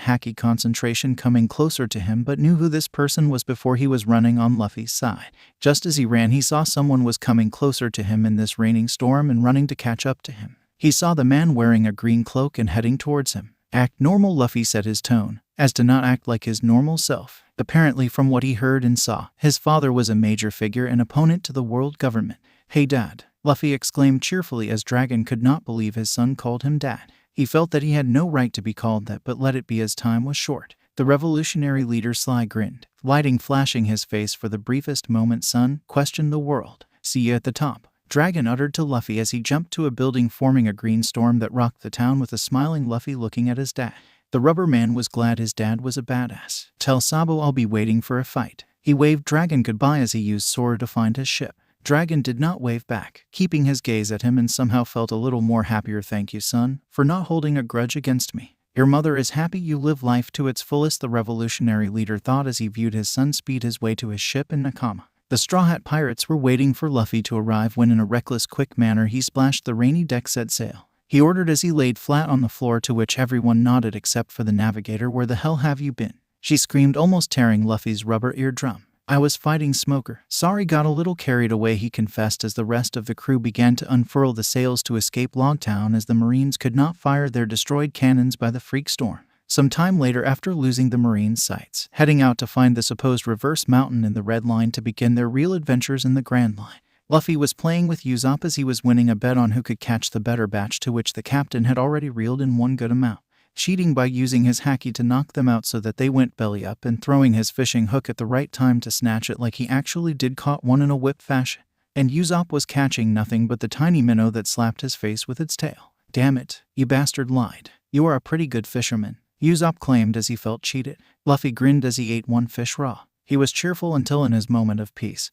hacky concentration coming closer to him, but knew who this person was before he was running on Luffy's side. Just as he ran, he saw someone was coming closer to him in this raining storm and running to catch up to him. He saw the man wearing a green cloak and heading towards him. Act normal, Luffy set his tone, as to not act like his normal self. Apparently, from what he heard and saw, his father was a major figure and opponent to the world government. Hey Dad, Luffy exclaimed cheerfully as Dragon could not believe his son called him Dad. He felt that he had no right to be called that, but let it be as time was short. The revolutionary leader Sly grinned, lighting flashing his face for the briefest moment. Son, questioned the world. See you at the top, Dragon uttered to Luffy as he jumped to a building, forming a green storm that rocked the town with a smiling Luffy looking at his dad. The rubber man was glad his dad was a badass. Tell Sabo I'll be waiting for a fight. He waved Dragon goodbye as he used Sora to find his ship. Dragon did not wave back, keeping his gaze at him, and somehow felt a little more happier. Thank you, son, for not holding a grudge against me. Your mother is happy you live life to its fullest, the revolutionary leader thought as he viewed his son speed his way to his ship in Nakama. The Straw Hat Pirates were waiting for Luffy to arrive when in a reckless quick manner he splashed the rainy deck, set sail. He ordered as he laid flat on the floor, to which everyone nodded except for the navigator. Where the hell have you been? She screamed, almost tearing Luffy's rubber eardrum. I was fighting Smoker. Sorry, got a little carried away, he confessed as the rest of the crew began to unfurl the sails to escape Logtown as the Marines could not fire their destroyed cannons by the freak storm. Some time later, after losing the Marines' sights, heading out to find the supposed reverse mountain in the Red Line to begin their real adventures in the Grand Line, Luffy was playing with Usopp as he was winning a bet on who could catch the better batch, to which the captain had already reeled in one good amount, cheating by using his haki to knock them out so that they went belly up, and throwing his fishing hook at the right time to snatch it like he actually did caught one in a whip fashion. And Usopp was catching nothing but the tiny minnow that slapped his face with its tail. Damn it, you bastard lied. You are a pretty good fisherman, Usopp claimed as he felt cheated. Luffy grinned as he ate one fish raw. He was cheerful until in his moment of peace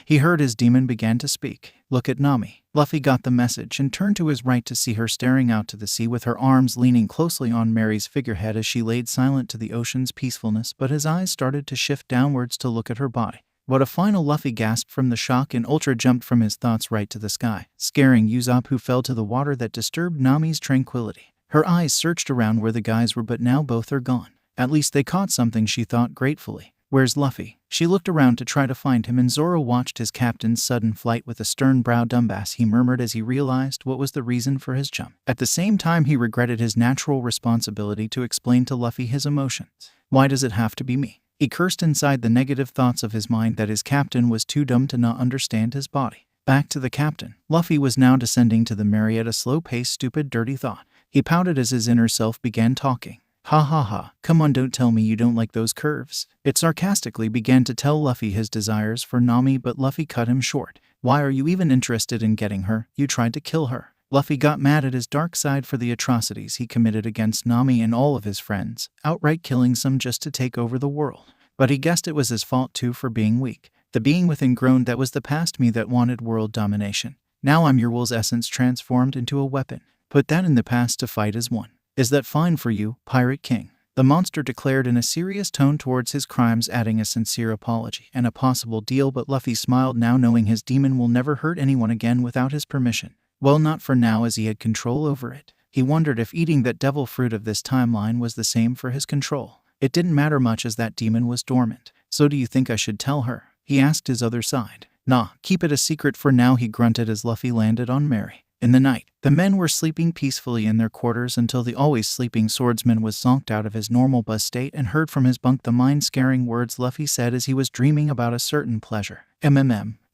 he heard his demon began to speak. Look at Nami. Luffy got the message and turned to his right to see her staring out to the sea with her arms leaning closely on Mary's figurehead as she laid silent to the ocean's peacefulness, but his eyes started to shift downwards to look at her body. What a final! Luffy gasped from the shock, and Ultra jumped from his thoughts right to the sky, scaring Usopp, who fell to the water that disturbed Nami's tranquility. Her eyes searched around where the guys were, but now both are gone. At least they caught something, she thought gratefully. Where's Luffy? She looked around to try to find him, and Zoro watched his captain's sudden flight with a stern brow. Dumbass, he murmured as he realized what was the reason for his jump. At the same time, he regretted his natural responsibility to explain to Luffy his emotions. Why does it have to be me? He cursed inside the negative thoughts of his mind that his captain was too dumb to not understand his body. Back to the captain. Luffy was now descending to the Mary at a slow pace. Stupid, dirty thought. He pouted as his inner self began talking. Ha ha ha, come on, don't tell me you don't like those curves. It sarcastically began to tell Luffy his desires for Nami, but Luffy cut him short. Why are you even interested in getting her? You tried to kill her. Luffy got mad at his dark side for the atrocities he committed against Nami and all of his friends, outright killing some just to take over the world. But he guessed it was his fault too for being weak. The being within groaned, that was the past me that wanted world domination. Now I'm your will's essence transformed into a weapon. Put that in the past to fight as one. Is that fine for you, Pirate King? The monster declared in a serious tone towards his crimes, adding a sincere apology and a possible deal, but Luffy smiled now, knowing his demon will never hurt anyone again without his permission. Well, not for now, as he had control over it. He wondered if eating that devil fruit of this timeline was the same for his control. It didn't matter much as that demon was dormant. So do you think I should tell her? He asked his other side. Nah, keep it a secret for now, he grunted as Luffy landed on Mary. In the night, the men were sleeping peacefully in their quarters until the always sleeping swordsman was zonked out of his normal buzz state and heard from his bunk the mind-scaring words Luffy said as he was dreaming about a certain pleasure.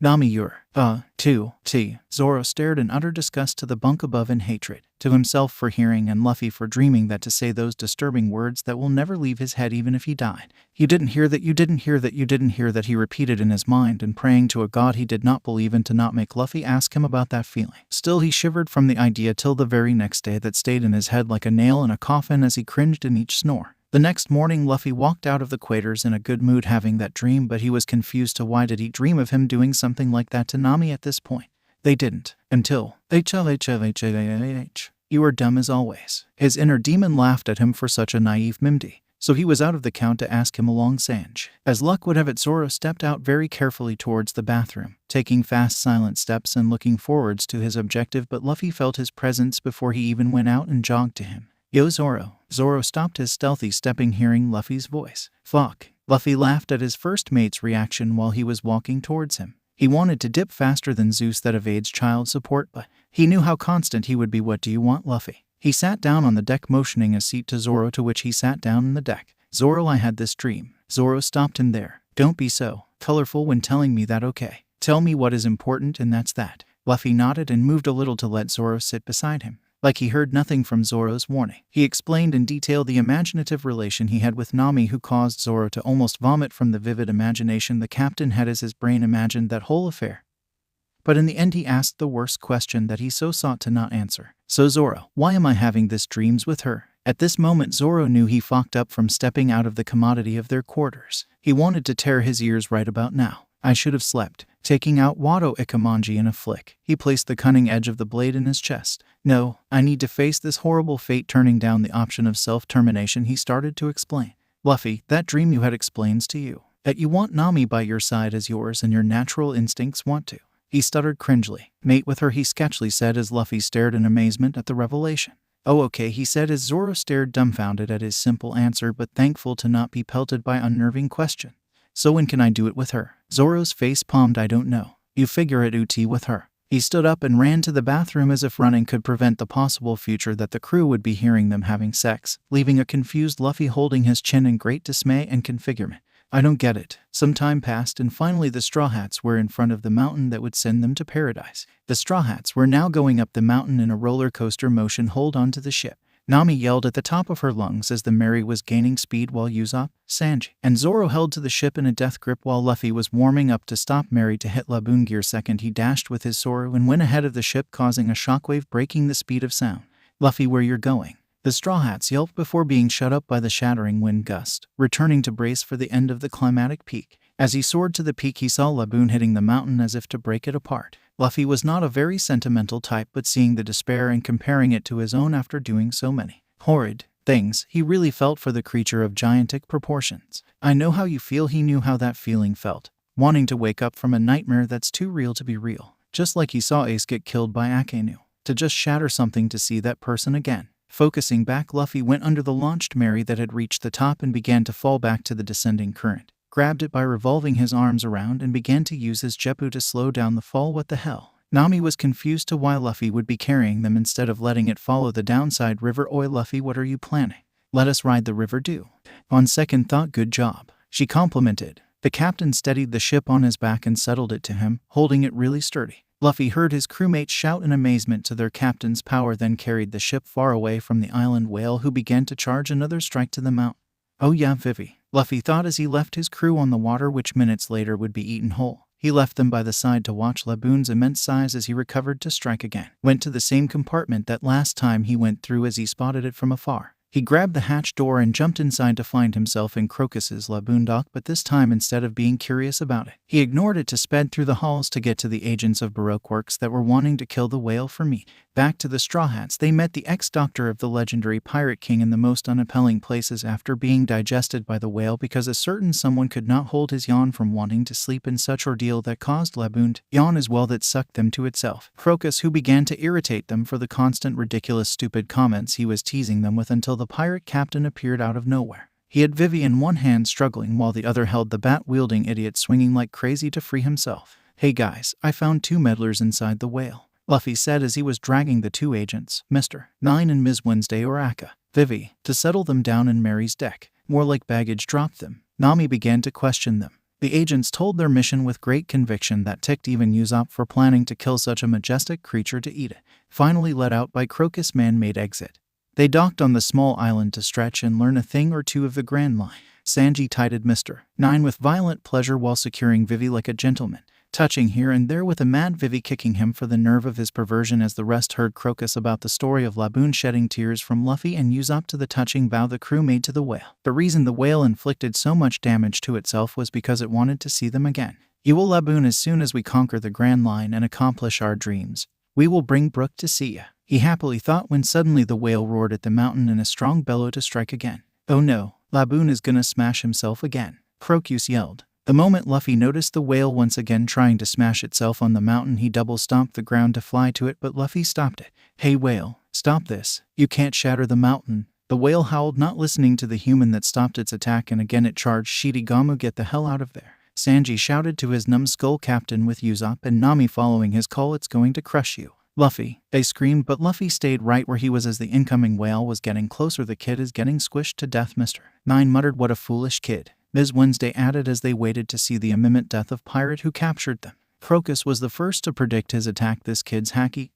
Nami, you're, Zoro stared in utter disgust to the bunk above and hatred, to himself for hearing and Luffy for dreaming that to say those disturbing words that will never leave his head even if he died. You didn't hear that, you didn't hear that, you didn't hear that, he repeated in his mind and praying to a god he did not believe in to not make Luffy ask him about that feeling. Still he shivered from the idea till the very next day that stayed in his head like a nail in a coffin as he cringed in each snore. The next morning Luffy walked out of the quarters in a good mood having that dream, but he was confused to why did he dream of him doing something like that to Nami at this point. They didn't. Until you are dumb as always. His inner demon laughed at him for such a naive mimdi, so he was out of the count to ask him along Sanj. As luck would have it, Zoro stepped out very carefully towards the bathroom, taking fast silent steps and looking forwards to his objective, but Luffy felt his presence before he even went out and jogged to him. Yo Zoro. Zoro stopped his stealthy stepping hearing Luffy's voice. Fuck. Luffy laughed at his first mate's reaction while he was walking towards him. He wanted to dip faster than Zeus that evades child support, but he knew how constant he would be. What do you want, Luffy? He sat down on the deck, motioning a seat to Zoro, to which he sat down on the deck. Zoro, I had this dream. Zoro stopped him there. Don't be so colorful when telling me that, okay? Tell me what is important, and that's that. Luffy nodded and moved a little to let Zoro sit beside him. Like he heard nothing from Zoro's warning. He explained in detail the imaginative relation he had with Nami, who caused Zoro to almost vomit from the vivid imagination the captain had as his brain imagined that whole affair. But in the end he asked the worst question that he so sought to not answer. So Zoro, why am I having this dreams with her? At this moment Zoro knew he fucked up from stepping out of the commodity of their quarters. He wanted to tear his ears right about now. I should have slept. Taking out Wado Ikamanji in a flick, he placed the cunning edge of the blade in his chest. No, I need to face this horrible fate. Turning down the option of self-termination, he started to explain. Luffy, that dream you had explains to you that you want Nami by your side as yours and your natural instincts want to. He stuttered cringely. Mate with her, he sketchily said as Luffy stared in amazement at the revelation. Oh okay, he said as Zoro stared dumbfounded at his simple answer but thankful to not be pelted by unnerving question. So when can I do it with her? Zoro's face palmed. I don't know. You figure it out with her. He stood up and ran to the bathroom as if running could prevent the possible future that the crew would be hearing them having sex, leaving a confused Luffy holding his chin in great dismay and configurement. I don't get it. Some time passed and finally the Straw Hats were in front of the mountain that would send them to paradise. The Straw Hats were now going up the mountain in a roller coaster motion. Hold on to the ship. Nami yelled at the top of her lungs as the Mary was gaining speed while Usopp, Sanji, and Zoro held to the ship in a death grip while Luffy was warming up to stop Mary to hit Laboon gear. Second he dashed with his Zoro and went ahead of the ship, causing a shockwave breaking the speed of sound. Luffy, where you're going? The Straw Hats yelped before being shut up by the shattering wind gust, returning to brace for the end of the climatic peak. As he soared to the peak he saw Laboon hitting the mountain as if to break it apart. Luffy was not a very sentimental type, but seeing the despair and comparing it to his own after doing so many horrid things, he really felt for the creature of gigantic proportions. I know how you feel. He knew how that feeling felt, wanting to wake up from a nightmare that's too real to be real. Just like he saw Ace get killed by Akenu. To just shatter something to see that person again. Focusing back, Luffy went under the launched Mary that had reached the top and began to fall back to the descending current. Grabbed it by revolving his arms around and began to use his Jeppu to slow down the fall. What the hell? Nami was confused to why Luffy would be carrying them instead of letting it follow the downside river. Oi Luffy, what are you planning? Let us ride the river, do. On second thought, good job, she complimented. The captain steadied the ship on his back and settled it to him, holding it really sturdy. Luffy heard his crewmates shout in amazement to their captain's power, then carried the ship far away from the island whale, who began to charge another strike to the mountain. Oh yeah, Vivi, Luffy thought as he left his crew on the water, which minutes later would be eaten whole. He left them by the side to watch Laboon's immense size as he recovered to strike again. Went to the same compartment that last time he went through as he spotted it from afar. He grabbed the hatch door and jumped inside to find himself in Crocus's Laboon dock, but this time instead of being curious about it, he ignored it to sped through the halls to get to the agents of Baroque Works that were wanting to kill the whale for meat. Back to the Straw Hats, they met the ex-doctor of the legendary Pirate King in the most unappelling places after being digested by the whale because a certain someone could not hold his yawn from wanting to sleep in such ordeal that caused Laboon to yawn as well, that sucked them to itself. Crocus, who began to irritate them for the constant ridiculous stupid comments he was teasing them with, until the pirate captain appeared out of nowhere. He had Vivi in one hand struggling while the other held the bat-wielding idiot swinging like crazy to free himself. Hey guys, I found 2 meddlers inside the whale, Luffy said as he was dragging the 2 agents, Mr. 9 and Ms. Wednesday or Akka, Vivi, to settle them down in Mary's deck. More like baggage, dropped them. Nami began to question them. The agents told their mission with great conviction that ticked even Usopp for planning to kill such a majestic creature to eat it. Finally let out by Crocus man-made exit. They docked on the small island to stretch and learn a thing or two of the Grand Line. Sanji tided Mr. 9 with violent pleasure while securing Vivi like a gentleman, touching here and there with a mad Vivi kicking him for the nerve of his perversion as the rest heard Crocus about the story of Laboon shedding tears from Luffy and Usopp to the touching vow the crew made to the whale. The reason the whale inflicted so much damage to itself was because it wanted to see them again. You will Laboon as soon as we conquer the Grand Line and accomplish our dreams. We will bring Brook to see ya, he happily thought when suddenly the whale roared at the mountain in a strong bellow to strike again. Oh no, Laboon is gonna smash himself again, Crocus yelled. The moment Luffy noticed the whale once again trying to smash itself on the mountain, he double-stomped the ground to fly to it, but Luffy stopped it. Hey whale, stop this. You can't shatter the mountain. The whale howled, not listening to the human that stopped its attack, and again it charged Shichigamu. Get the hell out of there, Sanji shouted to his numbskull captain with Usopp and Nami following his call. It's going to crush you, Luffy, they screamed, but Luffy stayed right where he was as the incoming whale was getting closer. The kid is getting squished to death, Mr. 9 muttered. What a foolish kid, Ms. Wednesday added as they waited to see the imminent death of pirate who captured them. Crocus was the first to predict his attack. This kid's hacky,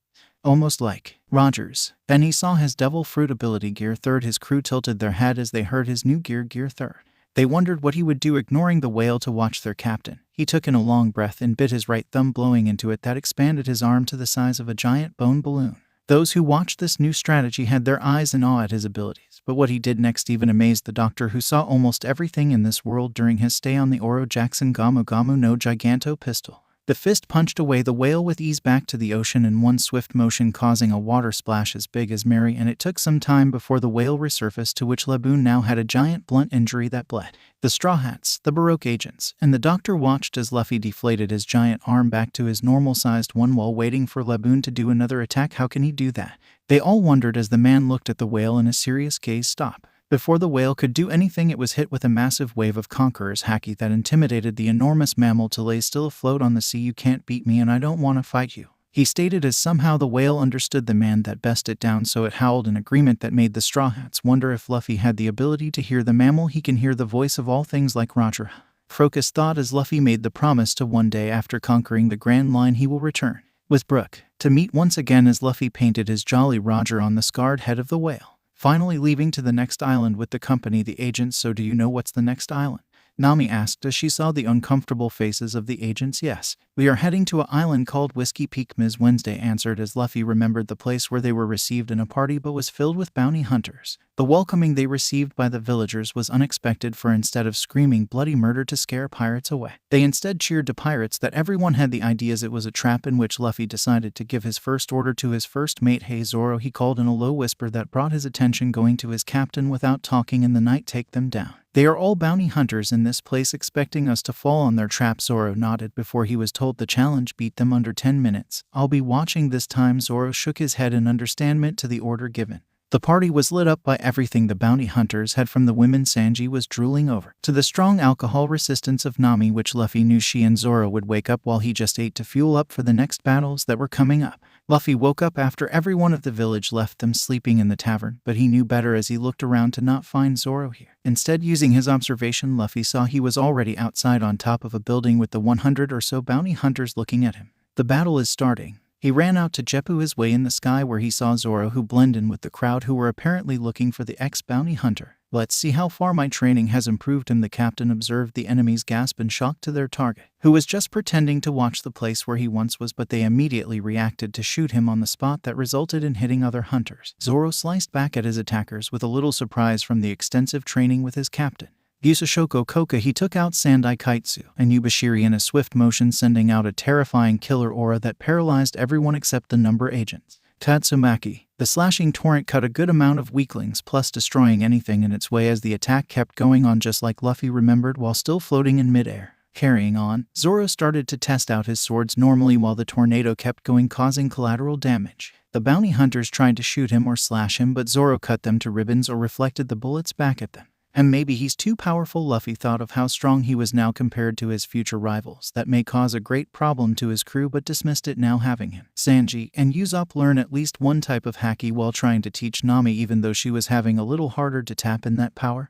almost like Rogers. Then he saw his devil fruit ability Gear 3rd. His crew tilted their head as they heard his new Gear 3rd. They wondered what he would do, ignoring the whale to watch their captain. He took in a long breath and bit his right thumb, blowing into it that expanded his arm to the size of a giant bone balloon. Those who watched this new strategy had their eyes in awe at his abilities, but what he did next even amazed the doctor, who saw almost everything in this world during his stay on the Oro Jackson. Gamu Gamu no Giganto pistol. The fist punched away the whale with ease back to the ocean in one swift motion, causing a water splash as big as Mary, and it took some time before the whale resurfaced, to which Laboon now had a giant blunt injury that bled. The Straw Hats, the Baroque agents, and the doctor watched as Luffy deflated his giant arm back to his normal-sized one while waiting for Laboon to do another attack. How can he do that? They all wondered as the man looked at the whale in a serious gaze. Stop. Before the whale could do anything, it was hit with a massive wave of Conqueror's haki that intimidated the enormous mammal to lay still afloat on the sea. You can't beat me and I don't want to fight you, he stated as somehow the whale understood the man that best it down, so it howled in agreement that made the Straw Hats wonder if Luffy had the ability to hear the mammal. He can hear the voice of all things like Roger, Crocus thought as Luffy made the promise to one day after conquering the Grand Line he will return with Brook to meet once again, as Luffy painted his Jolly Roger on the scarred head of the whale. Finally leaving to the next island with the company, the agents. So do you know what's the next island? Nami asked as she saw the uncomfortable faces of the agents. Yes, we are heading to an island called Whiskey Peak, Ms. Wednesday answered as Luffy remembered the place where they were received in a party but was filled with bounty hunters. The welcoming they received by the villagers was unexpected, for instead of screaming bloody murder to scare pirates away, they instead cheered to pirates. That everyone had the ideas it was a trap, in which Luffy decided to give his first order to his first mate. Hey Zoro, he called in a low whisper that brought his attention, going to his captain without talking in the night. Take them down. They are all bounty hunters in this place, expecting us to fall on their trap. Zoro nodded before he was told the challenge: beat them under 10 minutes. I'll be watching this time. Zoro shook his head in understandment to the order given. The party was lit up by everything the bounty hunters had, from the women Sanji was drooling over to the strong alcohol resistance of Nami, which Luffy knew she and Zoro would wake up while he just ate to fuel up for the next battles that were coming up. Luffy woke up after everyone of the village left them sleeping in the tavern, but he knew better as he looked around to not find Zoro here. Instead, using his observation, Luffy saw he was already outside on top of a building with the 100 or so bounty hunters looking at him. The battle is starting. He ran out to Jeppu his way in the sky, where he saw Zoro, who blended in with the crowd who were apparently looking for the ex-bounty hunter. Let's see how far my training has improved him, the captain observed. The enemies gasped in shock to their target, who was just pretending to watch the place where he once was, but they immediately reacted to shoot him on the spot. That resulted in hitting other hunters. Zoro sliced back at his attackers with a little surprise from the extensive training with his captain. Yusashoko Koka, he took out Sandai Kaitsu and Yubashiri in a swift motion, sending out a terrifying killer aura that paralyzed everyone except the number agents. Tatsumaki, the slashing torrent cut a good amount of weaklings, plus destroying anything in its way as the attack kept going on, just like Luffy remembered while still floating in midair. Carrying on, Zoro started to test out his swords normally while the tornado kept going, causing collateral damage. The bounty hunters tried to shoot him or slash him, but Zoro cut them to ribbons or reflected the bullets back at them. And maybe he's too powerful. Luffy thought of how strong he was now compared to his future rivals. That may cause a great problem to his crew, but dismissed it now, having him, Sanji, and Usopp learn at least one type of haki while trying to teach Nami, even though she was having a little harder to tap in that power.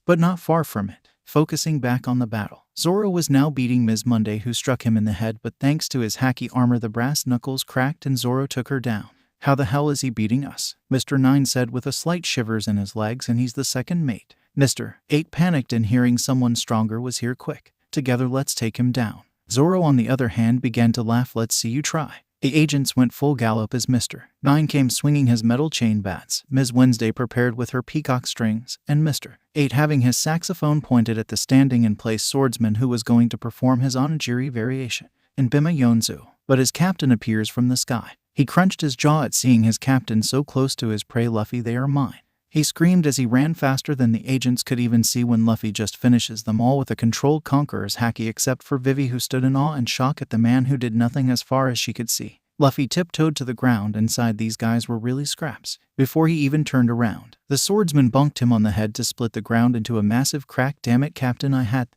But not far from it. Focusing back on the battle, Zoro was now beating Ms. Monday, who struck him in the head, but thanks to his hacky armor the brass knuckles cracked and Zoro took her down. How the hell is he beating us? Mr. 9 said with a slight shivers in his legs, and he's the second mate. Mr. 8 panicked and hearing someone stronger was here quick. Together let's take him down. Zoro on the other hand began to laugh. Let's see you try. The agents went full gallop as Mr. 9 came swinging his metal chain bats, Ms. Wednesday prepared with her peacock strings, and Mr. 8 having his saxophone pointed at the standing-in-place swordsman who was going to perform his onigiri variation in Bima Yonzu. But his captain appears from the sky. He crunched his jaw at seeing his captain so close to his prey. Luffy, they are mine. He screamed as he ran faster than the agents could even see when Luffy just finishes them all with a controlled conqueror's haki, except for Vivi, who stood in awe and shock at the man who did nothing as far as she could see. Luffy tiptoed to the ground. Inside, these guys were really scraps. Before he even turned around, the swordsman bonked him on the head to split the ground into a massive crack. Damn it, Captain, I had...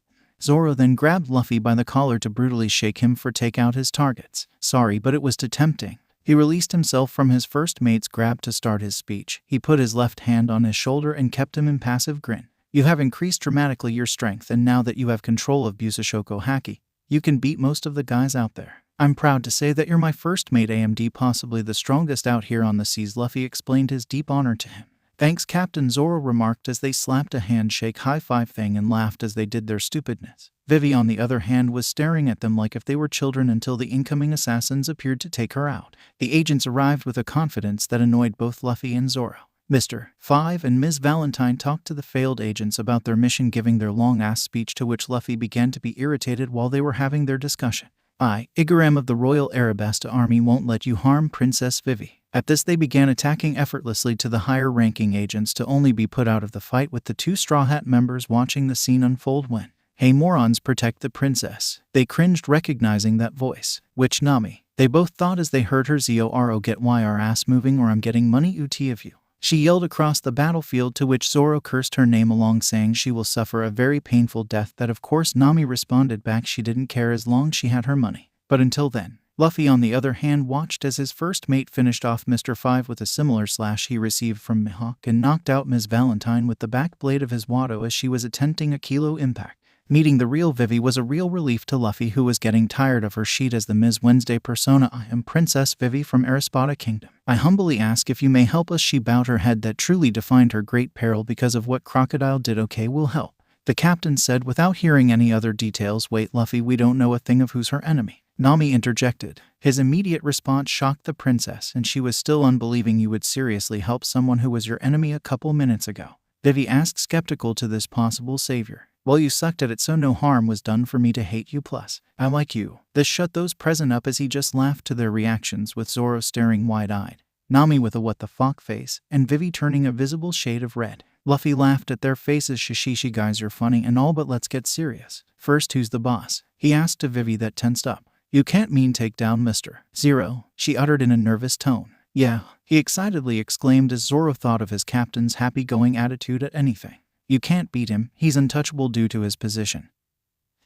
Zoro then grabbed Luffy by the collar to brutally shake him for take out his targets. Sorry, but it was too tempting. He released himself from his first mate's grab to start his speech. He put his left hand on his shoulder and kept him impassive grin. You have increased dramatically your strength, and now that you have control of Busashoko Haki, you can beat most of the guys out there. I'm proud to say that you're my first mate, AMD, possibly the strongest out here on the seas. Luffy explained his deep honor to him. Thanks, Captain, Zoro remarked as they slapped a handshake high-five thing and laughed as they did their stupidness. Vivi, on the other hand, was staring at them like if they were children until the incoming assassins appeared to take her out. The agents arrived with a confidence that annoyed both Luffy and Zoro. Mr. 5 and Ms. Valentine talked to the failed agents about their mission, giving their long-ass speech to which Luffy began to be irritated while they were having their discussion. Igaram of the Royal Arabasta Army won't let you harm Princess Vivi. At this they began attacking effortlessly to the higher-ranking agents, to only be put out of the fight with the two Straw Hat members watching the scene unfold when, "Hey morons, protect the princess." They cringed recognizing that voice. Which Nami? They both thought as they heard her. Zoro, get our ass moving or I'm getting money ut of you. She yelled across the battlefield, to which Zoro cursed her name along, saying she will suffer a very painful death. That of course Nami responded back she didn't care as long as she had her money. But until then, Luffy on the other hand watched as his first mate finished off Mr. 5 with a similar slash he received from Mihawk and knocked out Ms. Valentine with the back blade of his Wado as she was attempting a kilo impact. Meeting the real Vivi was a real relief to Luffy, who was getting tired of her sheet as the Ms. Wednesday persona. I am Princess Vivi from Araspada Kingdom. I humbly ask if you may help us. She bowed her head. That truly defined her great peril because of what Crocodile did. Okay, we'll help, the captain said without hearing any other details. Wait, Luffy, we don't know a thing of who's her enemy. Nami interjected. His immediate response shocked the princess, and she was still unbelieving. You would seriously help someone who was your enemy a couple minutes ago? Vivi asked, skeptical to this possible savior. Well, you sucked at it, so no harm was done for me to hate you. Plus, I like you. This shut those present up as he just laughed to their reactions, with Zoro staring wide-eyed, Nami with a what the fuck face, and Vivi turning a visible shade of red. Luffy laughed at their faces. Shishishi guys, you're funny and all, but let's get serious. First, who's the boss? He asked to Vivi, that tensed up. You can't mean take down Mr. 0, she uttered in a nervous tone. Yeah, he excitedly exclaimed as Zoro thought of his captain's happy-going attitude at anything. You can't beat him, he's untouchable due to his position.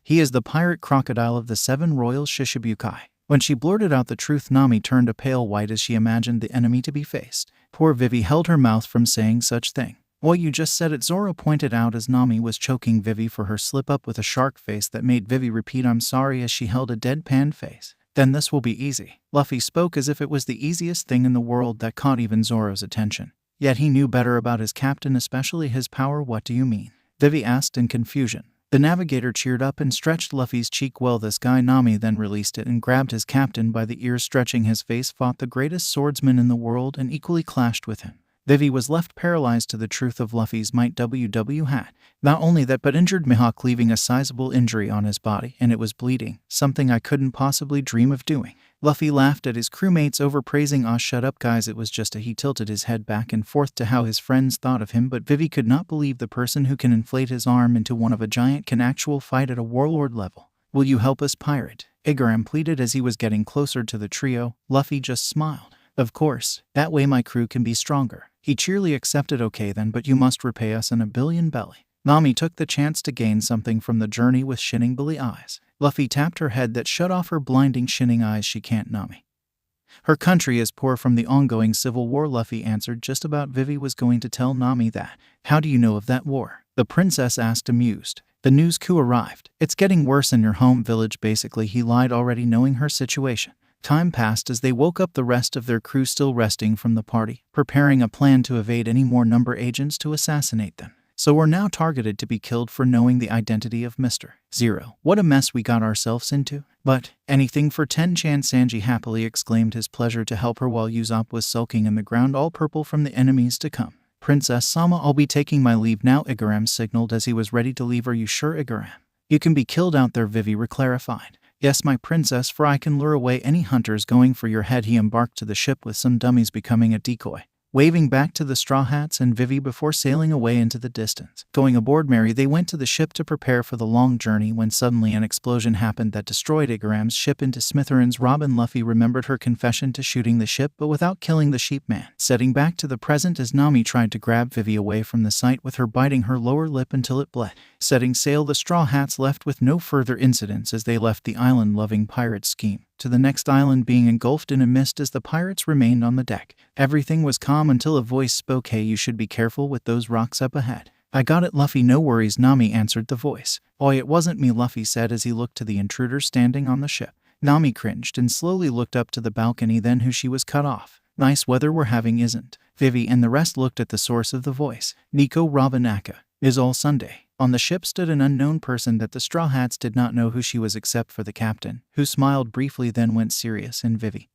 He is the pirate crocodile of the 7 royal Shishibukai. When she blurted out the truth, Nami turned a pale white as she imagined the enemy to be faced. Poor Vivi held her mouth from saying such thing. Well, you just said it, Zoro pointed out as Nami was choking Vivi for her slip-up with a shark face that made Vivi repeat I'm sorry as she held a deadpan face. Then this will be easy. Luffy spoke as if it was the easiest thing in the world. That caught even Zoro's attention. Yet he knew better about his captain, especially his power. What do you mean? Vivi asked in confusion. The navigator cheered up and stretched Luffy's cheek. Well, this guy. Nami then released it and grabbed his captain by the ears, stretching his face. Fought the greatest swordsman in the world and equally clashed with him. Vivi was left paralyzed to the truth of Luffy's might. WW had. Not only that, but injured Mihawk, leaving a sizable injury on his body, and it was bleeding, something I couldn't possibly dream of doing. Luffy laughed at his crewmates overpraising. Shut up guys, it was just a... He tilted his head back and forth to how his friends thought of him, but Vivi could not believe the person who can inflate his arm into one of a giant can actual fight at a warlord level. Will you help us, pirate? Igaram pleaded as he was getting closer to the trio. Luffy just smiled. Of course, that way my crew can be stronger. He cheerily accepted. Okay then, but you must repay us in a billion belly. Nami took the chance to gain something from the journey with shinning belly eyes. Luffy tapped her head that shut off her blinding shinning eyes. She can't, Nami. Her country is poor from the ongoing civil war, Luffy answered. Just about Vivi was going to tell Nami that. How do you know of that war? The princess asked, amused. The news coup arrived. It's getting worse in your home village. Basically, he lied, already knowing her situation. Time passed as they woke up, the rest of their crew still resting from the party, preparing a plan to evade any more number agents to assassinate them. So we're now targeted to be killed for knowing the identity of Mr. Zero. What a mess we got ourselves into. But anything for Ten-chan, Sanji happily exclaimed, his pleasure to help her while Usopp was sulking in the ground, all purple from the enemies to come. Princess Sama, I'll be taking my leave now, Igaram signaled as he was ready to leave. Are you sure, Igaram? You can be killed out there, Vivi clarified. Yes, my princess, for I can lure away any hunters going for your head. He embarked to the ship with some dummies becoming a decoy, waving back to the Straw Hats and Vivi before sailing away into the distance. Going aboard Mary, they went to the ship to prepare for the long journey when suddenly an explosion happened that destroyed Igaram's ship into smithereens. Robin Luffy remembered her confession to shooting the ship but without killing the sheepman. Setting back to the present as Nami tried to grab Vivi away from the site with her biting her lower lip until it bled. Setting sail, the Straw Hats left with no further incidents as they left the island-loving pirate scheme to the next island, being engulfed in a mist as the pirates remained on the deck. Everything was calm until a voice spoke. Hey, you should be careful with those rocks up ahead. I got it, Luffy, no worries, Nami answered the voice. Oi, it wasn't me, Luffy said as he looked to the intruder standing on the ship. Nami cringed and slowly looked up to the balcony, then who she was cut off. Nice weather we're having, isn't? Vivi and the rest looked at the source of the voice. Nico Robinaka. Is all Sunday. On the ship stood an unknown person that the Straw Hats did not know who she was except for the captain, who smiled briefly then went serious, and Vivi,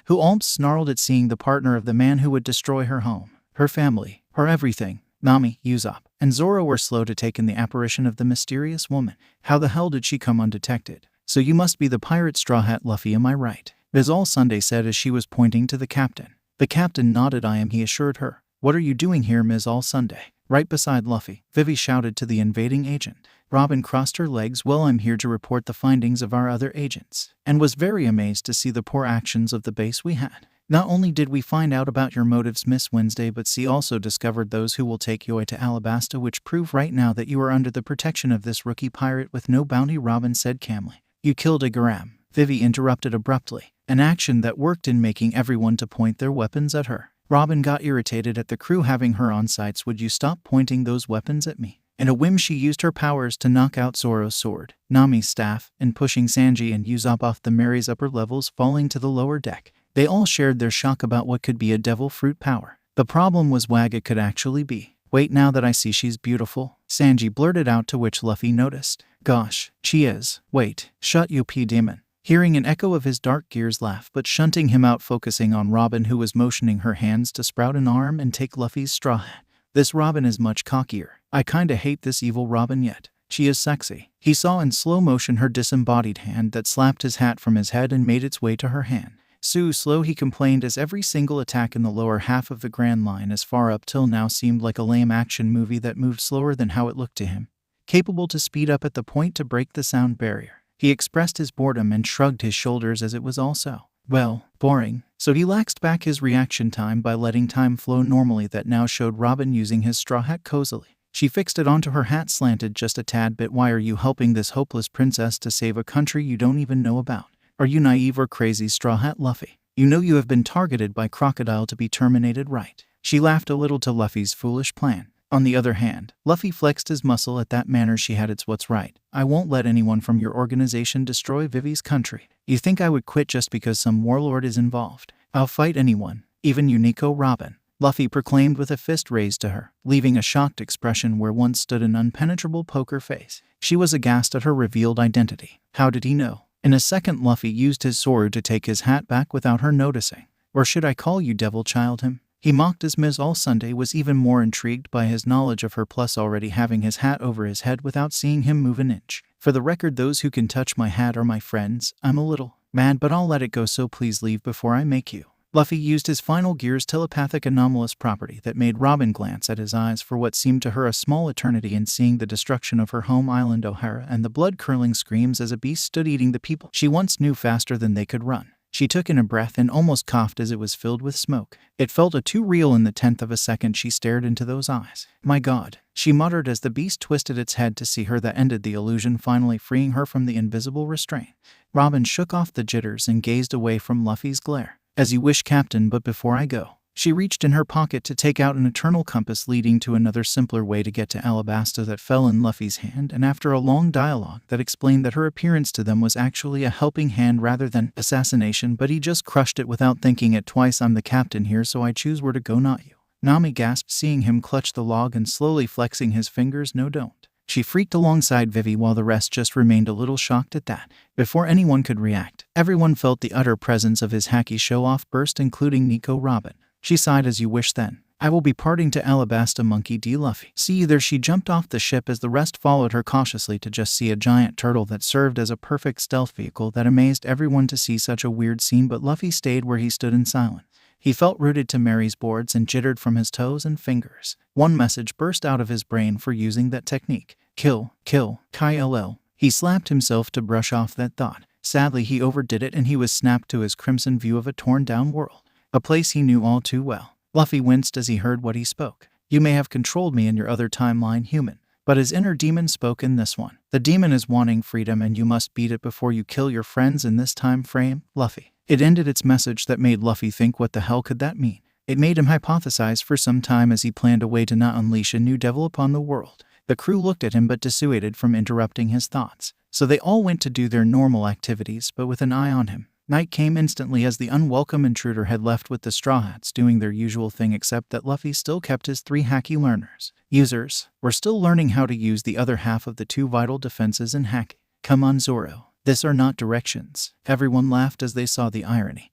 who almost snarled at seeing the partner of the man who would destroy her home, her family, her everything. Nami, Usopp, and Zoro were slow to take in the apparition of the mysterious woman. How the hell did she come undetected? So you must be the pirate Straw Hat, Luffy, am I right? Is all Sunday said as she was pointing to the captain. The captain nodded. I am, he assured her. What are you doing here, Ms. All Sunday? Right beside Luffy, Vivi shouted to the invading agent. Robin crossed her legs. Well, I'm here to report the findings of our other agents, and was very amazed to see the poor actions of the base we had. Not only did we find out about your motives, Miss Wednesday, but she also discovered those who will take you to Alabasta, which prove right now that you are under the protection of this rookie pirate with no bounty, Robin said calmly. You killed Igaram, Vivi interrupted abruptly, an action that worked in making everyone to point their weapons at her. Robin got irritated at the crew having her on sights. Would you stop pointing those weapons at me? In a whim, she used her powers to knock out Zoro's sword, Nami's staff, and pushing Sanji and Usopp off the Mary's upper levels, falling to the lower deck. They all shared their shock about what could be a devil fruit power. The problem was what it could actually be. Wait, now that I see she's beautiful, Sanji blurted out, to which Luffy noticed. Gosh, she is. Wait, shut you, demon. Hearing an echo of his Dark Gear's laugh but shunting him out, focusing on Robin, who was motioning her hands to sprout an arm and take Luffy's straw hat. This Robin is much cockier. I kinda hate this evil Robin, yet she is sexy. He saw in slow motion her disembodied hand that slapped his hat from his head and made its way to her hand. So slow, he complained, as every single attack in the lower half of the Grand Line as far up till now seemed like a lame action movie that moved slower than how it looked to him, capable to speed up at the point to break the sound barrier. He expressed his boredom and shrugged his shoulders as it was also, well, boring. So he laxed back his reaction time by letting time flow normally. That now showed Robin using his straw hat cozily. She fixed it onto her hat, slanted just a tad bit. Why are you helping this hopeless princess to save a country you don't even know about? Are you naive or crazy, Straw Hat Luffy? You know you have been targeted by Crocodile to be terminated, right? She laughed a little to Luffy's foolish plan. On the other hand, Luffy flexed his muscle at that manner. She had. It's what's right. I won't let anyone from your organization destroy Vivi's country. You think I would quit just because some warlord is involved? I'll fight anyone, even you, Nico Robin, Luffy proclaimed with a fist raised to her, leaving a shocked expression where once stood an impenetrable poker face. She was aghast at her revealed identity. How did he know? In a second, Luffy used his sword to take his hat back without her noticing. Or should I call you Devil Child him? He mocked as Ms. All Sunday was even more intrigued by his knowledge of her, plus already having his hat over his head without seeing him move an inch. For the record, those who can touch my hat are my friends. I'm a little mad, but I'll let it go, so please leave before I make you. Luffy used his final gear's telepathic anomalous property that made Robin glance at his eyes for what seemed to her a small eternity, in seeing the destruction of her home island O'Hara and the blood-curdling screams as a beast stood eating the people she once knew faster than they could run. She took in a breath and almost coughed as it was filled with smoke. It felt too real. In the 10th of a second she stared into those eyes. My God, she muttered as the beast twisted its head to see her. That ended the illusion, finally freeing her from the invisible restraint. Robin shook off the jitters and gazed away from Luffy's glare. As you wish, Captain, but before I go, She reached in her pocket to take out an eternal compass leading to another simpler way to get to Alabasta that fell in Luffy's hand, and after a long dialogue that explained that her appearance to them was actually a helping hand rather than assassination, but he just crushed it without thinking it twice. I'm the captain here, so I choose where to go, not you. Nami gasped, seeing him clutch the log and slowly flexing his fingers. No, don't. She freaked alongside Vivi while the rest just remained a little shocked at that. Before anyone could react, everyone felt the utter presence of his hacky show-off burst, including Nico Robin. She sighed. As you wish then. I will be parting to Alabasta, Monkey D. Luffy. See you there. She jumped off the ship as the rest followed her cautiously to just see a giant turtle that served as a perfect stealth vehicle that amazed everyone to see such a weird scene, but Luffy stayed where he stood in silence. He felt rooted to Mary's boards and jittered from his toes and fingers. One message burst out of his brain for using that technique. Kill, K-I-L-L. He slapped himself to brush off that thought. Sadly, he overdid it and he was snapped to his crimson view of a torn-down world. A place he knew all too well. Luffy winced as he heard what he spoke. You may have controlled me in your other timeline, human. But his inner demon spoke in this one. The demon is wanting freedom and you must beat it before you kill your friends in this time frame, Luffy. It ended its message that made Luffy think, what the hell could that mean? It made him hypothesize for some time as he planned a way to not unleash a new devil upon the world. The crew looked at him but dissuaded from interrupting his thoughts. So they all went to do their normal activities, but with an eye on him. Night came instantly as the unwelcome intruder had left with the Straw Hats doing their usual thing, except that Luffy still kept his 3 hacky learners. Users were still learning how to use the other half of the 2 vital defenses in hacky. Come on, Zoro. These are not directions. Everyone laughed as they saw the irony.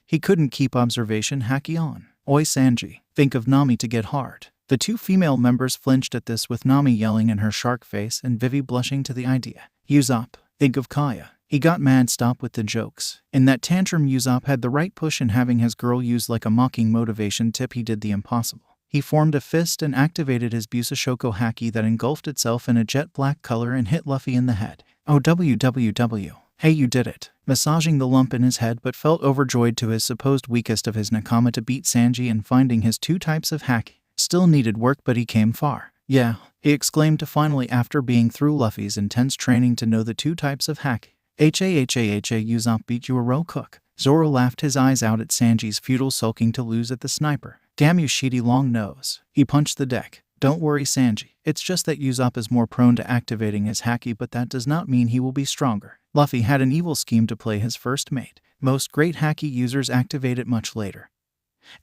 He couldn't keep observation hacky on. Oi Sanji, think of Nami to get hard. The 2 female members flinched at this, with Nami yelling in her shark face and Vivi blushing to the idea. Usopp, think of Kaya. He got mad. Stop with the jokes. In that tantrum, Usopp had the right push in having his girl use like a mocking motivation tip. He did the impossible. He formed a fist and activated his Busashoko haki that engulfed itself in a jet black color and hit Luffy in the head. Oh www. Hey, you did it. Massaging the lump in his head, but felt overjoyed to his supposed weakest of his nakama to beat Sanji and finding his 2 types of haki. Still needed work, but he came far. Yeah, he exclaimed to finally, after being through Luffy's intense training to know the 2 types of haki. Usopp beat you a row cook. Zoro laughed his eyes out at Sanji's futile sulking to lose at the sniper. Damn you, Sheety Long Nose. He punched the deck. Don't worry, Sanji. It's just that Usopp is more prone to activating his haki, but that does not mean he will be stronger. Luffy had an evil scheme to play his first mate. Most great haki users activate it much later.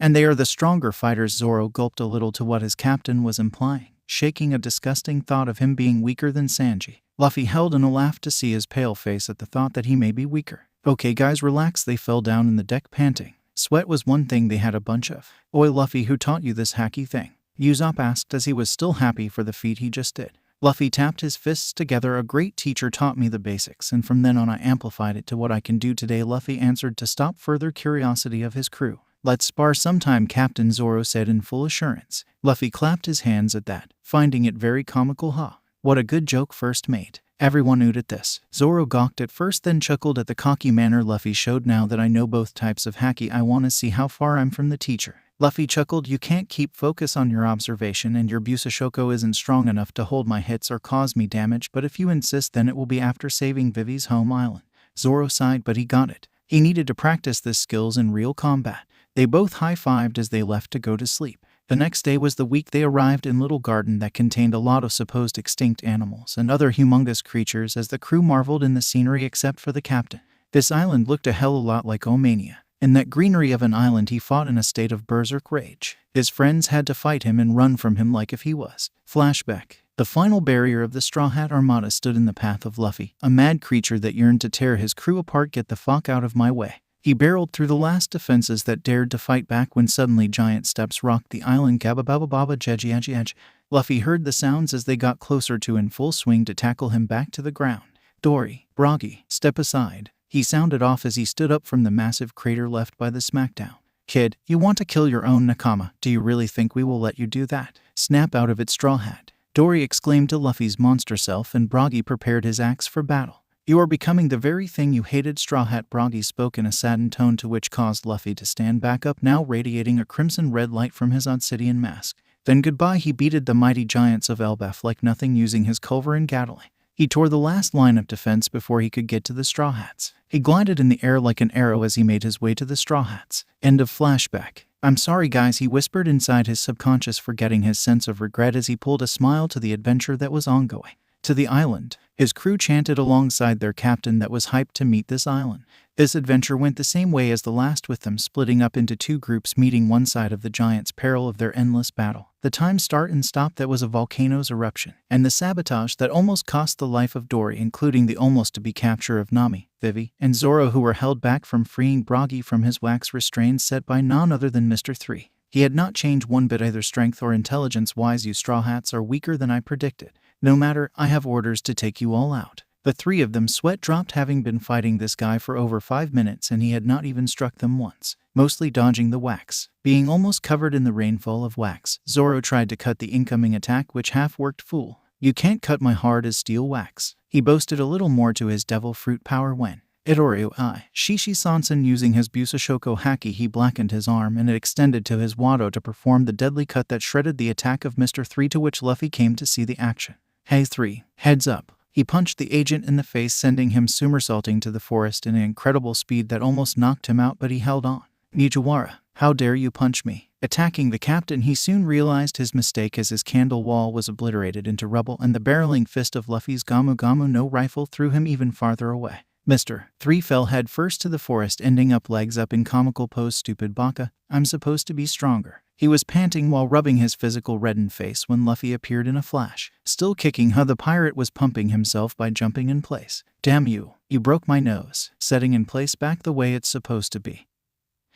And they are the stronger fighters. Zoro gulped a little to what his captain was implying, shaking a disgusting thought of him being weaker than Sanji. Luffy held in a laugh to see his pale face at the thought that he may be weaker. Okay guys, relax. They fell down in the deck panting. Sweat was one thing they had a bunch of. Oi Luffy, who taught you this hacky thing? Usopp asked as he was still happy for the feat he just did. Luffy tapped his fists together. A great teacher taught me the basics, and from then on I amplified it to what I can do today, Luffy answered to stop further curiosity of his crew. Let's spar sometime, Captain, Zoro said in full assurance. Luffy clapped his hands at that, finding it very comical. What a good joke, first mate. Everyone oohed at this. Zoro gawked at first, then chuckled at the cocky manner Luffy showed. Now that I know both types of haki, I want to see how far I'm from the teacher. Luffy chuckled. You can't keep focus on your observation, and your Busashoko isn't strong enough to hold my hits or cause me damage, but if you insist, then it will be after saving Vivi's home island. Zoro sighed, but he got it. He needed to practice this skills in real combat. They both high-fived as they left to go to sleep. The next day was the week. They arrived in little garden that contained a lot of supposed extinct animals and other humongous creatures as the crew marveled in the scenery except for the captain. This island looked a hell of a lot like Omania. In that greenery of an island he fought in a state of berserk rage. His friends had to fight him and run from him like if he was. Flashback. The final barrier of the Straw Hat Armada stood in the path of Luffy, a mad creature that yearned to tear his crew apart. Get the fuck out of my way. He barreled through the last defenses that dared to fight back when suddenly giant steps rocked the island. Gabba baba baba jeji edgy edge. Luffy heard the sounds as they got closer to in full swing to tackle him back to the ground. Dory, Broggy, step aside. He sounded off as he stood up from the massive crater left by the smackdown. Kid, you want to kill your own nakama? Do you really think we will let you do that? Snap out of it, Straw Hat. Dory exclaimed to Luffy's monster self, and Broggy prepared his axe for battle. You are becoming the very thing you hated, Straw Hat. Broggy spoke in a saddened tone, to which caused Luffy to stand back up, now radiating a crimson-red light from his obsidian mask. Then goodbye. He beated the mighty giants of Elbaf like nothing, using his culver and gatling. He tore the last line of defense before he could get to the Straw Hats. He glided in the air like an arrow as he made his way to the Straw Hats. End of flashback. I'm sorry guys, he whispered inside his subconscious, forgetting his sense of regret as he pulled a smile to the adventure that was ongoing. To the island, his crew chanted alongside their captain that was hyped to meet this island. This adventure went the same way as the last, with them splitting up into two groups, meeting one side of the giant's peril of their endless battle, the time start and stop that was a volcano's eruption, and the sabotage that almost cost the life of Dory, including the almost-to-be capture of Nami, Vivi, and Zoro, who were held back from freeing Bragi from his wax restraints set by none other than Mr. 3. He had not changed one bit, either strength or intelligence-wise. You Straw Hats are weaker than I predicted. No matter, I have orders to take you all out. The three of them sweat dropped, having been fighting this guy for over 5 minutes, and he had not even struck them once, mostly dodging the wax. Being almost covered in the rainfall of wax, Zoro tried to cut the incoming attack, which half-worked. Fool. You can't cut my hard as steel wax. He boasted a little more to his devil fruit power when Itoroyu Shishi Sansen, using his Busashoko Haki, he blackened his arm and it extended to his Wado to perform the deadly cut that shredded the attack of Mr. 3, to which Luffy came to see the action. Hey 3, heads up. He punched the agent in the face, sending him somersaulting to the forest in an incredible speed that almost knocked him out, but he held on. Mugiwara, how dare you punch me? Attacking the captain, he soon realized his mistake as his candle wall was obliterated into rubble and the barreling fist of Luffy's Gamu Gamu no rifle threw him even farther away. Mr. 3 fell head first to the forest, ending up legs up in comical pose. Stupid baka, I'm supposed to be stronger. He was panting while rubbing his physical reddened face when Luffy appeared in a flash. Still kicking, the pirate was pumping himself by jumping in place. Damn you, you broke my nose. Setting in place back the way it's supposed to be.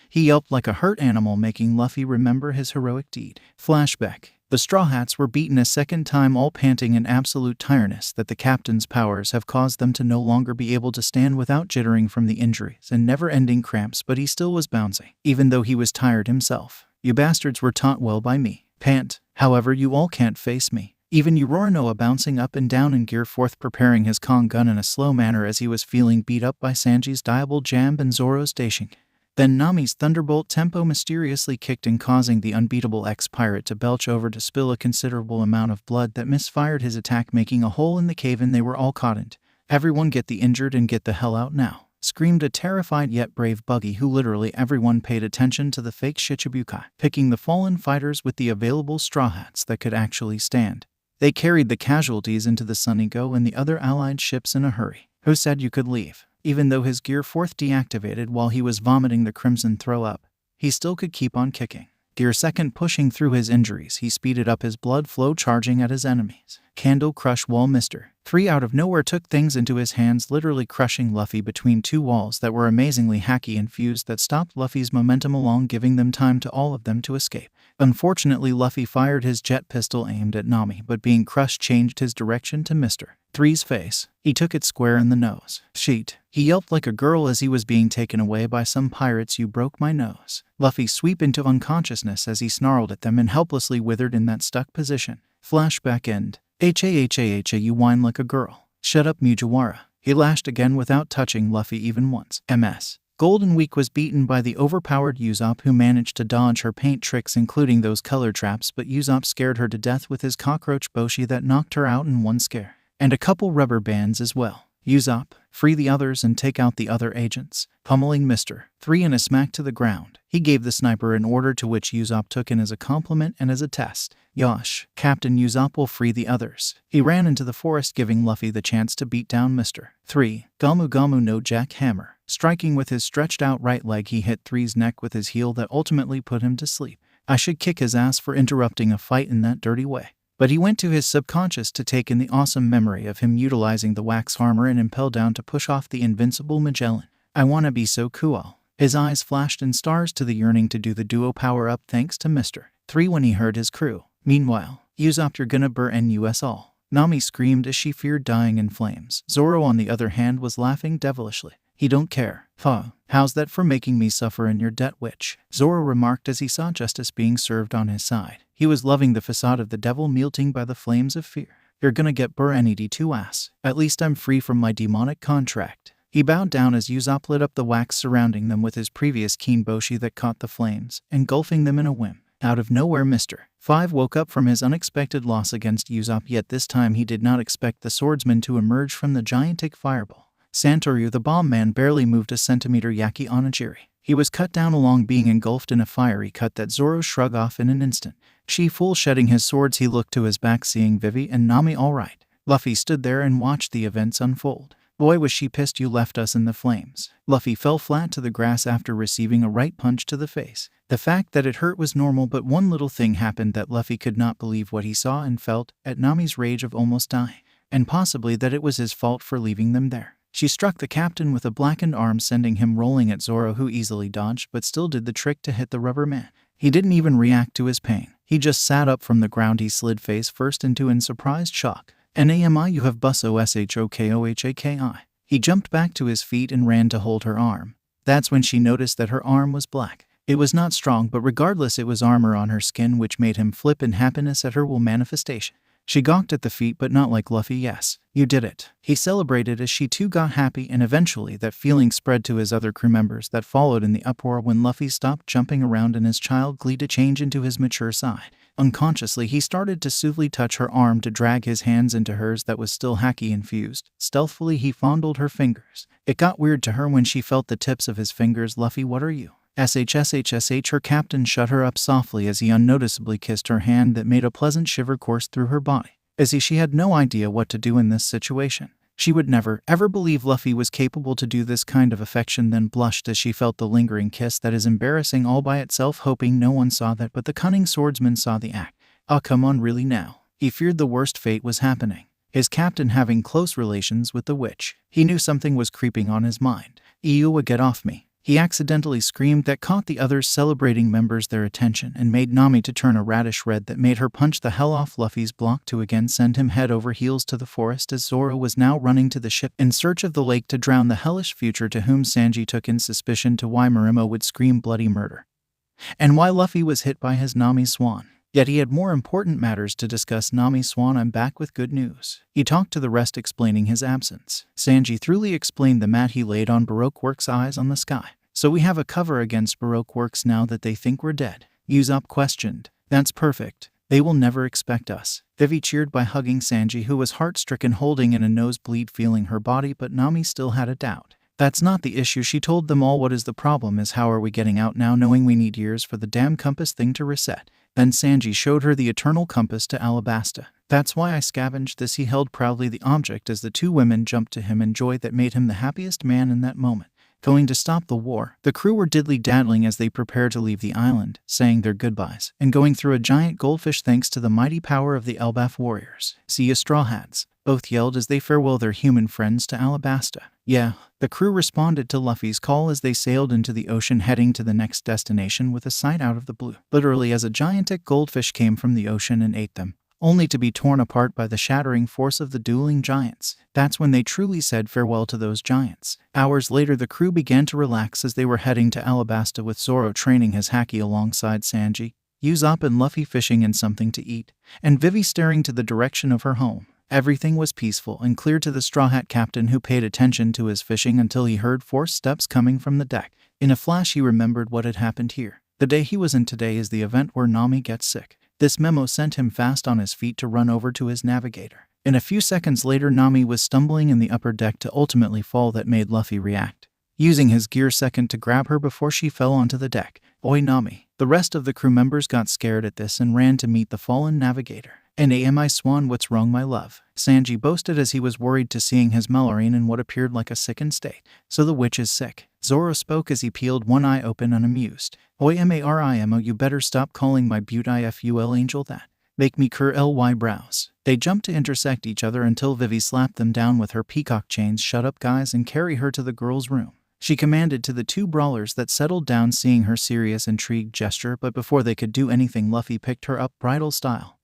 He yelped like a hurt animal, making Luffy remember his heroic deed. Flashback. The Straw Hats were beaten a second time, all panting in absolute tiredness that the captain's powers have caused them to no longer be able to stand without jittering from the injuries and never-ending cramps, but he still was bouncing, even though he was tired himself. You bastards were taught well by me. Pant. However, you all can't face me. Even Yorinoa bouncing up and down in gear forth, preparing his Kong gun in a slow manner as he was feeling beat up by Sanji's Diable Jam and Zoro's Daishing. Then Nami's Thunderbolt tempo mysteriously kicked in, causing the unbeatable ex-pirate to belch over to spill a considerable amount of blood that misfired his attack, making a hole in the cave-in they were all caught in. Everyone get the injured and get the hell out now, screamed a terrified yet brave Buggy, who literally everyone paid attention to the fake Shichibukai, picking the fallen fighters with the available Straw Hats that could actually stand. They carried the casualties into the Sunigo and the other allied ships in a hurry. Who said you could leave? Even though his gear fourth deactivated while he was vomiting the crimson throw up, he still could keep on kicking. Gear second pushing through his injuries, he speeded up his blood flow, charging at his enemies. Candle Crush Wall. Mr. 3 out of nowhere took things into his hands, literally crushing Luffy between two walls that were amazingly hacky infused that stopped Luffy's momentum along, giving them time to all of them to escape. Unfortunately, Luffy fired his jet pistol aimed at Nami, but being crushed changed his direction to Mr. 3's face. He took it square in the nose. Sheet. He yelped like a girl as he was being taken away by some pirates. You broke my nose. Luffy swept into unconsciousness as he snarled at them and helplessly withered in that stuck position. Flashback end. You whine like a girl. Shut up, Mugiwara. He lashed again without touching Luffy even once. MS. Golden Week was beaten by the overpowered Usopp, who managed to dodge her paint tricks, including those color traps, but Usopp scared her to death with his cockroach boshi that knocked her out in one scare. And a couple rubber bands as well. Usopp, free the others and take out the other agents. Pummeling Mr. 3 in a smack to the ground, he gave the sniper an order, to which Usopp took in as a compliment and as a test. Yosh, Captain Usopp will free the others. He ran into the forest, giving Luffy the chance to beat down Mr. 3. Gamu Gamu no jackhammer. Striking with his stretched out right leg, he hit 3's neck with his heel that ultimately put him to sleep. I should kick his ass for interrupting a fight in that dirty way. But he went to his subconscious to take in the awesome memory of him utilizing the wax armor and impel down to push off the invincible Magellan. I wanna be so cool. His eyes flashed in stars to the yearning to do the duo power-up thanks to Mr. 3 when he heard his crew. Meanwhile, Usopp, you're gonna burn us all. Nami screamed as she feared dying in flames. Zoro, on the other hand, was laughing devilishly. He don't care. Huh, how's that for making me suffer in your debt, witch? Zoro remarked as he saw justice being served on his side. He was loving the facade of the devil melting by the flames of fear. You're gonna get burned to ass. At least I'm free from my demonic contract. He bowed down as Usopp lit up the wax surrounding them with his previous keen boshi that caught the flames, engulfing them in a whim. Out of nowhere, Mr. 5 woke up from his unexpected loss against Usopp, yet this time he did not expect the swordsman to emerge from the gigantic fireball. Santoryu, the bomb man, barely moved a centimeter. Yaki Onigiri. He was cut down along being engulfed in a fiery cut that Zoro shrugged off in an instant. Full shedding his swords, he looked to his back, seeing Vivi and Nami all right. Luffy stood there and watched the events unfold. Boy, was she pissed you left us in the flames. Luffy fell flat to the grass after receiving a right punch to the face. The fact that it hurt was normal, but one little thing happened that Luffy could not believe what he saw and felt at Nami's rage of almost dying, and possibly that it was his fault for leaving them there. She struck the captain with a blackened arm, sending him rolling at Zoro, who easily dodged but still did the trick to hit the rubber man. He didn't even react to his pain. He just sat up from the ground. He slid face first into in surprised shock. "Nami, you have busso shokohaki." He jumped back to his feet and ran to hold her arm. That's when she noticed that her arm was black. It was not strong, but regardless it was armor on her skin, which made him flip in happiness at her will manifestation. She gawked at the feet, but not like Luffy. "Yes, you did it." He celebrated as she too got happy, and eventually that feeling spread to his other crew members. That followed in the uproar when Luffy stopped jumping around and his child glee to change into his mature side. Unconsciously, he started to soothly touch her arm, to drag his hands into hers that was still haki infused. Stealthily, he fondled her fingers. It got weird to her when she felt the tips of his fingers. "Luffy, what are you?" SHSHSH. Her captain shut her up softly as he unnoticeably kissed her hand that made a pleasant shiver course through her body. She had no idea what to do in this situation. She would never, ever believe Luffy was capable to do this kind of affection, then blushed as she felt the lingering kiss that is embarrassing all by itself, hoping no one saw that, but the cunning swordsman saw the act. "Oh, come on, really now?" He feared the worst fate was happening. His captain having close relations with the witch. He knew something was creeping on his mind. "Iuwa, get off me." He accidentally screamed, that caught the others celebrating members their attention and made Nami to turn a radish red that made her punch the hell off Luffy's block to again send him head over heels to the forest, as Zoro was now running to the ship in search of the lake to drown the hellish future to whom Sanji took in suspicion, to why Marimo would scream bloody murder, and why Luffy was hit by his Nami Swan. Yet he had more important matters to discuss. "Nami Swan, I'm back with good news." He talked to the rest, explaining his absence. Sanji thoroughly explained the mat he laid on Baroque Works' eyes on the sky. "So we have a cover against Baroque Works now that they think we're dead?" Usopp questioned. "That's perfect. They will never expect us." Vivi cheered by hugging Sanji, who was heart-stricken, holding in a nosebleed, feeling her body, but Nami still had a doubt. "That's not the issue," she told them all. "What is the problem is how are we getting out now, knowing we need years for the damn compass thing to reset?" Then Sanji showed her the eternal compass to Alabasta. "That's why I scavenged this." He held proudly the object as the two women jumped to him in joy that made him the happiest man in that moment. Going to stop the war. The crew were diddly-daddling as they prepared to leave the island, saying their goodbyes, and going through a giant goldfish thanks to the mighty power of the Elbaf warriors. "See ya, Straw Hats," both yelled as they farewelled their human friends to Alabasta. "Yeah," the crew responded to Luffy's call as they sailed into the ocean, heading to the next destination with a sight out of the blue. Literally, as a gigantic goldfish came from the ocean and ate them, only to be torn apart by the shattering force of the dueling giants. That's when they truly said farewell to those giants. Hours later, the crew began to relax as they were heading to Alabasta, with Zoro training his haki alongside Sanji, Usopp and Luffy fishing and something to eat, and Vivi staring to the direction of her home. Everything was peaceful and clear to the Straw Hat captain, who paid attention to his fishing until he heard forced steps coming from the deck. In a flash, he remembered what had happened here. The day he was in today is the event where Nami gets sick. This memo sent him fast on his feet to run over to his navigator. In a few seconds later, Nami was stumbling in the upper deck to ultimately fall. That made Luffy react, using his gear second to grab her before she fell onto the deck. "Oi, Nami." The rest of the crew members got scared at this and ran to meet the fallen navigator. "Nami Swan, what's wrong, my love?" Sanji boasted as he was worried to seeing his Melorine in what appeared like a sickened state. "So the witch is sick." Zoro spoke as he peeled one eye open, unamused. "Oi, Marimo, you better stop calling my beautiful angel that. Make me curl ly brows." They jumped to intersect each other until Vivi slapped them down with her peacock chains. "Shut up, guys, and carry her to the girls' room," she commanded to the two brawlers that settled down, seeing her serious, intrigued gesture. But before they could do anything, Luffy picked her up bridal style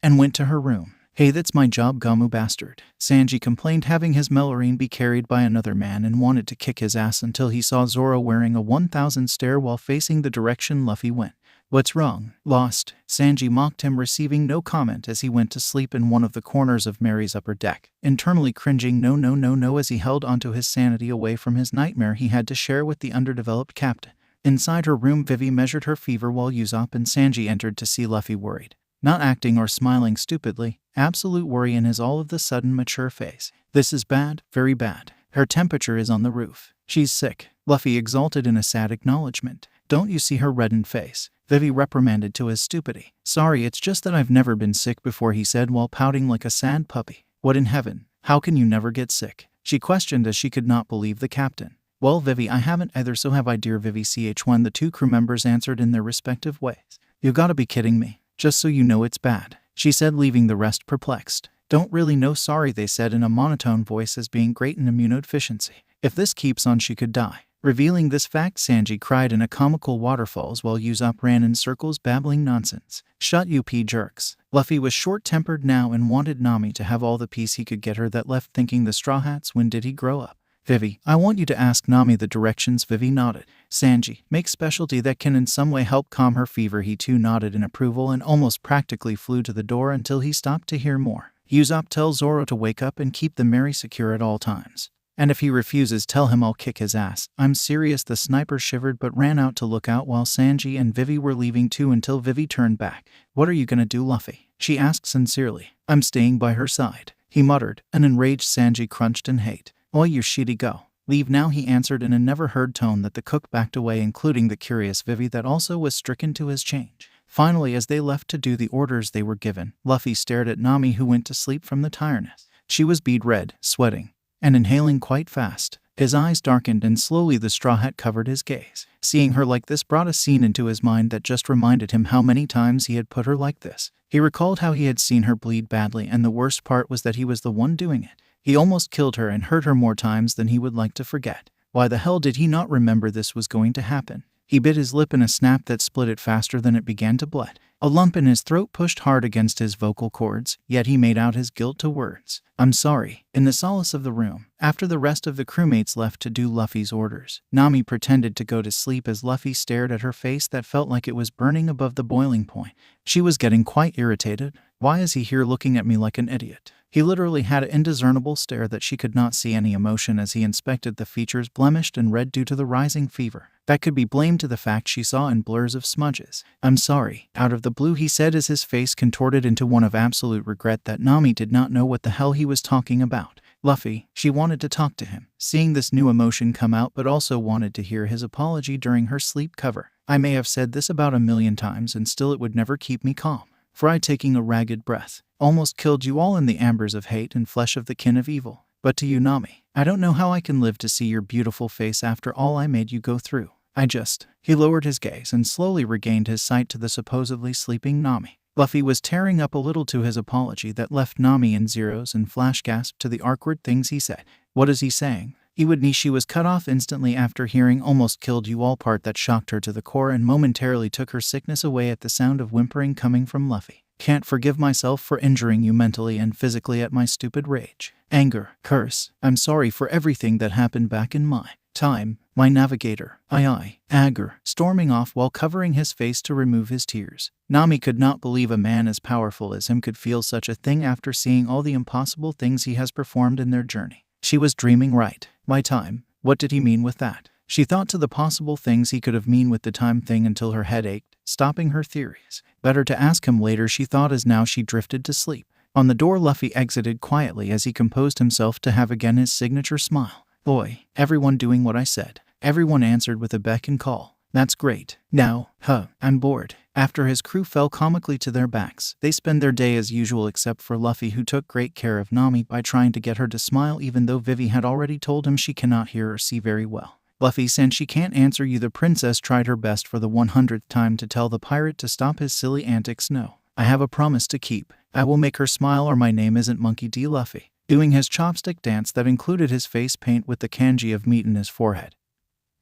and went to her room. "Hey, that's my job, Gamu bastard," Sanji complained, having his Melorine be carried by another man, and wanted to kick his ass until he saw Zoro wearing a 1000 stare while facing the direction Luffy went. "What's wrong? Lost?" Sanji mocked him, receiving no comment as he went to sleep in one of the corners of Mary's upper deck, internally cringing no as he held onto his sanity away from his nightmare he had to share with the underdeveloped captain. Inside her room, Vivi measured her fever while Usopp and Sanji entered to see Luffy worried. Not acting or smiling stupidly, absolute worry in his all of the sudden mature face. "This is bad, very bad. Her temperature is on the roof. She's sick." Luffy exulted in a sad acknowledgement. Don't you see her reddened face? Vivi reprimanded to his stupidity. Sorry, it's just that I've never been sick before, he said while pouting like a sad puppy. What in heaven? How can you never get sick? She questioned as she could not believe the captain. Well, Vivi, I haven't either, so have I, dear Vivi. Ch1, the two crew members answered in their respective ways. You gotta be kidding me. Just so you know, it's bad, she said, leaving the rest perplexed. Don't really know, sorry, they said in a monotone voice as being great in immunodeficiency. If this keeps on, she could die. Revealing this fact, Sanji cried in a comical waterfalls while Usopp ran in circles babbling nonsense. Shut you jerks. Luffy was short-tempered now and wanted Nami to have all the peace he could get her that left, thinking the Straw Hats, when did he grow up? Vivi, I want you to ask Nami the directions. Vivi nodded. Sanji, make specialty that can in some way help calm her fever. He too nodded in approval and almost practically flew to the door until he stopped to hear more. Usopp, tell Zoro to wake up and keep the Mary secure at all times. And if he refuses, tell him I'll kick his ass. I'm serious. The sniper shivered but ran out to look out while Sanji and Vivi were leaving too until Vivi turned back. What are you gonna do, Luffy? She asked sincerely. I'm staying by her side, he muttered. An enraged Sanji crunched in hate. Oi, you shitty, go. Leave now, he answered in a never-heard tone that the cook backed away, including the curious Vivi that also was stricken to his change. Finally, as they left to do the orders they were given, Luffy stared at Nami, who went to sleep from the tiredness. She was bead red, sweating, and inhaling quite fast. His eyes darkened and slowly the straw hat covered his gaze. Seeing her like this brought a scene into his mind that just reminded him how many times he had put her like this. He recalled how he had seen her bleed badly, and the worst part was that he was the one doing it. He almost killed her and hurt her more times than he would like to forget. Why the hell did he not remember this was going to happen? He bit his lip in a snap that split it faster than it began to bleed. A lump in his throat pushed hard against his vocal cords, yet he made out his guilt to words. I'm sorry. In the solace of the room, after the rest of the crewmates left to do Luffy's orders, Nami pretended to go to sleep as Luffy stared at her face that felt like it was burning above the boiling point. She was getting quite irritated. Why is he here looking at me like an idiot? He literally had an indiscernible stare that she could not see any emotion as he inspected the features blemished and red due to the rising fever. That could be blamed to the fact she saw in blurs of smudges. I'm sorry. Out of the blue, he said as his face contorted into one of absolute regret that Nami did not know what the hell he was talking about. Luffy, she wanted to talk to him, seeing this new emotion come out, but also wanted to hear his apology during her sleep cover. I may have said this about 1,000,000 times and still it would never keep me calm. Fry, taking a ragged breath, almost killed you all in the ambers of hate and flesh of the kin of evil. But to you, Nami, I don't know how I can live to see your beautiful face after all I made you go through. He lowered his gaze and slowly regained his sight to the supposedly sleeping Nami. Luffy was tearing up a little to his apology that left Nami in zeros and flash gasped to the awkward things he said. What is he saying? She was cut off instantly after hearing almost killed you all part that shocked her to the core and momentarily took her sickness away at the sound of whimpering coming from Luffy. Can't forgive myself for injuring you mentally and physically at my stupid rage, anger, curse. I'm sorry for everything that happened back in my time, my navigator. Anger, storming off while covering his face to remove his tears. Nami could not believe a man as powerful as him could feel such a thing after seeing all the impossible things he has performed in their journey. She was dreaming, right? My time? What did he mean with that? She thought to the possible things he could have mean with the time thing until her head ached, stopping her theories. Better to ask him later, she thought, as now she drifted to sleep. On the door, Luffy exited quietly as he composed himself to have again his signature smile. Boy, everyone doing what I said. Everyone answered with a beck and call. That's great. Now, I'm bored. After his crew fell comically to their backs, they spend their day as usual except for Luffy, who took great care of Nami by trying to get her to smile even though Vivi had already told him she cannot hear or see very well. Luffy, since she can't answer you, the princess tried her best for the 100th time to tell the pirate to stop his silly antics. No, I have a promise to keep. I will make her smile or my name isn't Monkey D. Luffy, doing his chopstick dance that included his face paint with the kanji of meat in his forehead,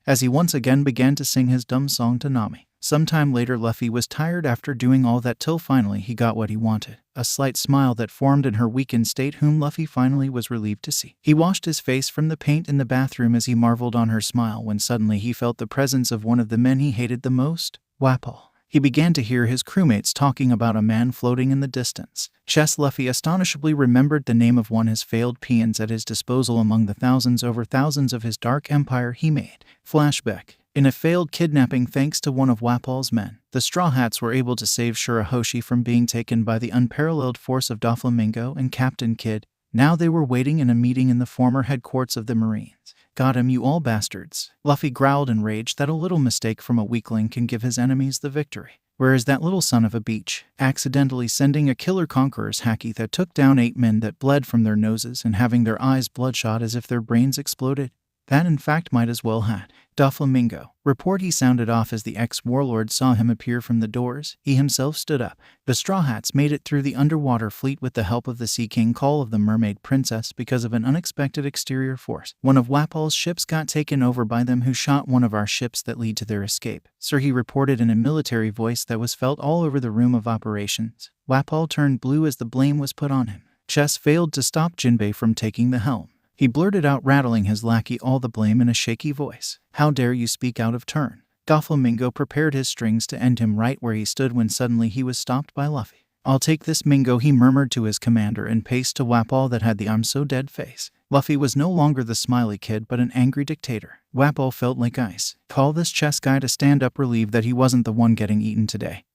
as he once again began to sing his dumb song to Nami. Sometime later, Luffy was tired after doing all that till finally he got what he wanted. A slight smile that formed in her weakened state, whom Luffy finally was relieved to see. He washed his face from the paint in the bathroom as he marveled on her smile when suddenly he felt the presence of one of the men he hated the most, Wapol. He began to hear his crewmates talking about a man floating in the distance. Luffy astonishingly remembered the name of one of his failed peons at his disposal among the thousands of his dark empire he made. Flashback. In a failed kidnapping thanks to one of Wapol's men, the Straw Hats were able to save Shirahoshi from being taken by the unparalleled force of Doflamingo and Captain Kidd. Now they were waiting in a meeting in the former headquarters of the Marines. Got him, you all bastards. Luffy growled in rage that a little mistake from a weakling can give his enemies the victory. Whereas that little son of a beach, accidentally sending a killer conqueror's haki that took down 8 men that bled from their noses and having their eyes bloodshot as if their brains exploded. That in fact might as well had. Doflamingo. Report he sounded off as the ex-warlord saw him appear from the doors. He himself stood up. The Straw Hats made it through the underwater fleet with the help of the Sea King Call of the Mermaid Princess because of an unexpected exterior force. One of Wapol's ships got taken over by them, who shot one of our ships that lead to their escape. Sir, he reported in a military voice that was felt all over the room of operations. Wapol turned blue as the blame was put on him. Chess failed to stop Jinbei from taking the helm. He blurted out, rattling his lackey all the blame in a shaky voice. How dare you speak out of turn? Doflamingo prepared his strings to end him right where he stood when suddenly he was stopped by Luffy. I'll take this, Mingo, he murmured to his commander and paced to Wapol that had the I'm so dead face. Luffy was no longer the smiley kid but an angry dictator. Wapol felt like ice. Call this chess guy to stand up, relieved that he wasn't the one getting eaten today.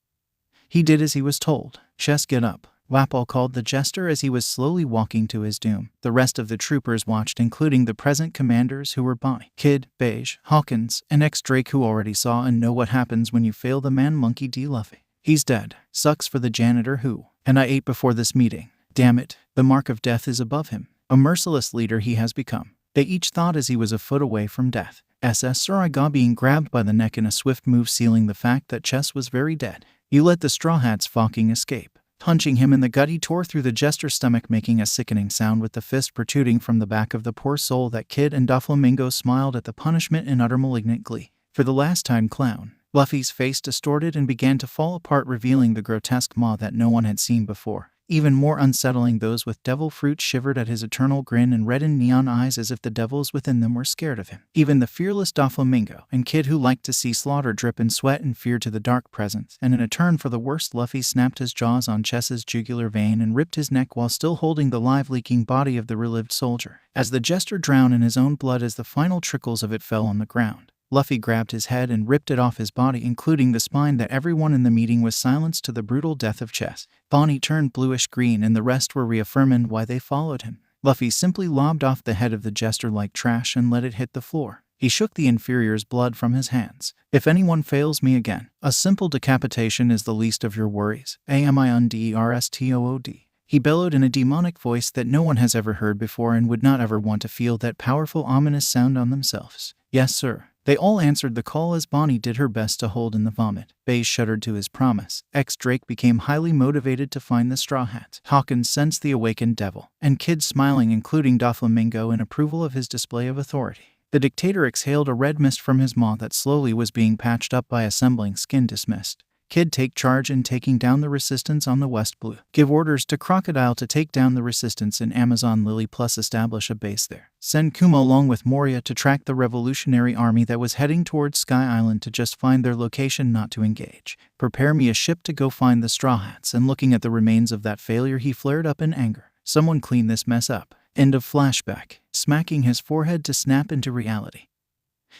He did as he was told. Chess, get up. Wapol called the jester as he was slowly walking to his doom. The rest of the troopers watched, including the present commanders who were Bonnie, Kid, Beige, Hawkins, and ex-Drake, who already saw and know what happens when you fail the man-monkey D. Luffy. He's dead. Sucks for the janitor who. And I ate before this meeting. Damn it, the mark of death is above him. A merciless leader he has become. They each thought as he was a foot away from death. SS Suriga being grabbed by the neck in a swift move, sealing the fact that Chess was very dead. You let the Straw Hats fucking escape. Punching him in the gut, he tore through the jester's stomach, making a sickening sound with the fist protruding from the back of the poor soul. That Kid and Doflamingo smiled at the punishment in utter malignant glee. For the last time, clown. Luffy's face distorted and began to fall apart, revealing the grotesque maw that no one had seen before. Even more unsettling, those with devil fruit shivered at his eternal grin and reddened neon eyes as if the devils within them were scared of him. Even the fearless Doflamingo and Kid, who liked to see slaughter drip in sweat and fear to the dark presence, and in a turn for the worst, Luffy snapped his jaws on Chess's jugular vein and ripped his neck while still holding the live leaking body of the relived soldier. As the jester drowned in his own blood as the final trickles of it fell on the ground, Luffy grabbed his head and ripped it off his body, including the spine. That everyone in the meeting was silenced to the brutal death of Chess. Bonnie turned bluish-green and the rest were reaffirming why they followed him. Luffy simply lobbed off the head of the jester like trash and let it hit the floor. He shook the inferior's blood from his hands. If anyone fails me again, a simple decapitation is the least of your worries. AMINDERSTOOD. He bellowed in a demonic voice that no one has ever heard before and would not ever want to feel that powerful, ominous sound on themselves. Yes, sir. They all answered the call as Bonnie did her best to hold in the vomit. Beige shuddered to his promise. Ex-Drake became highly motivated to find the Straw Hats. Hawkins sensed the awakened devil, and Kid smiling, including Doflamingo, in approval of his display of authority. The dictator exhaled a red mist from his maw that slowly was being patched up by assembling skin. Dismissed. Kid, take charge in taking down the resistance on the West Blue. Give orders to Crocodile to take down the resistance in Amazon Lily plus establish a base there. Send Kuma along with Moria to track the revolutionary army that was heading towards Sky Island to just find their location, not to engage. Prepare me a ship to go find the Straw Hats. And looking at the remains of that failure, he flared up in anger. Someone clean this mess up. End of flashback. Smacking his forehead to snap into reality.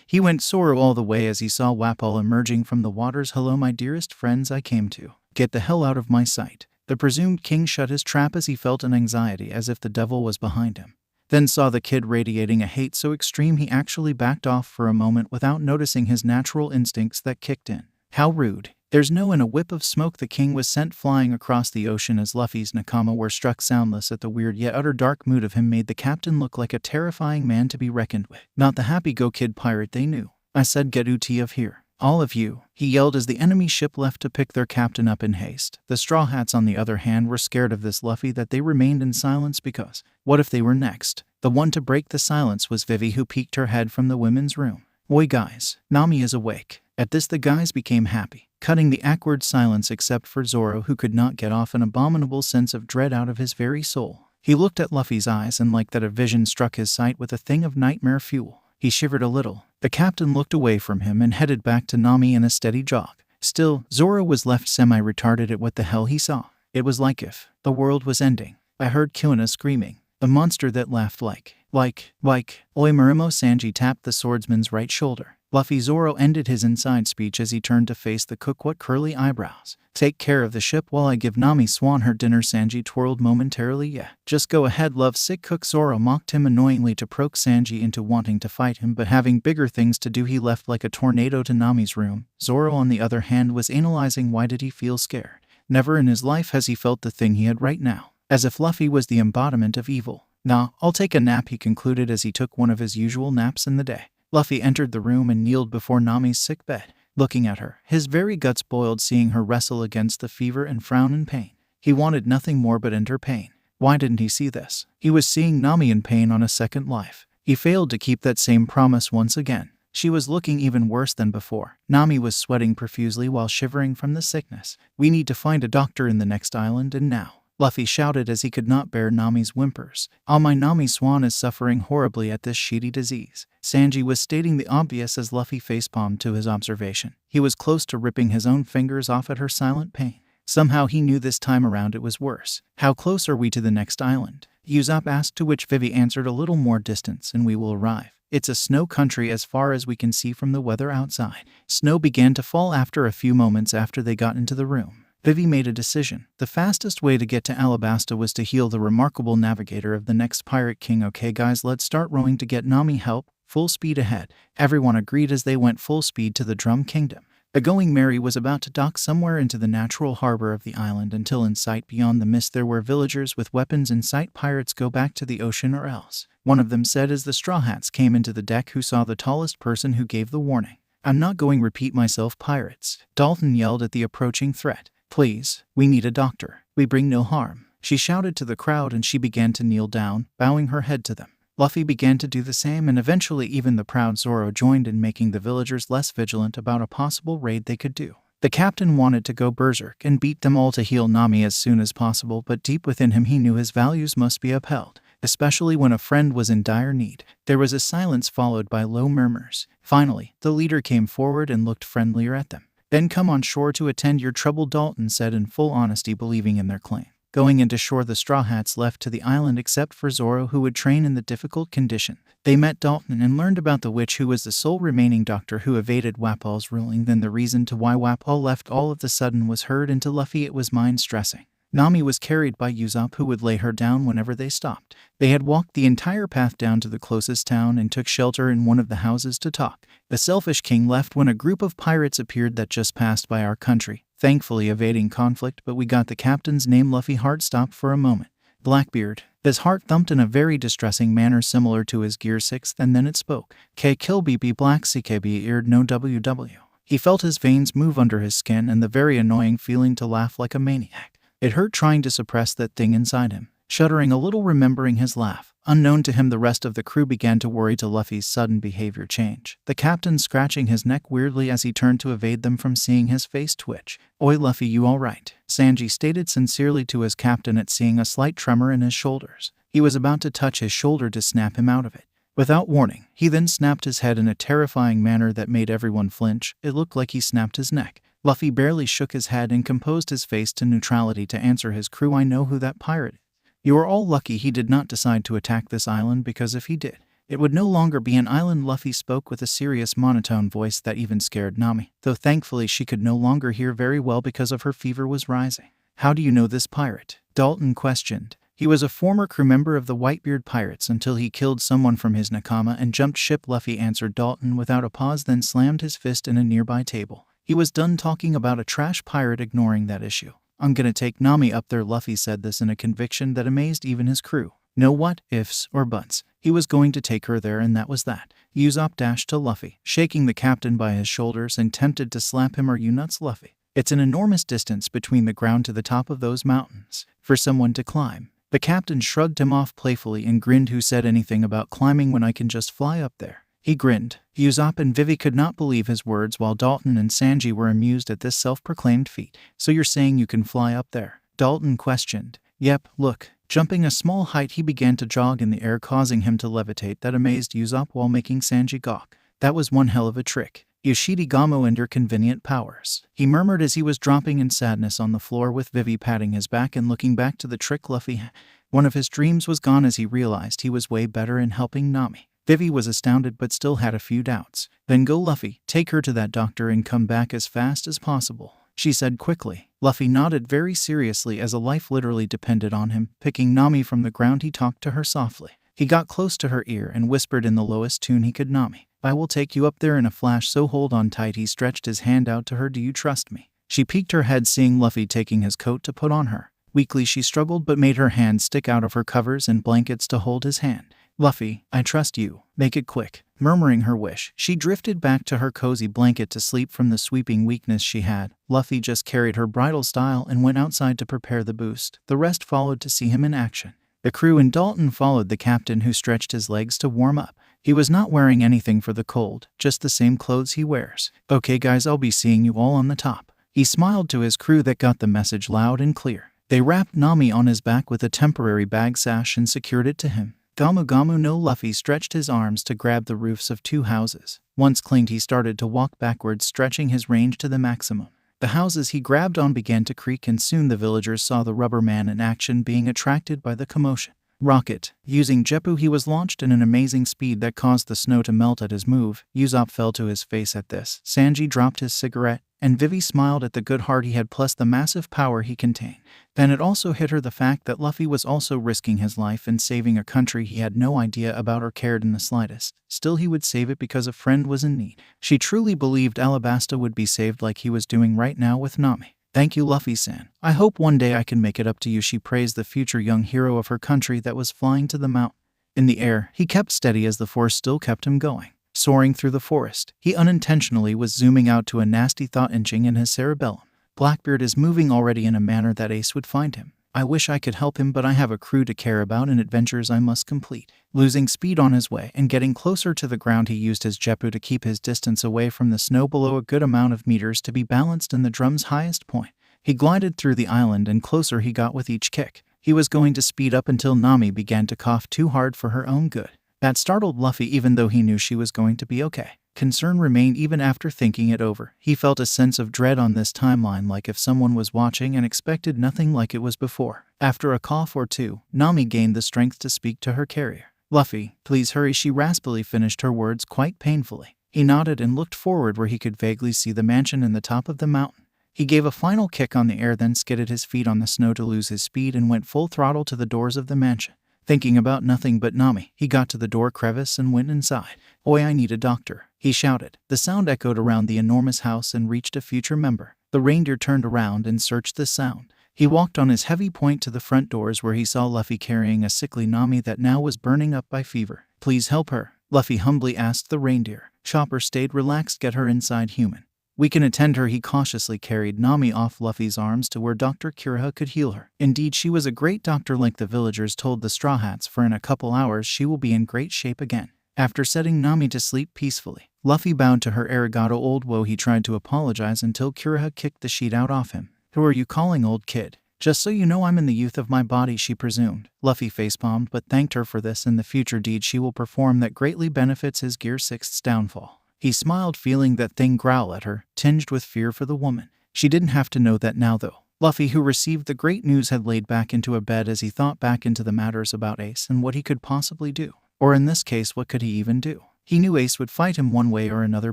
He went Zoro all the way as he saw Wapol emerging from the waters. Hello, my dearest friends, I came to get the hell out of my sight. The presumed king shut his trap as he felt an anxiety as if the devil was behind him. Then saw the Kid radiating a hate so extreme he actually backed off for a moment without noticing his natural instincts that kicked in. How rude. There's no. In a whip of smoke, the king was sent flying across the ocean as Luffy's Nakama were struck soundless at the weird yet utter dark mood of him made the captain look like a terrifying man to be reckoned with. Not the happy-go-kid pirate they knew. I said, get Uti of here. All of you, he yelled as the enemy ship left to pick their captain up in haste. The Straw Hats, on the other hand, were scared of this Luffy that they remained in silence because, what if they were next? The one to break the silence was Vivi, who peeked her head from the women's room. Oi guys, Nami is awake. At this the guys became happy, cutting the awkward silence except for Zoro, who could not get off an abominable sense of dread out of his very soul. He looked at Luffy's eyes and like that a vision struck his sight with a thing of nightmare fuel. He shivered a little. The captain looked away from him and headed back to Nami in a steady jog. Still, Zoro was left semi-retarded at what the hell he saw. It was like if the world was ending. I heard Kuina screaming. The monster that laughed like, Oi Murimo. Sanji tapped the swordsman's right shoulder. Luffy Zoro ended his inside speech as he turned to face the cook with curly eyebrows. Take care of the ship while I give Nami Swan her dinner. Sanji twirled momentarily. Yeah, just go ahead, lovesick cook. Zoro mocked him annoyingly to provoke Sanji into wanting to fight him, but having bigger things to do he left like a tornado to Nami's room. Zoro on the other hand was analyzing why did he feel scared. Never in his life has he felt the thing he had right now. As if Luffy was the embodiment of evil. Nah, I'll take a nap, he concluded as he took one of his usual naps in the day. Luffy entered the room and kneeled before Nami's sick bed. Looking at her, his very guts boiled seeing her wrestle against the fever and frown in pain. He wanted nothing more but end her pain. Why didn't he see this? He was seeing Nami in pain on a second life. He failed to keep that same promise once again. She was looking even worse than before. Nami was sweating profusely while shivering from the sickness. We need to find a doctor in the next island and now. Luffy shouted as he could not bear Nami's whimpers. My Nami Swan is suffering horribly at this shitty disease. Sanji was stating the obvious as Luffy facepalmed to his observation. He was close to ripping his own fingers off at her silent pain. Somehow he knew this time around it was worse. How close are we to the next island? Usopp asked, to which Vivi answered, a little more distance and we will arrive. It's a snow country as far as we can see from the weather outside. Snow began to fall after a few moments after they got into the room. Vivi made a decision. The fastest way to get to Alabasta was to heal the remarkable navigator of the next Pirate King. Okay guys, let's start rowing to get Nami help. Full speed ahead. Everyone agreed as they went full speed to the Drum Kingdom. The Going Merry was about to dock somewhere into the natural harbor of the island until in sight beyond the mist there were villagers with weapons in sight. Pirates, go back to the ocean or else. One of them said as the Straw Hats came into the deck, who saw the tallest person who gave the warning. I'm not going to repeat myself, pirates. Dalton yelled at the approaching threat. Please, we need a doctor. We bring no harm. She shouted to the crowd and she began to kneel down, bowing her head to them. Luffy began to do the same and eventually even the proud Zoro joined in, making the villagers less vigilant about a possible raid they could do. The captain wanted to go berserk and beat them all to heal Nami as soon as possible, but deep within him he knew his values must be upheld, especially when a friend was in dire need. There was a silence followed by low murmurs. Finally, the leader came forward and looked friendlier at them. Then come on shore to attend your trouble, Dalton said in full honesty, believing in their claim. Going into shore, the Straw Hats left to the island except for Zoro, who would train in the difficult condition. They met Dalton and learned about the witch, who was the sole remaining doctor who evaded Wapol's ruling. Then the reason to why Wapol left all of the sudden was heard into Luffy. It was mind-stressing. Nami was carried by Usopp, who would lay her down whenever they stopped. They had walked the entire path down to the closest town and took shelter in one of the houses to talk. The selfish king left when a group of pirates appeared that just passed by our country, thankfully evading conflict, but we got the captain's name. Luffy's heart stopped for a moment. Blackbeard. His heart thumped in a very distressing manner similar to his Gear 6, and then it spoke. K kill BB Black CKB eared no WW. He felt his veins move under his skin and the very annoying feeling to laugh like a maniac. It hurt trying to suppress that thing inside him. Shuddering a little remembering his laugh, unknown to him the rest of the crew began to worry to Luffy's sudden behavior change. The captain scratching his neck weirdly as he turned to evade them from seeing his face twitch. Oi Luffy, you alright? Sanji stated sincerely to his captain at seeing a slight tremor in his shoulders. He was about to touch his shoulder to snap him out of it. Without warning, he then snapped his head in a terrifying manner that made everyone flinch. It looked like he snapped his neck. Luffy barely shook his head and composed his face to neutrality to answer his crew. I know who that pirate is. You are all lucky he did not decide to attack this island, because if he did, it would no longer be an island. Luffy spoke with a serious monotone voice that even scared Nami, though thankfully she could no longer hear very well because of her fever was rising. How do you know this pirate? Dalton questioned. He was a former crew member of the Whitebeard Pirates until he killed someone from his nakama and jumped ship. Luffy answered Dalton without a pause, then slammed his fist in a nearby table. He was done talking about a trash pirate, ignoring that issue. I'm gonna take Nami up there. Luffy said this in a conviction that amazed even his crew. No what, ifs, or buts. He was going to take her there and that was that. Usopp dashed to Luffy, shaking the captain by his shoulders and tempted to slap him. Are you nuts, Luffy? It's an enormous distance between the ground to the top of those mountains for someone to climb. The captain shrugged him off playfully and grinned. Who said anything about climbing when I can just fly up there? He grinned. Usopp and Vivi could not believe his words, while Dalton and Sanji were amused at this self-proclaimed feat. So you're saying you can fly up there? Dalton questioned. Yep, look. Jumping a small height, he began to jog in the air, causing him to levitate. That amazed Usopp while making Sanji gawk. That was one hell of a trick. Yoshidi Gamo and your convenient powers, he murmured as he was dropping in sadness on the floor with Vivi patting his back and looking back to the trick Luffy. One of his dreams was gone as he realized he was way better in helping Nami. Vivi was astounded but still had a few doubts. Then go Luffy, take her to that doctor and come back as fast as possible, she said quickly. Luffy nodded very seriously as a life literally depended on him. Picking Nami from the ground, he talked to her softly. He got close to her ear and whispered in the lowest tune he could, Nami, I will take you up there in a flash, so hold on tight. He stretched his hand out to her. Do you trust me? She peeked her head, seeing Luffy taking his coat to put on her. Weakly she struggled but made her hand stick out of her covers and blankets to hold his hand. Luffy, I trust you. Make it quick. Murmuring her wish, she drifted back to her cozy blanket to sleep from the sweeping weakness she had. Luffy just carried her bridal style and went outside to prepare the boost. The rest followed to see him in action. The crew and Dalton followed the captain, who stretched his legs to warm up. He was not wearing anything for the cold, just the same clothes he wears. Okay guys, I'll be seeing you all on the top. He smiled to his crew that got the message loud and clear. They wrapped Nami on his back with a temporary bag sash and secured it to him. Gamu Gamu no Luffy stretched his arms to grab the roofs of 2 houses. Once clinged, he started to walk backwards, stretching his range to the maximum. The houses he grabbed on began to creak, and soon the villagers saw the rubber man in action, being attracted by the commotion. Rocket. Using Jeppu, he was launched in an amazing speed that caused the snow to melt at his move. Usopp fell to his face at this. Sanji dropped his cigarette, and Vivi smiled at the good heart he had plus the massive power he contained. Then it also hit her, the fact that Luffy was also risking his life and saving a country he had no idea about or cared in the slightest. Still, he would save it because a friend was in need. She truly believed Alabasta would be saved like he was doing right now with Nami. Thank you, Luffy-san. I hope one day I can make it up to you, she praised the future young hero of her country that was flying to the mountain. In the air, he kept steady as the force still kept him going. Soaring through the forest, he unintentionally was zooming out to a nasty thought inching in his cerebellum. Blackbeard is moving already in a manner that Ace would find him. I wish I could help him, but I have a crew to care about and adventures I must complete. Losing speed on his way and getting closer to the ground, he used his Jeppu to keep his distance away from the snow below a good amount of meters to be balanced in the drum's highest point. He glided through the island, and closer he got with each kick. He was going to speed up until Nami began to cough too hard for her own good. That startled Luffy, even though he knew she was going to be okay. Concern remained even after thinking it over. He felt a sense of dread on this timeline, like if someone was watching and expected nothing like it was before. After a cough or two, Nami gained the strength to speak to her carrier. Luffy, please hurry, she raspily finished her words quite painfully. He nodded and looked forward where he could vaguely see the mansion in the top of the mountain. He gave a final kick on the air, then skidded his feet on the snow to lose his speed and went full throttle to the doors of the mansion. Thinking about nothing but Nami, he got to the door crevice and went inside. Oi, I need a doctor, he shouted. The sound echoed around the enormous house and reached a future member. The reindeer turned around and searched the sound. He walked on his heavy point to the front doors, where he saw Luffy carrying a sickly Nami that now was burning up by fever. Please help her, Luffy humbly asked the reindeer. Chopper stayed relaxed. Get her inside, human. We can attend her. He cautiously carried Nami off Luffy's arms to where Dr. Kiriha could heal her. Indeed, she was a great doctor, like the villagers told the Straw Hats, for in a couple hours she will be in great shape again. After setting Nami to sleep peacefully, Luffy bowed to her. Arigato, old woe. He tried to apologize until Kiriha kicked the sheet out off him. Who are you calling old kid? Just so you know, I'm in the youth of my body, she presumed. Luffy facepalmed but thanked her for this and the future deed she will perform that greatly benefits his Gear 6's downfall. He smiled, feeling that thing growl at her, tinged with fear for the woman. She didn't have to know that now, though. Luffy, who received the great news, had laid back into a bed as he thought back into the matters about Ace and what he could possibly do. Or in this case, what could he even do? He knew Ace would fight him one way or another,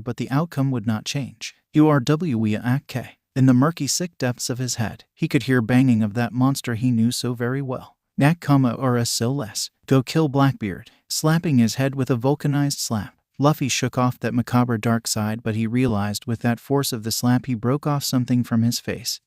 but the outcome would not change. URWEAK. In the murky, sick depths of his head, he could hear banging of that monster he knew so very well. Nakama or less. Go kill Blackbeard. Slapping his head with a vulcanized slap, Luffy shook off that macabre dark side, but he realized with that force of the slap he broke off something from his face.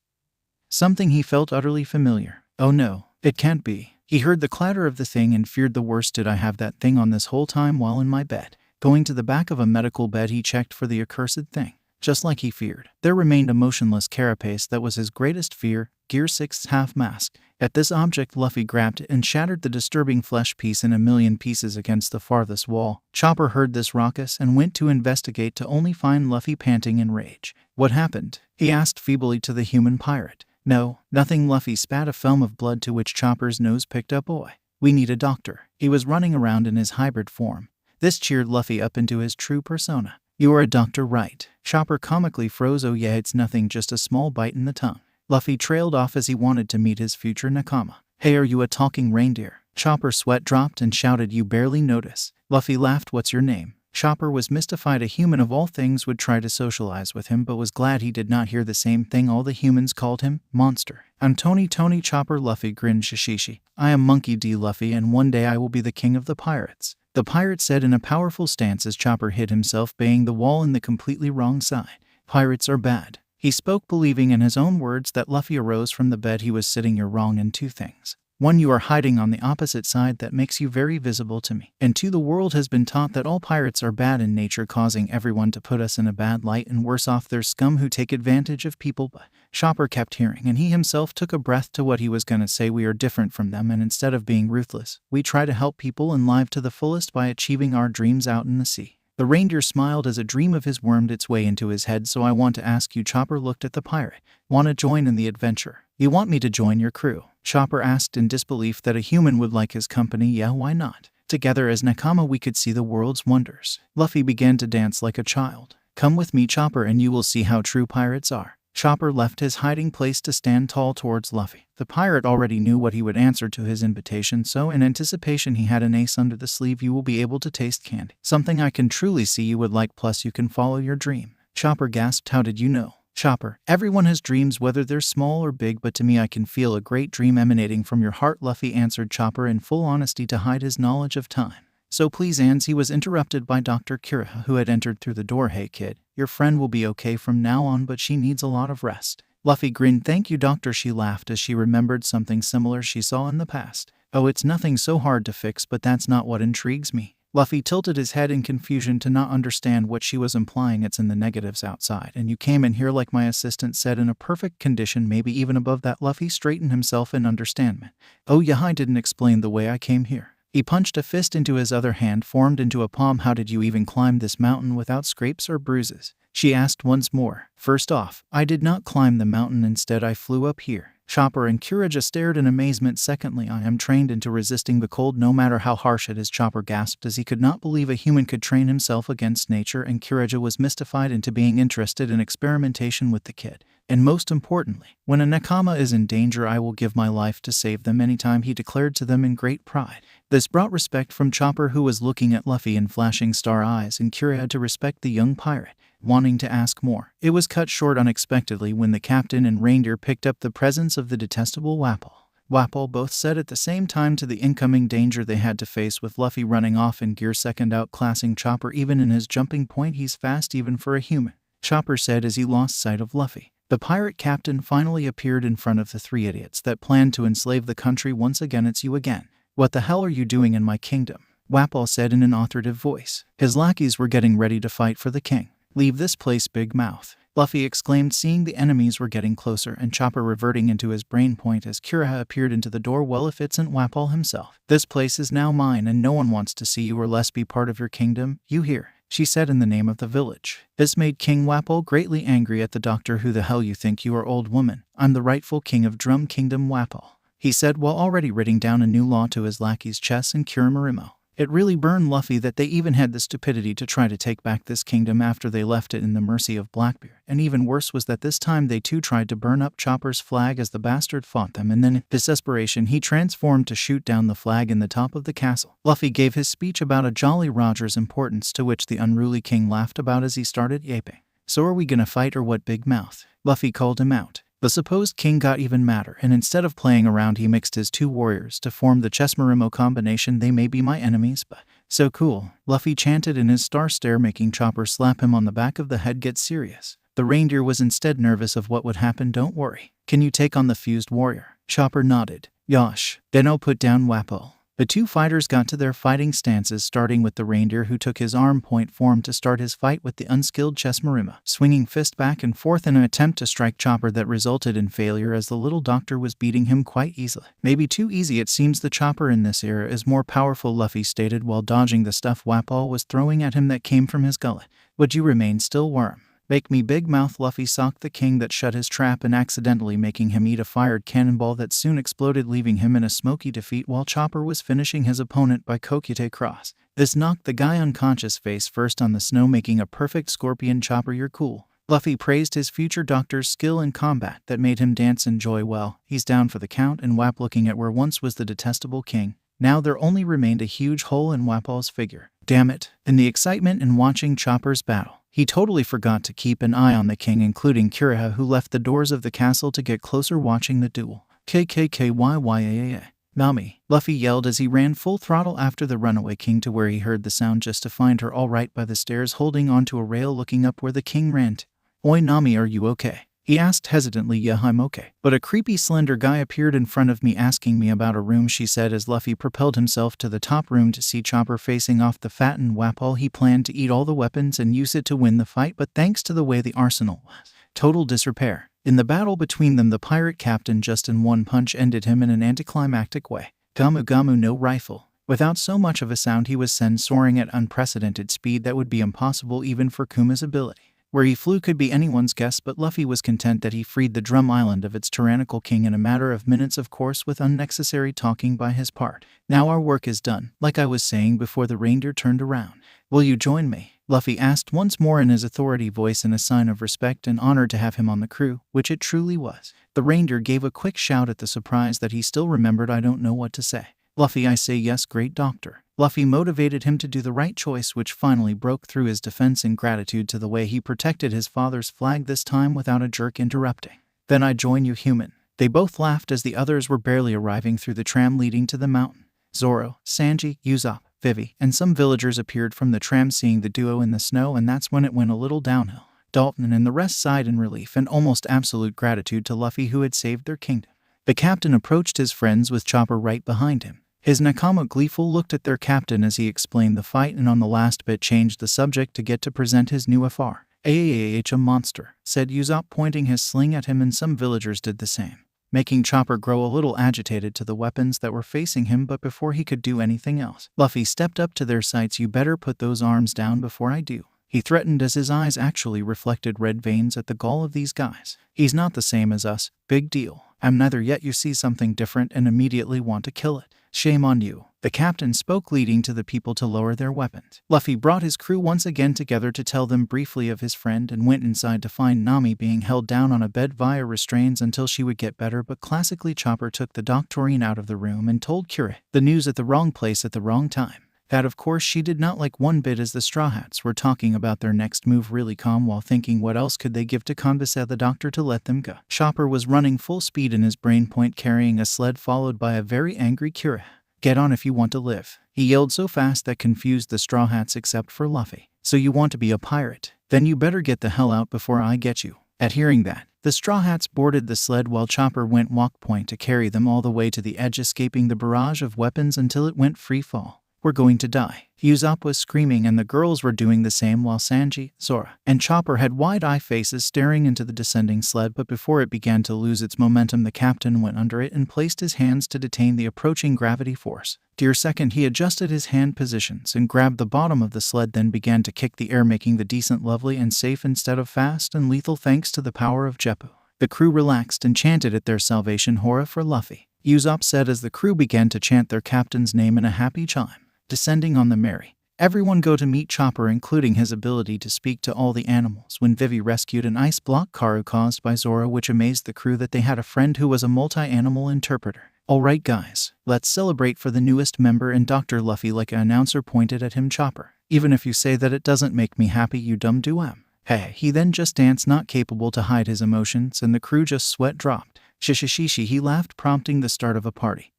Something he felt utterly familiar. Oh no, it can't be. He heard the clatter of the thing and feared the worst. Did I have that thing on this whole time while in my bed? Going to the back of a medical bed, he checked for the accursed thing. Just like he feared, there remained a motionless carapace that was his greatest fear, Gear 6's half mask. At this object, Luffy grabbed it and shattered the disturbing flesh piece in a million pieces against the farthest wall. Chopper heard this ruckus and went to investigate, to only find Luffy panting in rage. What happened? He asked feebly to the human pirate. No, nothing. Luffy spat a film of blood, to which Chopper's nose picked up. Oi, we need a doctor. He was running around in his hybrid form. This cheered Luffy up into his true persona. You are a doctor, right? Chopper comically froze. Oh yeah, it's nothing, just a small bite in the tongue. Luffy trailed off as he wanted to meet his future nakama. Hey, are you a talking reindeer? Chopper's sweat dropped and shouted, you barely notice. Luffy laughed. What's your name? Chopper was mystified. A human of all things would try to socialize with him, but was glad he did not hear the same thing all the humans called him, monster. I'm Tony Chopper. Luffy grinned. Shishishi. I am Monkey D. Luffy, and one day I will be the king of the pirates. The pirate said in a powerful stance as Chopper hit himself, baying the wall in the completely wrong side. Pirates are bad. He spoke, believing in his own words that Luffy arose from the bed he was sitting. You're wrong in two things. One, you are hiding on the opposite side. That makes you very visible to me. And two, the world has been taught that all pirates are bad in nature, causing everyone to put us in a bad light, and worse off, they're scum who take advantage of people. But Chopper kept hearing, and he himself took a breath to what he was going to say. We are different from them, and instead of being ruthless, we try to help people and live to the fullest by achieving our dreams out in the sea. The reindeer smiled as a dream of his wormed its way into his head. So I want to ask you, Chopper looked at the pirate. Want to join in the adventure? You want me to join your crew? Chopper asked in disbelief that a human would like his company. Yeah, why not? Together as Nakama we could see the world's wonders. Luffy began to dance like a child. Come with me, Chopper, and you will see how true pirates are. Chopper left his hiding place to stand tall towards Luffy. The pirate already knew what he would answer to his invitation, so in anticipation he had an ace under the sleeve. You will be able to taste candy. Something I can truly see you would like, plus you can follow your dream. Chopper gasped. How did you know? Chopper, everyone has dreams, whether they're small or big, but to me I can feel a great dream emanating from your heart, Luffy answered Chopper in full honesty to hide his knowledge of time. So please, Ans. He was interrupted by Dr. Kira, who had entered through the door. Hey kid, your friend will be okay from now on, but she needs a lot of rest. Luffy grinned. Thank you, doctor. She laughed as she remembered something similar she saw in the past. Oh, it's nothing so hard to fix, but that's not what intrigues me. Luffy tilted his head in confusion to not understand what she was implying. It's in the negatives outside, and you came in here like my assistant said, in a perfect condition, maybe even above that. Luffy straightened himself in understanding. Oh yeah, I didn't explain the way I came here. He punched a fist into his other hand, formed into a palm. How did you even climb this mountain without scrapes or bruises? She asked once more. First off, I did not climb the mountain, instead I flew up here. Chopper and Kiraja stared in amazement. Secondly, I am trained into resisting the cold no matter how harsh it is. Chopper gasped as he could not believe a human could train himself against nature, and Kiraja was mystified into being interested in experimentation with the kid. And most importantly, when a Nakama is in danger, I will give my life to save them anytime, he declared to them in great pride. This brought respect from Chopper, who was looking at Luffy in flashing star eyes, and Kira had to respect the young pirate, wanting to ask more. It was cut short unexpectedly when the captain and reindeer picked up the presence of the detestable Wapol. Wapol both said at the same time to the incoming danger they had to face, with Luffy running off in gear second, outclassing Chopper even in his jumping point. He's fast even for a human, Chopper said as he lost sight of Luffy. The pirate captain finally appeared in front of the three idiots that planned to enslave the country once again. It's you again. What the hell are you doing in my kingdom? Wapol said in an authoritative voice. His lackeys were getting ready to fight for the king. Leave this place, big mouth, Luffy exclaimed, seeing the enemies were getting closer, and Chopper reverting into his brain point as Kira appeared into the door. Well, if it's not Wapol himself, this place is now mine, and no one wants to see you or less be part of your kingdom. You hear? She said in the name of the village. This made King Wapol greatly angry at the doctor. Who the hell you think you are, old woman? I'm the rightful king of Drum Kingdom, Wapol, he said while already writing down a new law to his lackeys Chess and Kirimurimo. It really burned Luffy that they even had the stupidity to try to take back this kingdom after they left it in the mercy of Blackbeard. And even worse was that this time they too tried to burn up Chopper's flag as the bastard fought them, and then in desperation he transformed to shoot down the flag in the top of the castle. Luffy gave his speech about a Jolly Roger's importance, to which the unruly king laughed about as he started yaping. So are we gonna fight or what, big mouth? Luffy called him out. The supposed king got even madder, and instead of playing around he mixed his two warriors to form the Chessmarimo combination. They may be my enemies, but so cool, Luffy chanted in his star stare, making Chopper slap him on the back of the head. Get serious. The reindeer was instead nervous of what would happen. Don't worry. Can you take on the fused warrior? Chopper nodded. Yosh. Then I'll put down Wapol. The two fighters got to their fighting stances, starting with the reindeer, who took his arm point form to start his fight with the unskilled Chessmarimo, swinging fist back and forth in an attempt to strike Chopper that resulted in failure, as the little doctor was beating him quite easily. Maybe too easy. It seems the Chopper in this era is more powerful, Luffy stated while dodging the stuff Wapol was throwing at him that came from his gullet. Would you remain still, worm? Make me, big mouth. Luffy socked the king that shut his trap and accidentally making him eat a fired cannonball that soon exploded, leaving him in a smoky defeat while Chopper was finishing his opponent by Kokite Cross. This knocked the guy unconscious face first on the snow, making a perfect scorpion. Chopper, you're cool. Luffy praised his future doctor's skill in combat that made him dance and joy. Well, he's down for the count. And Wap, looking at where once was the detestable king, now there only remained a huge hole in Wapol's figure. Damn it. In the excitement in watching Chopper's battle, he totally forgot to keep an eye on the king, including Kiriha, who left the doors of the castle to get closer watching the duel. KKKYYAA. Nami, Luffy yelled as he ran full throttle after the runaway king to where he heard the sound, just to find her all right by the stairs holding onto a rail looking up where the king ran to. Oi Nami, are you okay? He asked hesitantly. Yeah, I'm okay. But a creepy slender guy appeared in front of me asking me about a room, she said as Luffy propelled himself to the top room to see Chopper facing off the fattened Wapol. He planned to eat all the weapons and use it to win the fight, but thanks to the way the arsenal was, total disrepair. In the battle between them, the pirate captain just in one punch ended him in an anticlimactic way. Gamu Gamu no rifle. Without so much of a sound, he was sent soaring at unprecedented speed that would be impossible even for Kuma's ability. Where he flew could be anyone's guess, but Luffy was content that he freed the Drum Island of its tyrannical king in a matter of minutes, of course with unnecessary talking by his part. Now our work is done. Like I was saying before the reindeer turned around. Will you join me? Luffy asked once more in his authority voice in a sign of respect and honor to have him on the crew, which it truly was. The reindeer gave a quick shout at the surprise that he still remembered. I don't know what to say. Luffy, I say yes, great doctor. Luffy motivated him to do the right choice, which finally broke through his defense in gratitude to the way he protected his father's flag, this time without a jerk interrupting. Then I join you, human. They both laughed as the others were barely arriving through the tram leading to the mountain. Zoro, Sanji, Usopp, Vivi, and some villagers appeared from the tram seeing the duo in the snow, and that's when it went a little downhill. Dalton and the rest sighed in relief and almost absolute gratitude to Luffy, who had saved their kingdom. The captain approached his friends with Chopper right behind him. His Nakama gleeful looked at their captain as he explained the fight, and on the last bit changed the subject to get to present his new FR. A monster, said Usopp, pointing his sling at him, and some villagers did the same, making Chopper grow a little agitated to the weapons that were facing him. But before he could do anything else, Luffy stepped up to their sights. You better put those arms down before I do, he threatened as his eyes actually reflected red veins at the gall of these guys. He's not the same as us, big deal. I'm neither, yet you see something different and immediately want to kill it. Shame on you. The captain spoke, leading to the people to lower their weapons. Luffy brought his crew once again together to tell them briefly of his friend and went inside to find Nami being held down on a bed via restraints until she would get better. But classically, Chopper took the doctorine out of the room and told Kira the news at the wrong place at the wrong time. That of course she did not like one bit, as the Straw Hats were talking about their next move really calm while thinking what else could they give to convince the doctor to let them go. Chopper was running full speed in his brain point, carrying a sled followed by a very angry Kira. Get on if you want to live, he yelled so fast that confused the Straw Hats except for Luffy. So you want to be a pirate? Then you better get the hell out before I get you. At hearing that, the Straw Hats boarded the sled while Chopper went walk point to carry them all the way to the edge, escaping the barrage of weapons until it went free fall. We're going to die, Usopp was screaming, and the girls were doing the same while Sanji, Zora, and Chopper had wide-eye faces staring into the descending sled. But before it began to lose its momentum, the captain went under it and placed his hands to detain the approaching gravity force. Dear second, he adjusted his hand positions and grabbed the bottom of the sled, then began to kick the air, making the descent lovely and safe instead of fast and lethal thanks to the power of Jeppu. The crew relaxed and chanted at their salvation hora for Luffy, Usopp said as the crew began to chant their captain's name in a happy chime. Descending on the Mary, everyone go to meet Chopper, including his ability to speak to all the animals, when Vivi rescued an ice block Karu caused by Zoro, which amazed the crew that they had a friend who was a multi-animal interpreter. Alright guys, let's celebrate for the newest member, and Dr. Luffy, like an announcer, pointed at him. Chopper, even if you say that it doesn't make me happy, you dumb do-am. Hey, he then just danced, not capable to hide his emotions, and the crew just sweat dropped. Shishishishi, he laughed, prompting the start of a party,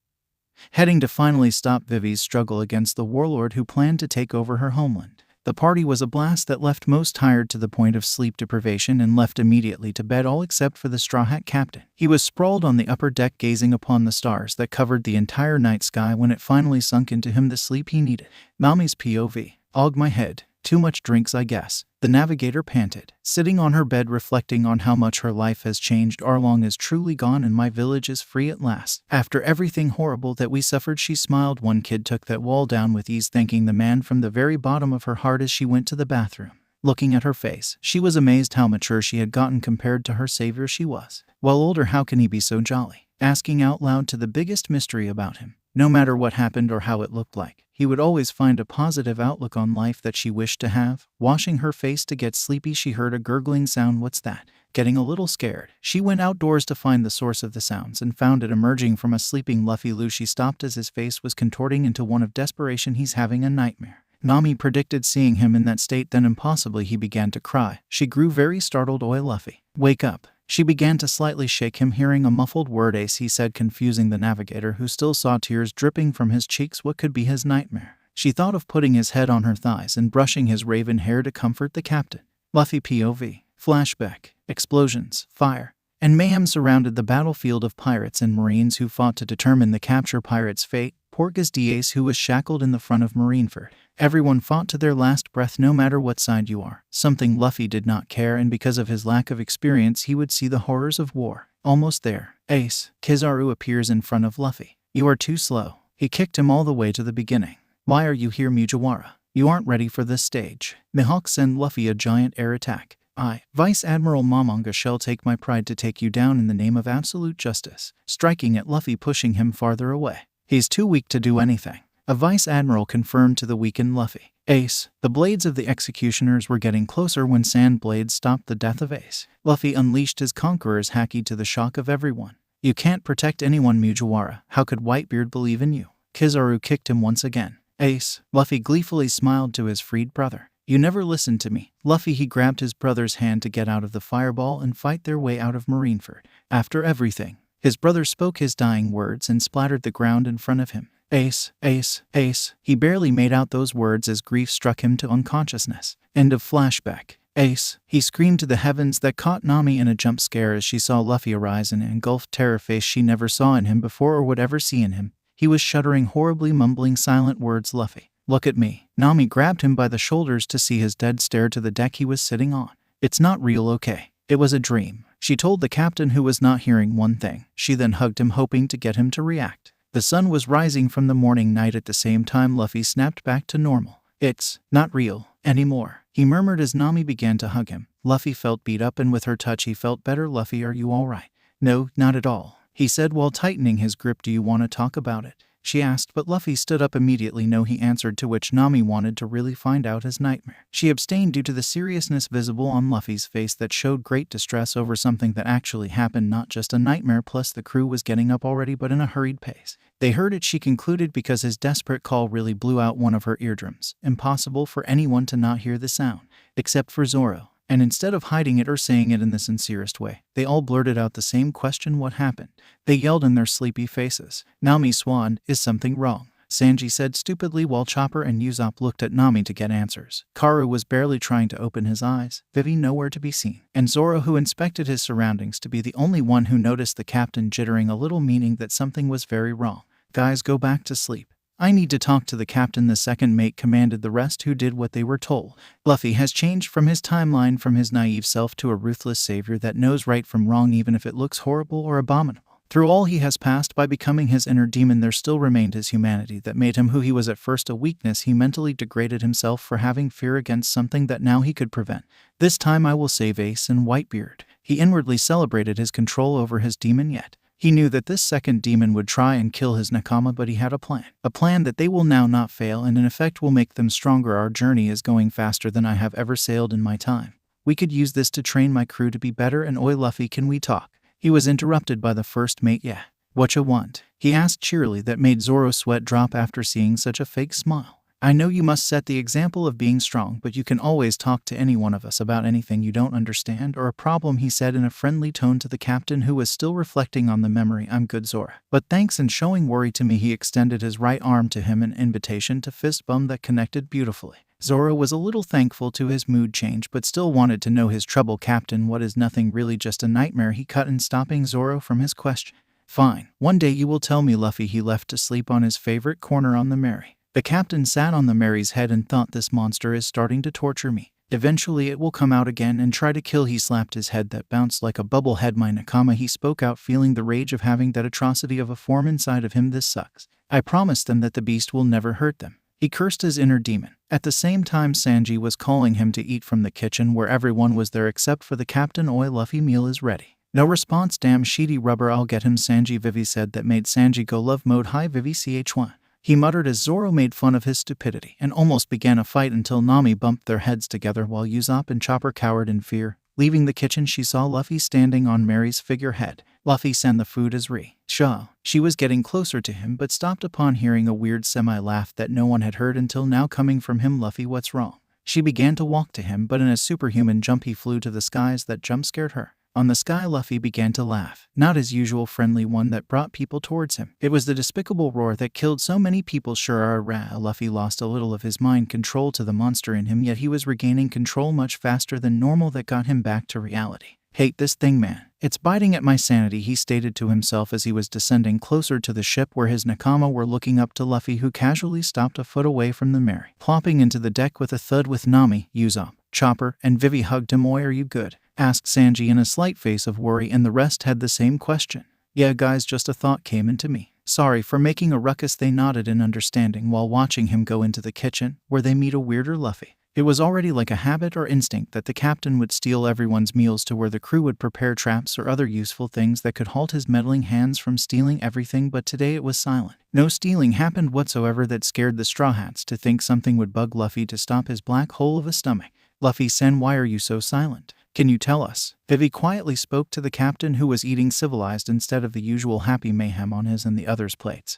heading to finally stop Vivi's struggle against the warlord who planned to take over her homeland. The party was a blast that left most tired to the point of sleep deprivation and left immediately to bed, all except for the Straw Hat captain. He was sprawled on the upper deck gazing upon the stars that covered the entire night sky when it finally sunk into him the sleep he needed. Nami's POV. Og my head. Too much drinks, I guess, the navigator panted, sitting on her bed reflecting on how much her life has changed. Arlong is truly gone and my village is free at last. After everything horrible that we suffered, she smiled. One kid took that wall down with ease, thanking the man from the very bottom of her heart as she went to the bathroom. Looking at her face, she was amazed how mature she had gotten compared to her savior. She was, well, older. How can he be so jolly? Asking out loud to the biggest mystery about him. No matter what happened or how it looked like, he would always find a positive outlook on life that she wished to have. Washing her face to get sleepy, she heard a gurgling sound. What's that? Getting a little scared, she went outdoors to find the source of the sounds and found it emerging from a sleeping Luffy. She stopped as his face was contorting into one of desperation. He's having a nightmare. Nami predicted seeing him in that state, then impossibly he began to cry. She grew very startled. Oi Luffy, wake up. She began to slightly shake him, hearing a muffled word. Ace, he said, confusing the navigator, who still saw tears dripping from his cheeks. What could be his nightmare? She thought of putting his head on her thighs and brushing his raven hair to comfort the captain. Luffy POV. Flashback. Explosions, fire, and mayhem surrounded the battlefield of pirates and marines who fought to determine the capture pirate's fate. Porgus Ace, who was shackled in the front of Marineford. Everyone fought to their last breath, no matter what side you are. Something Luffy did not care, and because of his lack of experience he would see the horrors of war. Almost there. Ace. Kizaru appears in front of Luffy. You are too slow. He kicked him all the way to the beginning. Why are you here, Mugiwara? You aren't ready for this stage. Mihawk, send Luffy a giant air attack. I, Vice Admiral Momonga, shall take my pride to take you down in the name of absolute justice. Striking at Luffy, pushing him farther away. He's too weak to do anything. A Vice Admiral confirmed to the weakened Luffy. Ace. The blades of the executioners were getting closer when Sand Blades stopped the death of Ace. Luffy unleashed his Conqueror's Haki to the shock of everyone. You can't protect anyone, Mugiwara. How could Whitebeard believe in you? Kizaru kicked him once again. Ace. Luffy gleefully smiled to his freed brother. You never listened to me. Luffy. He grabbed his brother's hand to get out of the fireball and fight their way out of Marineford. After everything. His brother spoke his dying words and splattered the ground in front of him. Ace, Ace, Ace. He barely made out those words as grief struck him to unconsciousness. End of flashback. Ace. He screamed to the heavens. That caught Nami in a jump scare as she saw Luffy arise in an engulfed terror face she never saw in him before or would ever see in him. He was shuddering horribly, mumbling silent words. Luffy, look at me. Nami grabbed him by the shoulders to see his dead stare to the deck he was sitting on. It's not real, okay? It was a dream, she told the captain, who was not hearing one thing. She then hugged him, hoping to get him to react. The sun was rising from the morning night at the same time Luffy snapped back to normal. It's not real anymore, he murmured as Nami began to hug him. Luffy felt beat up, and with her touch he felt better. Luffy, are you all right? No, not at all, he said while tightening his grip. Do you want to talk about it? She asked, but Luffy stood up immediately. No, he answered, to which Nami wanted to really find out his nightmare. She abstained due to the seriousness visible on Luffy's face that showed great distress over something that actually happened, not just a nightmare. Plus the crew was getting up already, but in a hurried pace. They heard it, she concluded, because his desperate call really blew out one of her eardrums. Impossible for anyone to not hear the sound, except for Zoro. And instead of hiding it or saying it in the sincerest way, they all blurted out the same question. What happened? They yelled in their sleepy faces. Nami Swan, is something wrong? Sanji said stupidly while Chopper and Usopp looked at Nami to get answers. Karu was barely trying to open his eyes, Vivi nowhere to be seen, and Zoro, who inspected his surroundings, to be the only one who noticed the captain jittering a little, meaning that something was very wrong. Guys, go back to sleep. I need to talk to the captain, the second mate commanded the rest, who did what they were told. Luffy has changed from his timeline, from his naive self to a ruthless savior that knows right from wrong, even if it looks horrible or abominable. Through all he has passed, by becoming his inner demon, there still remained his humanity that made him who he was. At first a weakness, he mentally degraded himself for having fear against something that now he could prevent. This time I will save Ace and Whitebeard. He inwardly celebrated his control over his demon, yet he knew that this second demon would try and kill his nakama, but he had a plan that they will now not fail and in effect will make them stronger. Our journey is going faster than I have ever sailed in my time. We could use this to train my crew to be better. And oi Luffy, can we talk? He was interrupted by the first mate. Yeah. Whatcha want? He asked cheerily, that made Zoro's sweat drop after seeing such a fake smile. I know you must set the example of being strong, but you can always talk to any one of us about anything you don't understand or a problem, he said in a friendly tone to the captain, who was still reflecting on the memory. I'm good, Zoro. But thanks, and showing worry to me, he extended his right arm to him, an invitation to fist bump that connected beautifully. Zoro was a little thankful to his mood change, but still wanted to know his trouble. Captain, what is nothing, really just a nightmare, he cut in, stopping Zoro from his question. Fine. One day you will tell me. Luffy, he left to sleep on his favorite corner on the Mary. The captain sat on the Mary's head and thought, this monster is starting to torture me. Eventually it will come out again and try to kill. He slapped his head that bounced like a bubble head. My nakama, he spoke out, feeling the rage of having that atrocity of a form inside of him. This sucks. I promised them that the beast will never hurt them. He cursed his inner demon. At the same time, Sanji was calling him to eat from the kitchen, where everyone was there except for the captain. Oi Luffy, meal is ready. No response. Damn sheety rubber, I'll get him, Sanji, Vivi said. That made Sanji go love mode. Hi Vivi, ch1. He muttered as Zoro made fun of his stupidity and almost began a fight until Nami bumped their heads together while Usopp and Chopper cowered in fear. Leaving the kitchen, she saw Luffy standing on Mary's figurehead. Luffy said the food is Shaw. She was getting closer to him but stopped upon hearing a weird semi-laugh that no one had heard until now coming from him. Luffy, what's wrong? She began to walk to him, but in a superhuman jump he flew to the skies. That jump scared her. On the sky, Luffy began to laugh, not his usual friendly one that brought people towards him. It was the despicable roar that killed so many people. Luffy lost a little of his mind control to the monster in him, yet he was regaining control much faster than normal. That got him back to reality. Hate this thing, man. It's biting at my sanity, he stated to himself as he was descending closer to the ship where his Nakama were looking up to Luffy, who casually stopped a foot away from the Mary, plopping into the deck with a thud. With Nami, Usopp, Chopper, and Vivi hugged him. "Oi, are you good?" asked Sanji in a slight face of worry, and the rest had the same question. "Yeah guys, just a thought came into me. Sorry for making a ruckus." They nodded in understanding while watching him go into the kitchen, where they meet a weirder Luffy. It was already like a habit or instinct that the captain would steal everyone's meals to where the crew would prepare traps or other useful things that could halt his meddling hands from stealing everything, but today it was silent. No stealing happened whatsoever. That scared the Straw Hats to think something would bug Luffy to stop his black hole of a stomach. "Luffy-sen, why are you so silent? Can you tell us?" Vivi quietly spoke to the captain, who was eating civilized instead of the usual happy mayhem on his and the others' plates.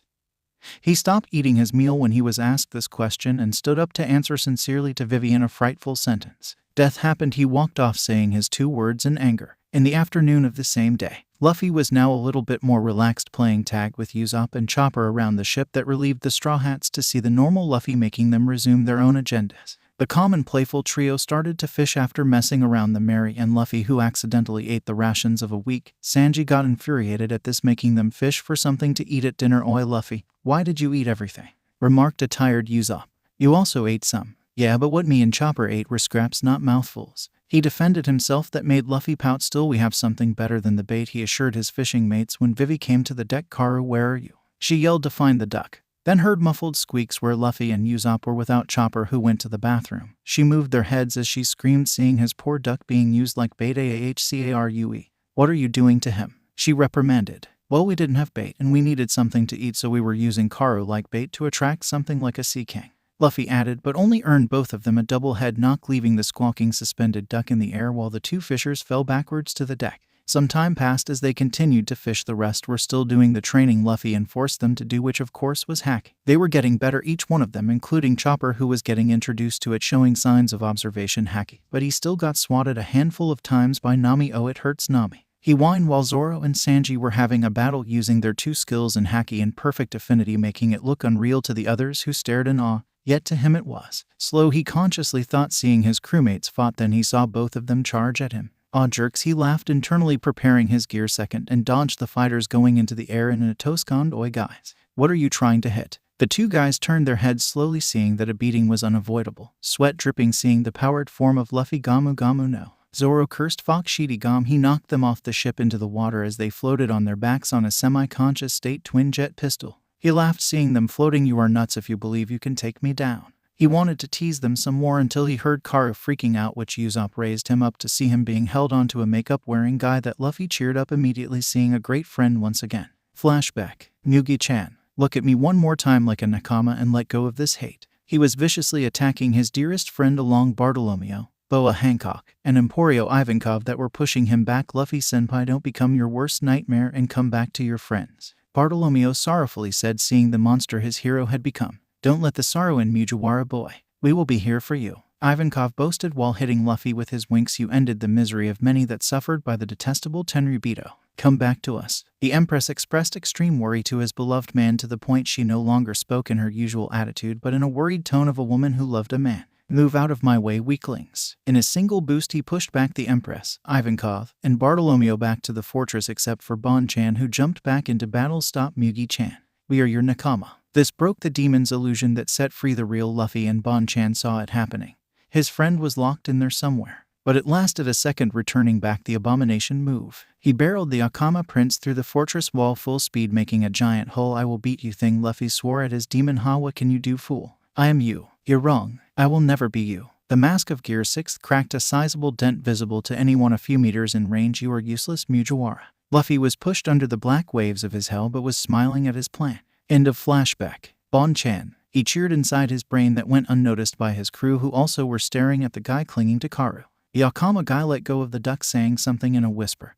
He stopped eating his meal when he was asked this question and stood up to answer sincerely to Vivi in a frightful sentence. Death happened. He walked off saying his 2 words in anger. In the afternoon of the same day, Luffy was now a little bit more relaxed, playing tag with Usopp and Chopper around the ship. That relieved the Straw Hats to see the normal Luffy, making them resume their own agendas. The calm and playful trio started to fish after messing around the Mary and Luffy, who accidentally ate the rations of a week. Sanji got infuriated at this, making them fish for something to eat at dinner. "Oi Luffy, why did you eat everything?" remarked a tired Usopp. "You also ate some." "Yeah, but what me and Chopper ate were scraps, not mouthfuls." He defended himself. That made Luffy pout. "Still, we have something better than the bait," he assured his fishing mates when Vivi came to the deck. "Karu, where are you?" she yelled to find the duck. Then heard muffled squeaks where Luffy and Usopp were without Chopper, who went to the bathroom. She moved their heads as she screamed, seeing his poor duck being used like bait. "Ahcarue. What are you doing to him?" she reprimanded. "Well, we didn't have bait and we needed something to eat, so we were using Karu like bait to attract something like a sea king," Luffy added, but only earned both of them a double head knock, leaving the squawking suspended duck in the air while the 2 fishers fell backwards to the deck. Some time passed as they continued to fish. The rest were still doing the training Luffy enforced them to do, which of course was hack. They were getting better, each one of them, including Chopper, who was getting introduced to it, showing signs of observation hacky. But he still got swatted a handful of times by Nami. "Oh, it hurts, Nami," he whined, while Zoro and Sanji were having a battle using their 2 skills in hacky in perfect affinity, making it look unreal to the others, who stared in awe. Yet to him it was slow, he consciously thought, seeing his crewmates fought. Then he saw both of them charge at him. "Aw, jerks," he laughed internally, preparing his gear second, and dodged the fighters going into the air in a toscond. "Oi guys, what are you trying to hit?" The 2 guys turned their heads slowly, seeing that a beating was unavoidable. Sweat dripping, seeing the powered form of Luffy. "Gamu Gamu no." Zoro cursed. "Fox Shidi Gam." He knocked them off the ship into the water as they floated on their backs on a semi-conscious state twin jet pistol. He laughed, seeing them floating. "You are nuts if you believe you can take me down." He wanted to tease them some more until he heard Karu freaking out, which Usopp raised him up to see him being held onto a makeup-wearing guy. That Luffy cheered up immediately, seeing a great friend once again. Flashback. "Mugi-chan, look at me one more time like a Nakama and let go of this hate." He was viciously attacking his dearest friend along Bartolomeo, Boa Hancock, and Emporio Ivankov that were pushing him back. "Luffy-senpai, don't become your worst nightmare and come back to your friends," Bartolomeo sorrowfully said, seeing the monster his hero had become. "Don't let the sorrow in, Mugiwara boy. We will be here for you," Ivankov boasted while hitting Luffy with his winks. "You ended the misery of many that suffered by the detestable Tenryubito. Come back to us." The Empress expressed extreme worry to his beloved man, to the point she no longer spoke in her usual attitude but in a worried tone of a woman who loved a man. "Move out of my way, weaklings." In a single boost he pushed back the Empress, Ivankov, and Bartolomeo back to the fortress, except for Bon-chan, who jumped back into battle. "Stop, Mugi-chan. We are your Nakama." This broke the demon's illusion that set free the real Luffy, and Bon-chan saw it happening. His friend was locked in there somewhere. But it lasted a second, returning back the abomination move. He barreled the Akama prince through the fortress wall full speed, making a giant hole. "I will beat you thing." Luffy swore at his demon. "Ha, what can you do, fool? I am you." "You're wrong. I will never be you." The mask of Gear 6 cracked, a sizable dent visible to anyone a few meters in range. "You are useless, Mugiwara." Luffy was pushed under the black waves of his hell but was smiling at his plan. End of flashback. Bon-chan. He cheered inside his brain, that went unnoticed by his crew, who also were staring at the guy clinging to Karu. The Akama guy let go of the duck, saying something in a whisper.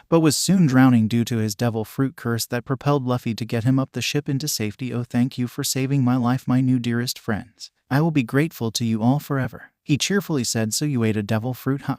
but was soon drowning due to his devil fruit curse that propelled Luffy to get him up the ship into safety. "Oh, thank you for saving my life, my new dearest friends. I will be grateful to you all forever," he cheerfully said. "So you ate a devil fruit, huh?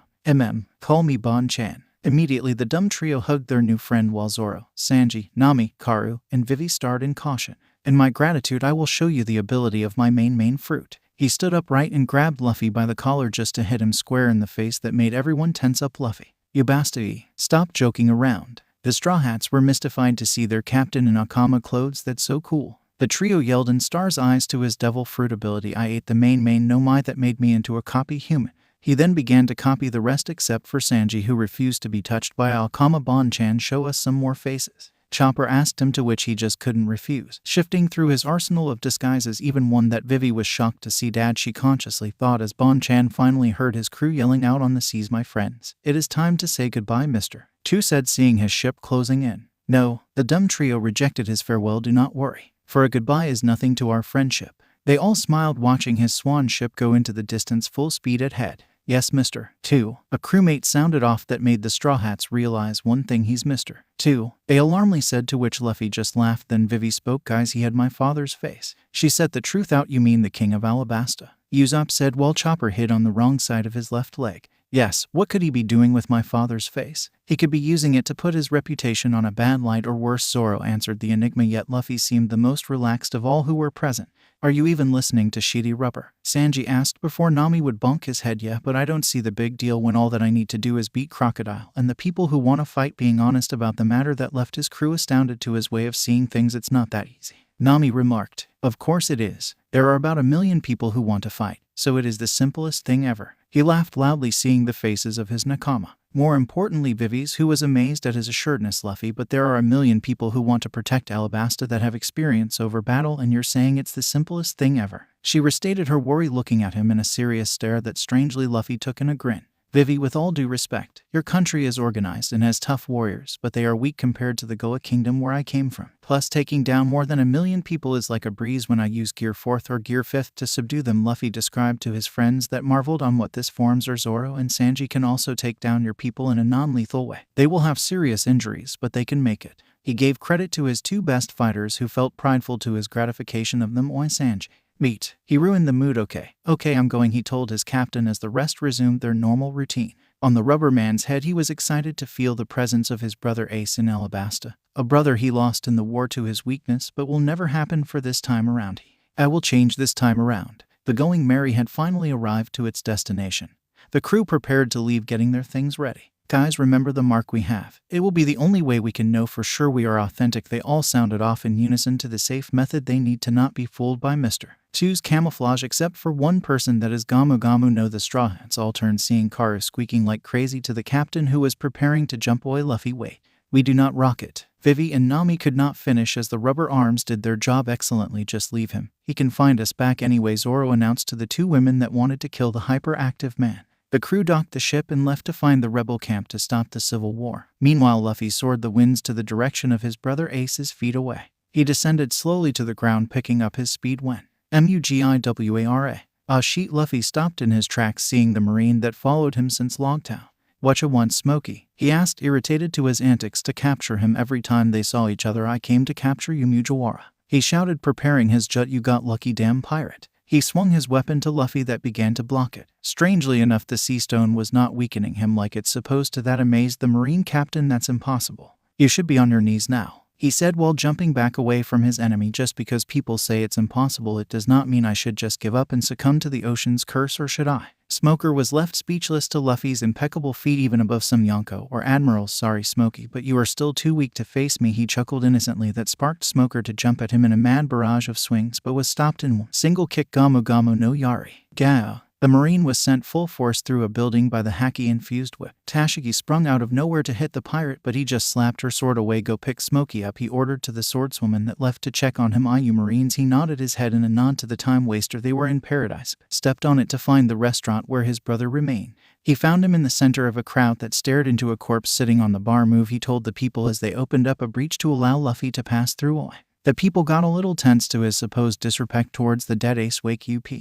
Call me Bon-chan." Immediately the dumb trio hugged their new friend while Zoro, Sanji, Nami, Karu, and Vivi starred in caution. "In my gratitude I will show you the ability of my main fruit." He stood upright and grabbed Luffy by the collar just to hit him square in the face. That made everyone tense up. "Luffy, you bastard, stop joking around." The Straw Hats were mystified to see their captain in Akama clothes. "That's so cool." The trio yelled in Star's eyes to his devil fruit ability. "I ate the main no my that made me into a copy human." He then began to copy the rest except for Sanji, who refused to be touched by Akama. "Bon-chan, show us some more faces," Chopper asked him, to which he just couldn't refuse. Shifting through his arsenal of disguises, even one that Vivi was shocked to see. "Dad," she consciously thought as Bon-chan finally heard his crew yelling out on the seas, "My friends, it is time to say goodbye, Mr. Chu said, seeing his ship closing in. "No," the dumb trio rejected his farewell. "Do not worry, for a goodbye is nothing to our friendship." They all smiled watching his swan ship go into the distance full speed ahead. "Yes, Mr. Two," a crewmate sounded off. That made the Straw Hats realize one thing: he's Mr. Two. They alarmedly said, to which Luffy just laughed. Then Vivi spoke. "Guys, he had my father's face." She set the truth out. "You mean the King of Alabasta?" Usopp said while Chopper hid on the wrong side of his left leg. "Yes, what could he be doing with my father's face? He could be using it to put his reputation on a bad light, or worse," Zoro answered the enigma. Yet Luffy seemed the most relaxed of all who were present. "Are you even listening to Shitty Rubber?" Sanji asked before Nami would bonk his head. "Yeah, but I don't see the big deal when all that I need to do is beat Crocodile and the people who want to fight." Being honest about the matter, that left his crew astounded to his way of seeing things. "It's not that easy," Nami remarked. "Of course it is. There are about 1 million people who want to fight, so it is the simplest thing ever." He laughed loudly, seeing the faces of his nakama. More importantly, Vivi's, who was amazed at his assuredness. "Luffy, but there are 1 million people who want to protect Alabasta that have experience over battle, and you're saying it's the simplest thing ever?" She restated her worry, looking at him in a serious stare that strangely Luffy took in a grin. "Vivi, with all due respect, your country is organized and has tough warriors, but they are weak compared to the Goa Kingdom where I came from. Plus, taking down more than 1 million people is like a breeze when I use Gear 4th or Gear 5th to subdue them." Luffy described to his friends that marveled on what this forms. "Zoro and Sanji can also take down your people in a non-lethal way. They will have serious injuries, but they can make it." He gave credit to his 2 best fighters, who felt prideful to his gratification of them. "Oi, Sanji. Meet." He ruined the mood. Okay, I'm going," he told his captain as the rest resumed their normal routine. On the rubber man's head, he was excited to feel the presence of his brother Ace in Alabasta, a brother he lost in the war to his weakness, but will never happen for this time around. "I will change this time around." The Going Merry had finally arrived to its destination. The crew prepared to leave, getting their things ready. "Guys, remember the mark we have. It will be the only way we can know for sure we are authentic." They all sounded off in unison to the safe method. They need to not be fooled by Mr. Two's camouflage, except for one person, that is Gamu Gamu. No, the Straw Hats all turned, seeing Karu squeaking like crazy to the captain, who was preparing to jump. "Oi, Luffy, wait. We do not rock it." Vivi and Nami could not finish as the rubber arms did their job excellently. "Just leave him. He can find us back anyway," Zoro announced to the 2 women that wanted to kill the hyperactive man. The crew docked the ship and left to find the rebel camp to stop the civil war. Meanwhile, Luffy soared the winds to the direction of his brother Ace's feet away. He descended slowly to the ground, picking up his speed when Mugiwara. Sheet. Luffy stopped in his tracks, seeing the marine that followed him since Logtown. "Whatcha want, Smokey?" he asked, irritated to his antics to capture him every time they saw each other. "I came to capture you, Mugiwara," he shouted, preparing his jut. "You got lucky, damn pirate." He swung his weapon to Luffy, that began to block it. Strangely enough, the sea stone was not weakening him like it's supposed to. That amazed the marine captain. "That's impossible. You should be on your knees now," he said while jumping back away from his enemy. "Just because people say it's impossible, it does not mean I should just give up and succumb to the ocean's curse, or should I?" Smoker was left speechless to Luffy's impeccable feat, even above some Yonko or admirals. "Sorry, Smokey, but you are still too weak to face me," he chuckled innocently. That sparked Smoker to jump at him in a mad barrage of swings, but was stopped in one single kick. "Gamu Gamu no Yari. Gao." The marine was sent full force through a building by the haki-infused whip. Tashigi sprung out of nowhere to hit the pirate, but he just slapped her sword away. "Go pick Smokey up," he ordered to the swordswoman that left to check on him. "You Marines," he nodded his head in a nod to the time waster. They were in paradise. Stepped on it to find the restaurant where his brother remained. He found him in the center of a crowd that stared into a corpse sitting on the bar. "Move," he told the people as they opened up a breach to allow Luffy to pass through. The people got a little tense to his supposed disrespect towards the dead Ace. "Wake up.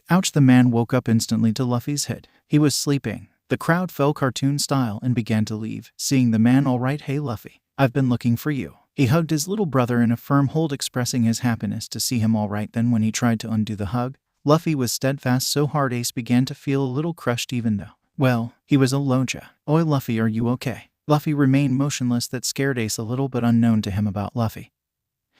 Ouch." The man woke up instantly to Luffy's hit. He was sleeping. The crowd fell cartoon style and began to leave, seeing the man. "All right, hey Luffy, I've been looking for you." He hugged his little brother in a firm hold, expressing his happiness to see him all right. Then when he tried to undo the hug, Luffy was steadfast so hard Ace began to feel a little crushed, even though, well, he was a Loja. "Oi Luffy, are you okay?" Luffy remained motionless. That scared Ace a little, but unknown to him about Luffy,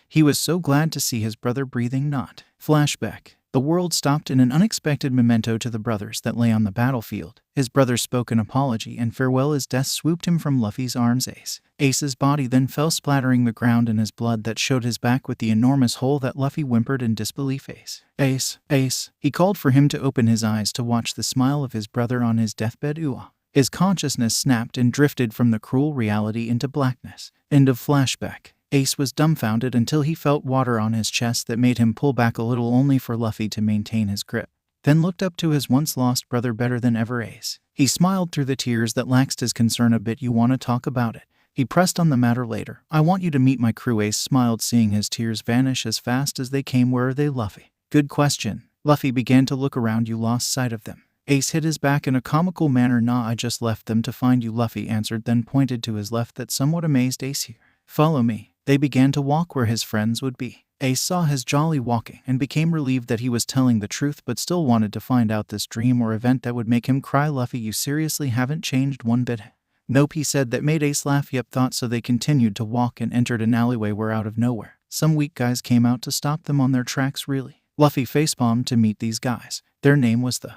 he was so glad to see his brother breathing. Not. Flashback. The world stopped in an unexpected memento to the brothers that lay on the battlefield. His brother spoke an apology and farewell as death swooped him from Luffy's arms. Ace's body then fell splattering the ground in his blood that showed his back with the enormous hole that Luffy whimpered in disbelief. Ace. He called for him to open his eyes to watch the smile of his brother on his deathbed. His consciousness snapped and drifted from the cruel reality into blackness. End of flashback. Ace was dumbfounded until he felt water on his chest that made him pull back a little, only for Luffy to maintain his grip. Then looked up to his once lost brother better than ever. Ace. He smiled through the tears that laxed his concern a bit. "You want to talk about it?" He pressed on the matter later. "I want you to meet my crew." Ace smiled, seeing his tears vanish as fast as they came. "Where are they, Luffy?" "Good question." Luffy began to look around. "You lost sight of them?" Ace hit his back in a comical manner. "Nah, I just left them to find you," Luffy answered, then pointed to his left. That somewhat amazed Ace. "Here, follow me." They began to walk where his friends would be. Ace saw his jolly walking and became relieved that he was telling the truth, but still wanted to find out this dream or event that would make him cry. "Luffy, you seriously haven't changed one bit?" "Nope," he said. That made Ace laugh. "Yep, thought so." They continued to walk and entered an alleyway where out of nowhere, some weak guys came out to stop them on their tracks. "Really?" Luffy facepalmed to meet these guys. Their name was the,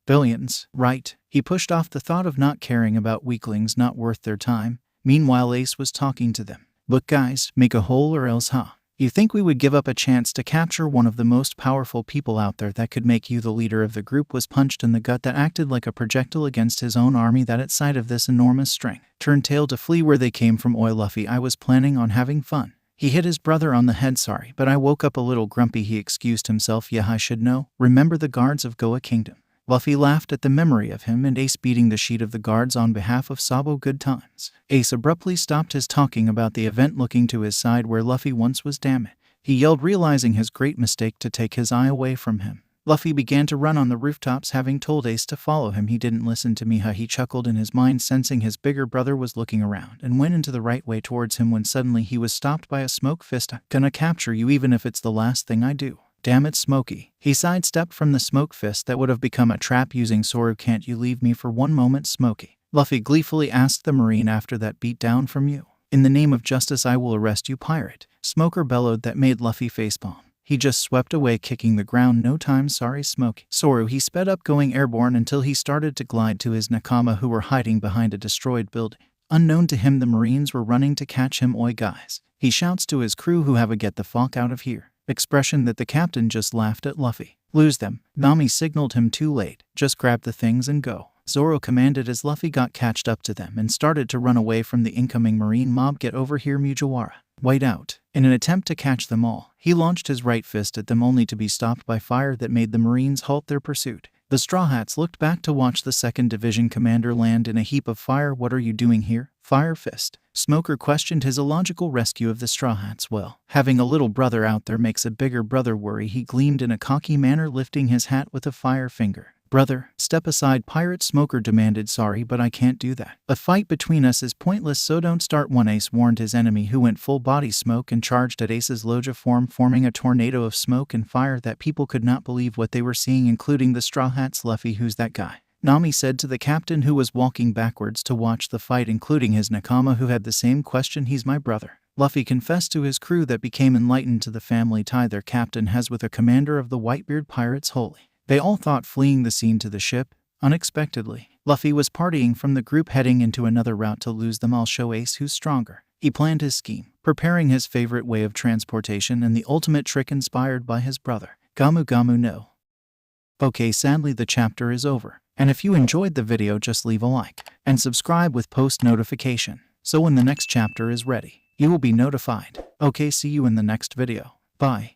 villains, right? He pushed off the thought of not caring about weaklings not worth their time. Meanwhile, Ace was talking to them. "Look guys, make a hole or else, huh? You think we would give up a chance to capture one of the most powerful people out there that could make you the leader of the group?" Was punched in the gut that acted like a projectile against his own army that at sight of this enormous strength turned tail to flee where they came from. "Oi Luffy, I was planning on having fun." He hit his brother on the head. "Sorry, but I woke up a little grumpy," he excused himself. "Yeah, I should know. Remember the guards of Goa Kingdom?" Luffy laughed at the memory of him and Ace beating the sheet of the guards on behalf of Sabo. "Good times." Ace abruptly stopped his talking about the event, looking to his side where Luffy once was. "Damn it," he yelled, realizing his great mistake to take his eye away from him. Luffy began to run on the rooftops, having told Ace to follow him. "He didn't listen to me, huh?" He chuckled in his mind, sensing his bigger brother was looking around, and went into the right way towards him when suddenly he was stopped by a smoke fist. "Gonna capture you even if it's the last thing I do." "Damn it, Smokey." He sidestepped from the smoke fist that would have become a trap using Zoro. "Can't you leave me for one moment, Smokey?" Luffy gleefully asked the Marine. "After that beat down from you, in the name of justice I will arrest you, pirate." Smoker bellowed. That made Luffy facepalm. He just swept away, kicking the ground. "No time, sorry, Smokey." Zoro, he sped up, going airborne until he started to glide to his nakama who were hiding behind a destroyed building. Unknown to him, the Marines were running to catch him. "Oi guys," he shouts to his crew who have a "get the fuck out of here" expression that the captain just laughed at Luffy. "Lose them." Nami signaled him too late. "Just grab the things and go," Zoro commanded as Luffy got catched up to them and started to run away from the incoming Marine mob. "Get over here, Mugiwara." White out. In an attempt to catch them all, he launched his right fist at them, only to be stopped by fire that made the Marines halt their pursuit. The Straw Hats looked back to watch the 2nd Division commander land in a heap of fire. "What are you doing here, Fire Fist?" Smoker questioned his illogical rescue of the Straw Hats. "Well, having a little brother out there makes a bigger brother worry." He gleamed in a cocky manner, lifting his hat with a fire finger. "Brother, step aside," Pirate Smoker demanded. "Sorry, but I can't do that. A fight between us is pointless, so don't start one," Ace warned his enemy, who went full body smoke and charged at Ace's Loja form, forming a tornado of smoke and fire that people could not believe what they were seeing, including the Straw Hats. "Luffy, who's that guy?" Nami said to the captain, who was walking backwards to watch the fight, including his nakama, who had the same question. "He's my brother." Luffy confessed to his crew that became enlightened to the family tie their captain has with a commander of the Whitebeard Pirates. Holy. They all thought fleeing the scene to the ship. Unexpectedly, Luffy was partying from the group, heading into another route to lose them. "I'll show Ace who's stronger." He planned his scheme, preparing his favorite way of transportation and the ultimate trick inspired by his brother. Gamu Gamu no. Okay, sadly the chapter is over. And if you enjoyed the video, just leave a like and subscribe with post notification, so when the next chapter is ready, you will be notified. Okay, see you in the next video. Bye.